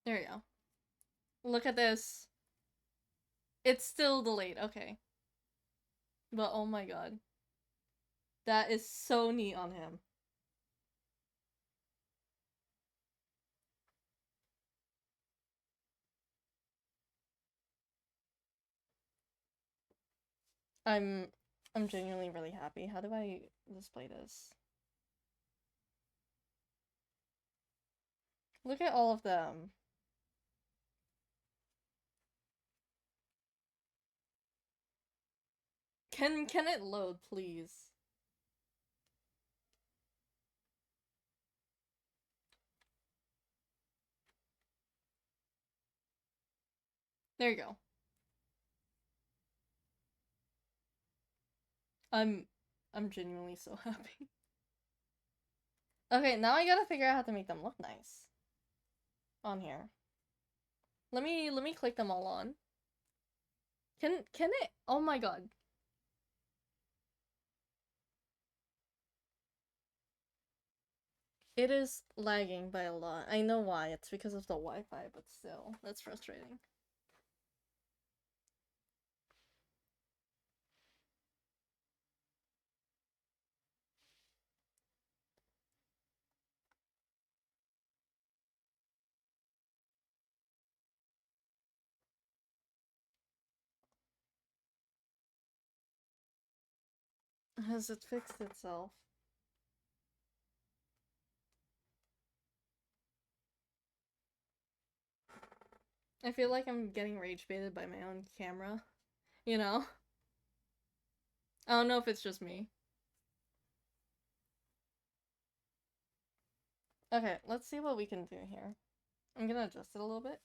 S1: There you go. Look at this. It's still delayed. Okay. But oh my god. That is so neat on him. I'm I'm genuinely really happy. How do I display this? Look at all of them. Can it load, please? There you go. I'm genuinely so happy. Okay, now I gotta figure out how to make them look nice. On here. Let me click them all on. Can it? Oh my god. It is lagging by a lot. I know why. It's because of the Wi-Fi, but still, that's frustrating. Has it fixed itself? I feel like I'm getting rage baited by my own camera. You know? I don't know if it's just me. Okay, let's see what we can do here. I'm gonna adjust it a little bit.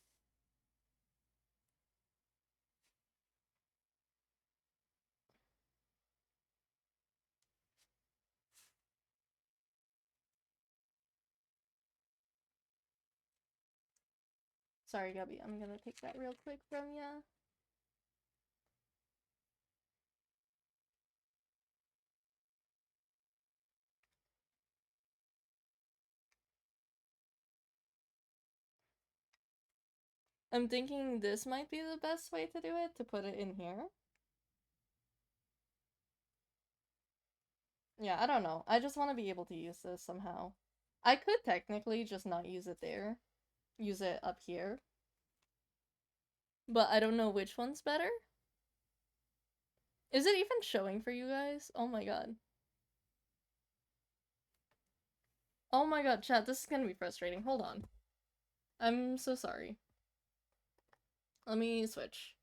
S1: Sorry, Gabby, I'm gonna take that real quick from ya. I'm thinking this might be the best way to do it, to put it in here. Yeah, I don't know. I just want to be able to use this somehow. I could technically just not use it there. Use it up here. But I don't know which one's better. Is it even showing for you guys? Oh my god. Oh my god, chat, this is gonna be frustrating. Hold on. I'm so sorry. Let me switch.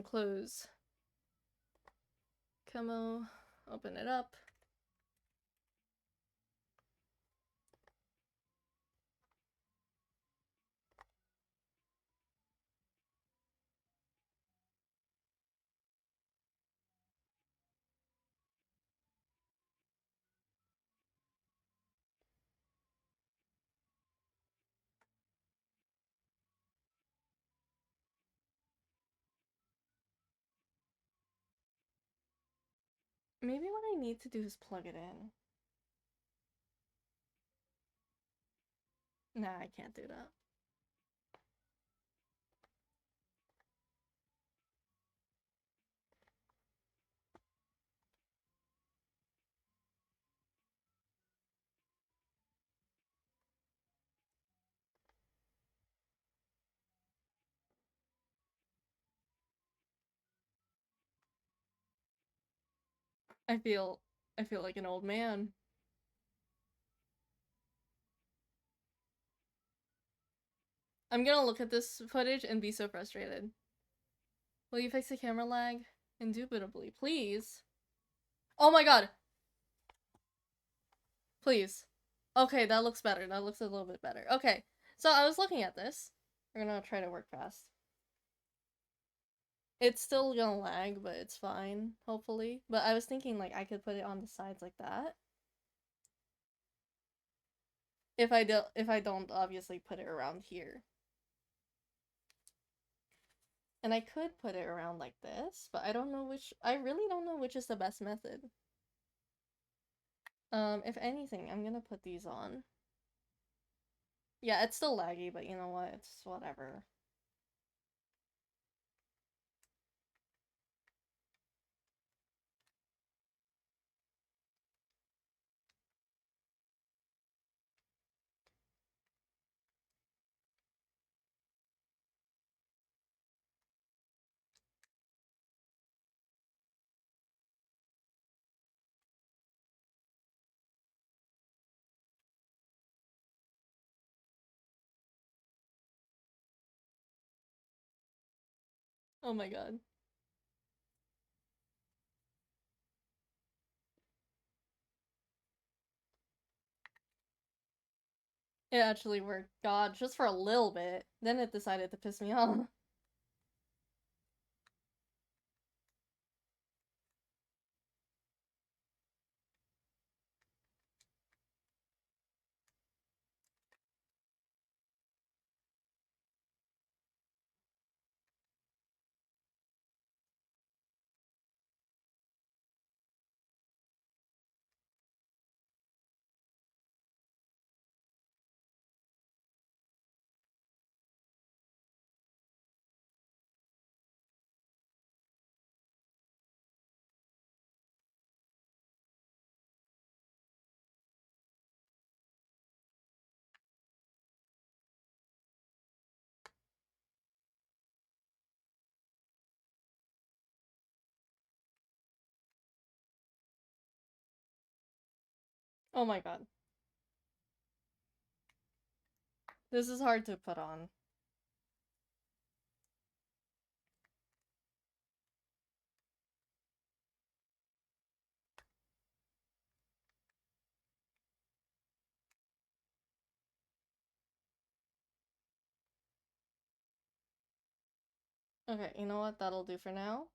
S1: Close. Camo. Open it up. Maybe what I need to do is plug it in. Nah, I can't do that. I feel like an old man. I'm gonna look at this footage and be so frustrated. Will you fix the camera lag? Indubitably. Please. Oh my god! Please. Okay, that looks better. That looks a little bit better. Okay, so I was looking at this. We're gonna try to work fast. It's still gonna lag, but it's fine, hopefully. But I was thinking, like, I could put it on the sides like that. If I don't obviously put it around here. And I could put it around like this, but I really don't know which is the best method. If anything, I'm gonna put these on. Yeah, it's still laggy, but you know what? It's whatever. Oh my god. It actually worked. God, just for a little bit. Then it decided to piss me off. Oh my god. This is hard to put on. Okay, you know what? That'll do for now.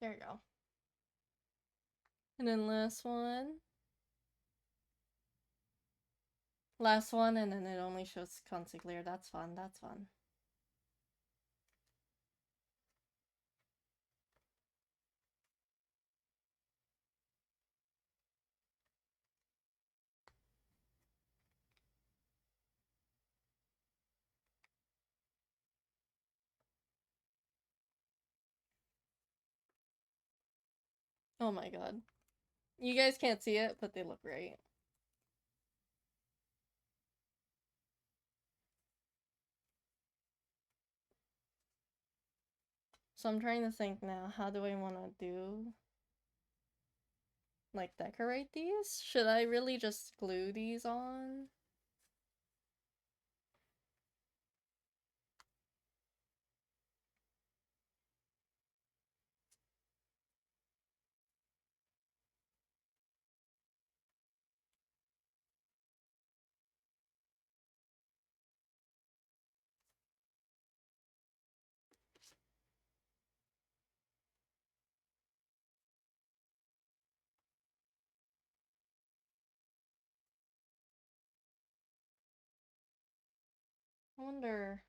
S1: There you go. And then last one. Last one, and then it only shows concealer. That's fun, that's fun. Oh my god. You guys can't see it, but they look great. So I'm trying to think now, how do I want to do, like, decorate these? Should I really just glue these on? wonder...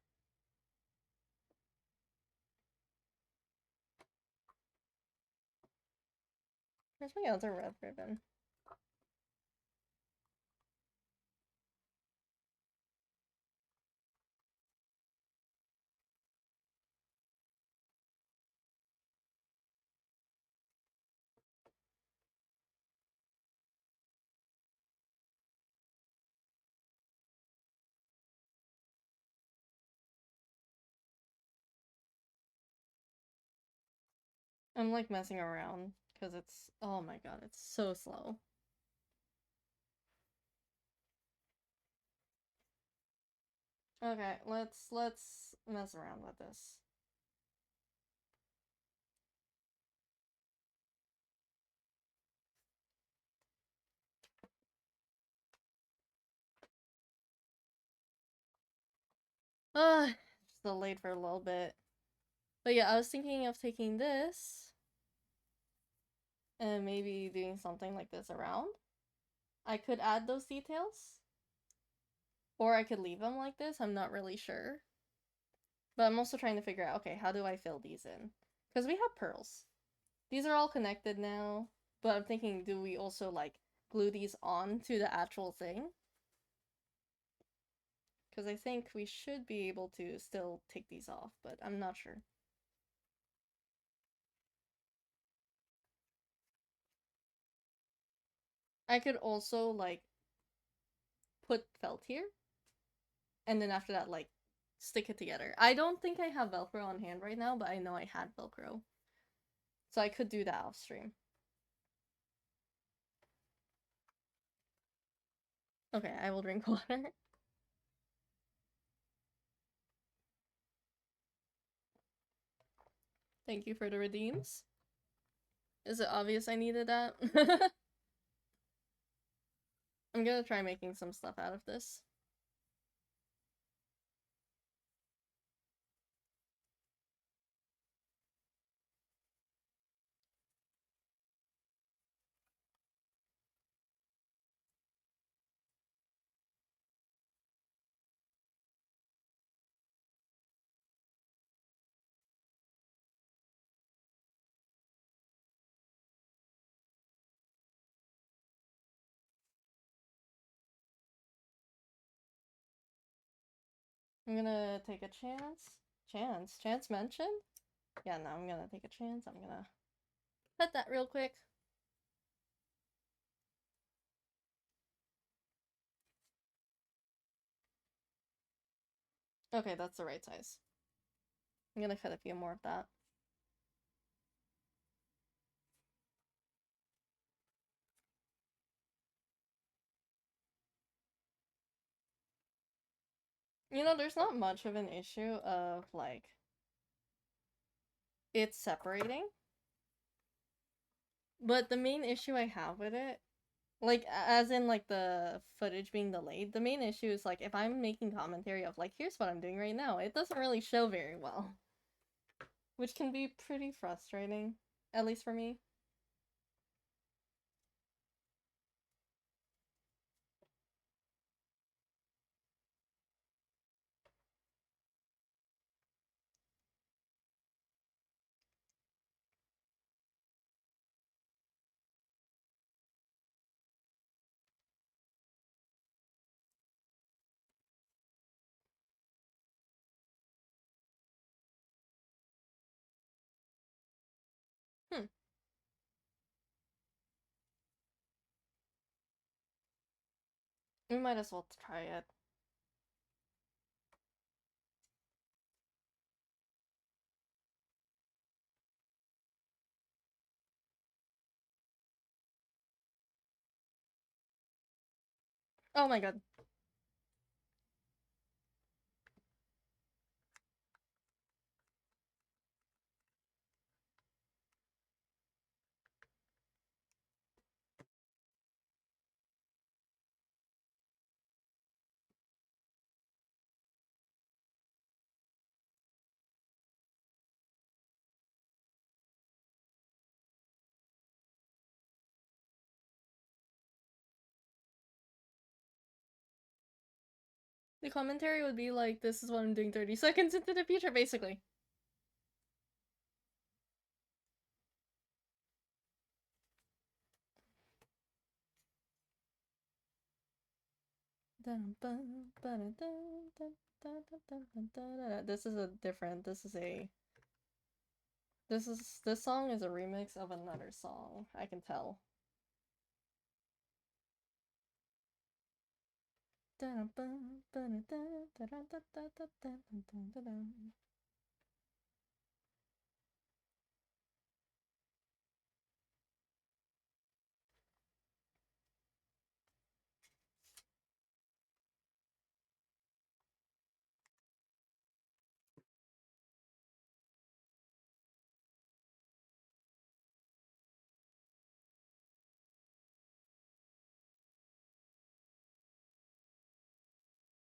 S1: Where's my other red ribbon? I'm like messing around because it's, oh my god, it's so slow. Okay, let's mess around with this. Just delayed for a little bit. But yeah, I was thinking of taking this and maybe doing something like this around. I could add those details. Or I could leave them like this, I'm not really sure. But I'm also trying to figure out, okay, how do I fill these in? Because we have pearls. These are all connected now, but I'm thinking, do we also, like, glue these on to the actual thing? Because I think we should be able to still take these off, but I'm not sure. I could also, like, put felt here, and then after that, like, stick it together. I don't think I have Velcro on hand right now, but I know I had Velcro. So I could do that off stream. Okay, I will drink water. Thank you for the redeems. Is it obvious I needed that? I'm gonna try making some stuff out of this. I'm gonna take a chance. Chance mentioned? Yeah, no, I'm gonna take a chance. I'm gonna cut that real quick. Okay, that's the right size. I'm gonna cut a few more of that. You know, there's not much of an issue of, like, it's separating. But the main issue I have with it, like, as in, like, the footage being delayed, the main issue is, like, if I'm making commentary of, like, here's what I'm doing right now, it doesn't really show very well. Which can be pretty frustrating, at least for me. Hmm. We might as well try it. Oh my god. The commentary would be like, this is what I'm doing 30 seconds into the future, basically. This is a different, this song is a remix of another song, I can tell.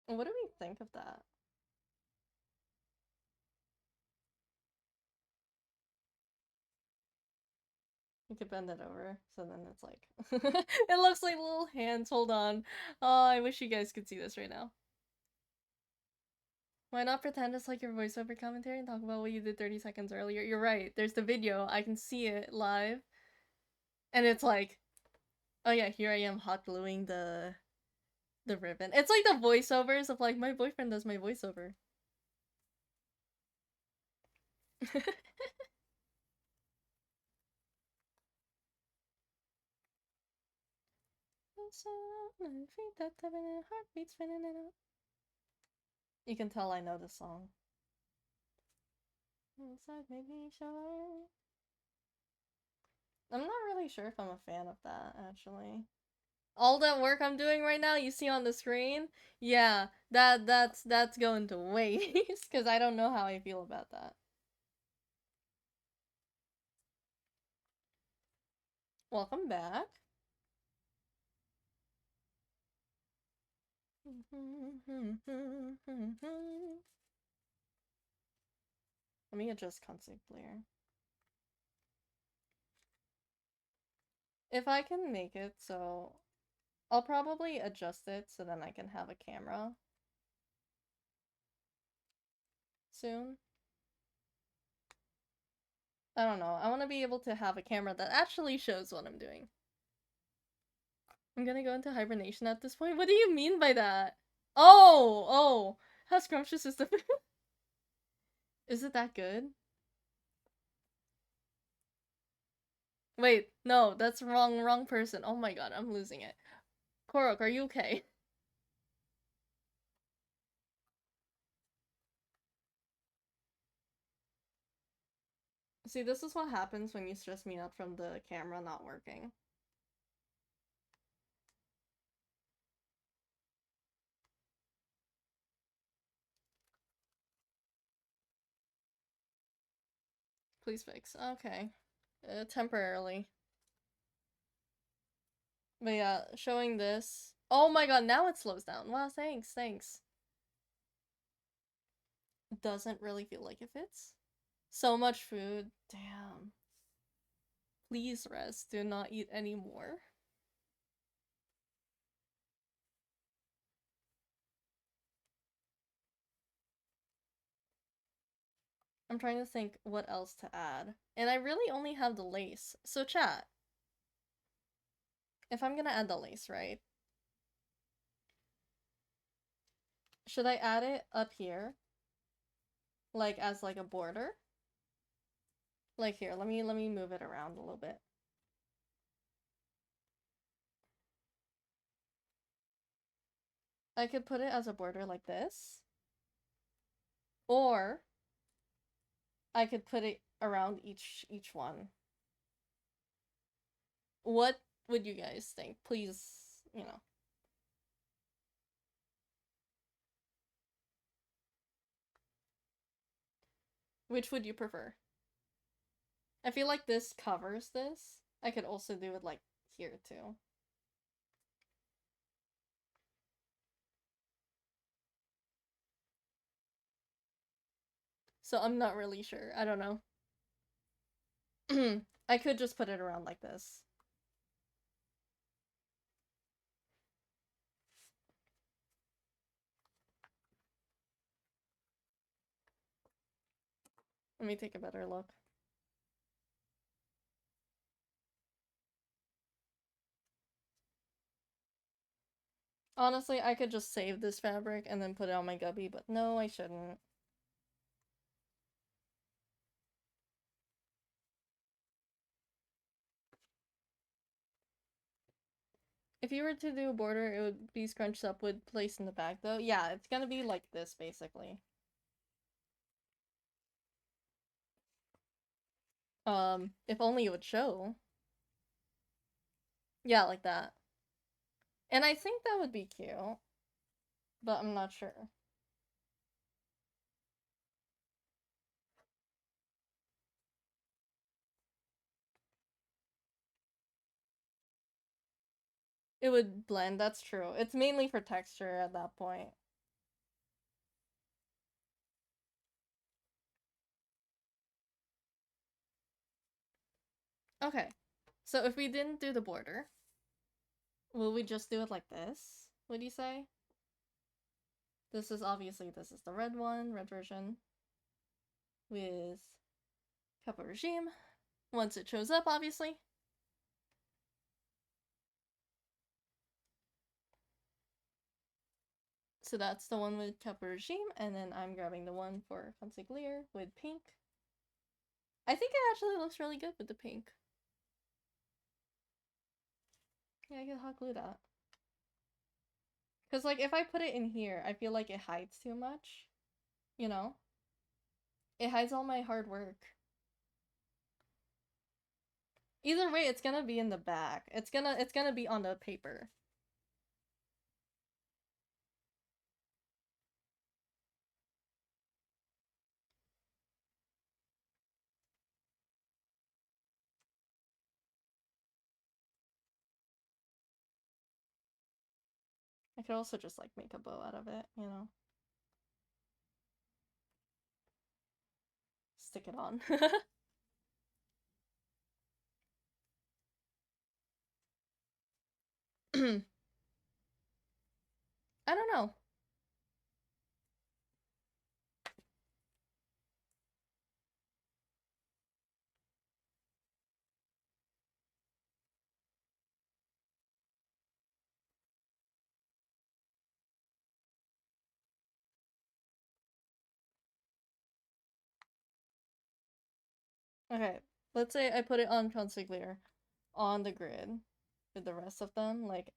S1: What do we think of that? You could bend it over, so then it's like... It looks like little hands, hold on. Oh, I wish you guys could see this right now. Why not pretend it's like your voiceover commentary and talk about what you did 30 seconds earlier? You're right, there's the video, I can see it live. And it's like... Oh yeah, here I am hot gluing the ribbon. It's like the voiceovers of like, my boyfriend does my voiceover. You can tell I know this song. I'm not really sure if I'm a fan of that, actually. All that work I'm doing right now, you see on the screen? Yeah, that's going to waste, because I don't know how I feel about that. Welcome back. Let me adjust constant glare. If I can make it so... I'll probably adjust it so then I can have a camera soon. I don't know. I want to be able to have a camera that actually shows what I'm doing. I'm gonna go into hibernation at this point? What do you mean by that? Oh! How scrumptious is the food? Is it that good? Wait, no, that's wrong person. Oh my god, I'm losing it. Korok, are you okay? See, this is what happens when you stress me out from the camera not working. Please fix. Okay. Temporarily. But yeah, showing this. Oh my god, now it slows down. Wow, thanks. Doesn't really feel like it fits. So much food. Damn. Please rest. Do not eat anymore. I'm trying to think what else to add. And I really only have the lace. So chat. If I'm gonna add the lace, right? Should I add it up here? Like as like a border? Like here, let me move it around a little bit. I could put it as a border like this. Or I could put it around each one. What would you guys think? Please, you know. Which would you prefer? I feel like this covers this. I could also do it like here too. So I'm not really sure. I don't know. I could just put it around like this. Let me take a better look. Honestly, I could just save this fabric and then put it on my gubby, but no, I shouldn't. If you were to do a border, it would be scrunched up with place in the back, though. Yeah, it's gonna be like this, basically. If only it would show. Yeah, like that. And I think that would be cute, but I'm not sure. It would blend, that's true. It's mainly for texture at that point. Okay, so if we didn't do the border, will we just do it like this? Would you say? This is the red one, red version. With Kappa Regime. Once it shows up, obviously. So that's the one with Kappa Regime, and then I'm grabbing the one for Consigliere with pink. I think it actually looks really good with the pink. Yeah, I can hot glue that. Because, like, if I put it in here, I feel like it hides too much. You know? It hides all my hard work. Either way, it's gonna be in the back. It's gonna be on the paper. I could also just, like, make a bow out of it, you know? Stick it on. I don't know. Okay, let's say I put it on Consigliere on the grid with the rest of them. Like,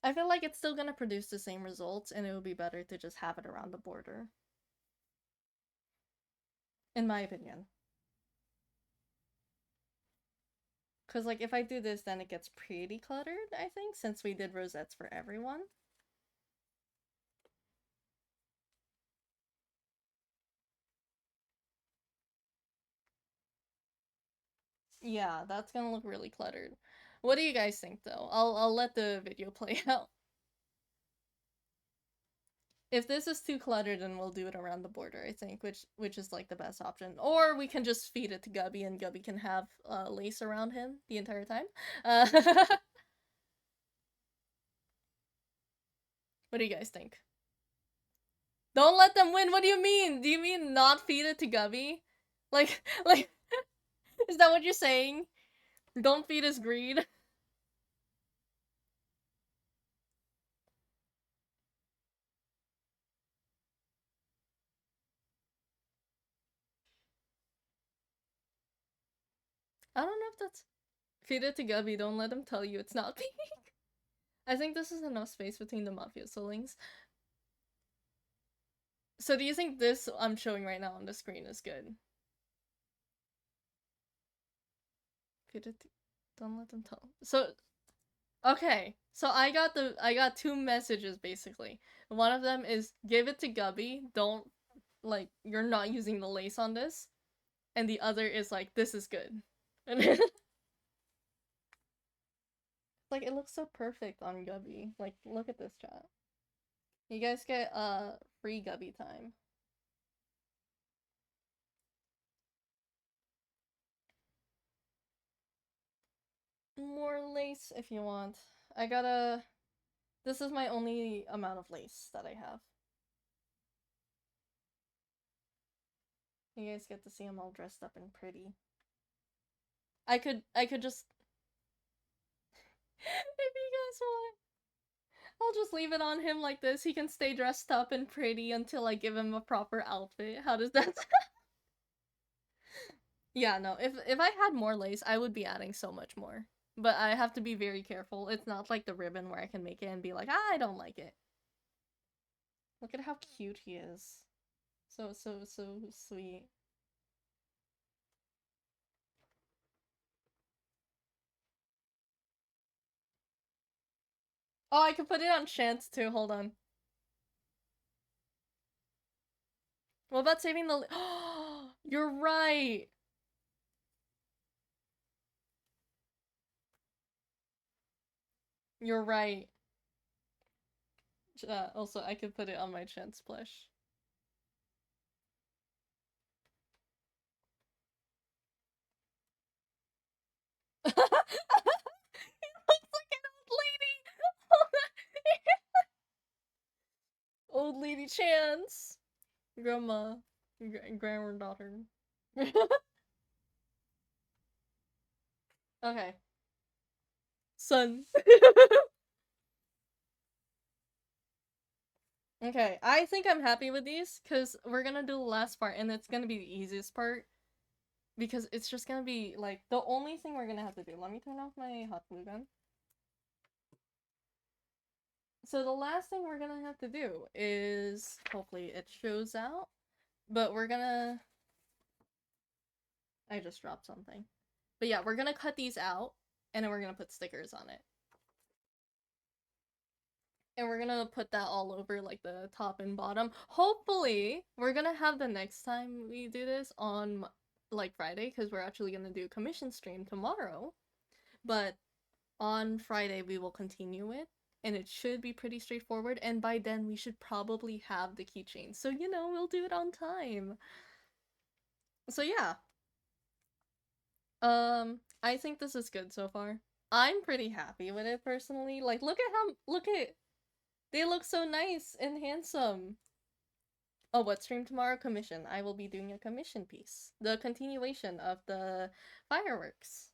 S1: I feel like it's still gonna produce the same results, and it would be better to just have it around the border. In my opinion. Because, like, if I do this, then it gets pretty cluttered, I think, since we did rosettes for everyone. Yeah, that's gonna look really cluttered. What do you guys think, though? I'll let the video play out. If this is too cluttered, then we'll do it around the border, I think, which is like the best option. Or we can just feed it to Gubby, and Gubby can have lace around him the entire time. What do you guys think? Don't let them win. What do you mean? Do you mean not feed it to Gubby? Like, is that what you're saying? Don't feed his greed. I don't know if that's feed it to Gubby. Don't let him tell you it's not pink. I think this is enough space between the mafioso links. So do you think this I'm showing right now on the screen is good? Feed it to, don't let them tell. So okay, so I got two messages basically. One of them is give it to Gubby. Don't like you're not using the lace on this, and the other is like this is good. And like it looks so perfect on Gubby. Like look at this chat. You guys get free Gubby time. More lace if you want. I gotta. This is my only amount of lace that I have. You guys get to see him all dressed up and pretty. I could just if you guys want, I'll just leave it on him like this. He can stay dressed up and pretty until I give him a proper outfit. How does that sound? Yeah, no. If I had more lace, I would be adding so much more. But I have to be very careful. It's not like the ribbon where I can make it and be like, I don't like it. Look at how cute he is. So sweet. Oh, I could put it on Chance too. Hold on. What about saving the... You're right! You're right. Also, I could put it on my Chance plush. He looks like an old lady! Old lady Chance! Grandma. Granddaughter. Okay. Son. Okay, I think I'm happy with these, because we're gonna do the last part, and it's gonna be the easiest part. Because it's just gonna be, like, the only thing we're gonna have to do. Let me turn off my hot glue gun. So the last thing we're gonna have to do is, hopefully it shows out, but we're gonna... I just dropped something. But yeah, we're gonna cut these out, and then we're gonna put stickers on it. And we're gonna put that all over, like, the top and bottom. Hopefully, we're gonna have the next time we do this on, like, Friday, because we're actually gonna do a commission stream tomorrow. But on Friday, we will continue it, and it should be pretty straightforward, and by then, we should probably have the keychain. So, you know, we'll do it on time. So, yeah. I think this is good so far. I'm pretty happy with it, personally. Like, look at they look so nice and handsome. Oh, what stream tomorrow? Commission. I will be doing a commission piece. The continuation of the fireworks.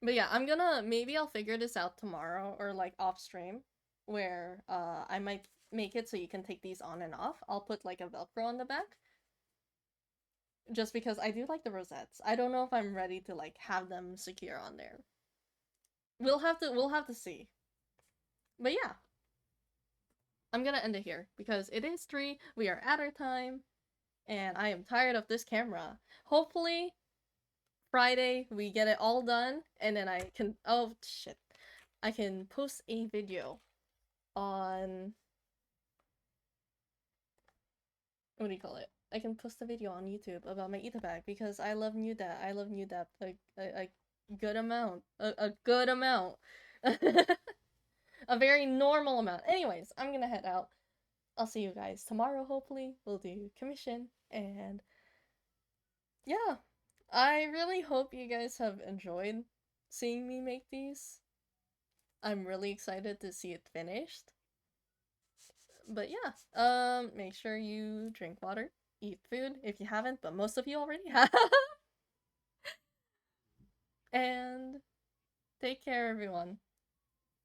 S1: But yeah, maybe I'll figure this out tomorrow or like off stream where I might make it so you can take these on and off. I'll put like a Velcro on the back. Just because I do like the rosettes. I don't know if I'm ready to like have them secure on there. We'll have to see. But yeah. I'm gonna end it here because it is 3, we are at our time, and I am tired of this camera. Hopefully, Friday we get it all done, and then I can- oh shit. I can post a video on... what do you call it? I can post a video on YouTube about my Ether bag because I love New Dap. I love New Dap a good amount. A good amount. A very normal amount. Anyways, I'm gonna head out. I'll see you guys tomorrow, hopefully. We'll do commission, and yeah. I really hope you guys have enjoyed seeing me make these. I'm really excited to see it finished. But yeah, make sure you drink water, eat food if you haven't, but most of you already have. And take care, everyone.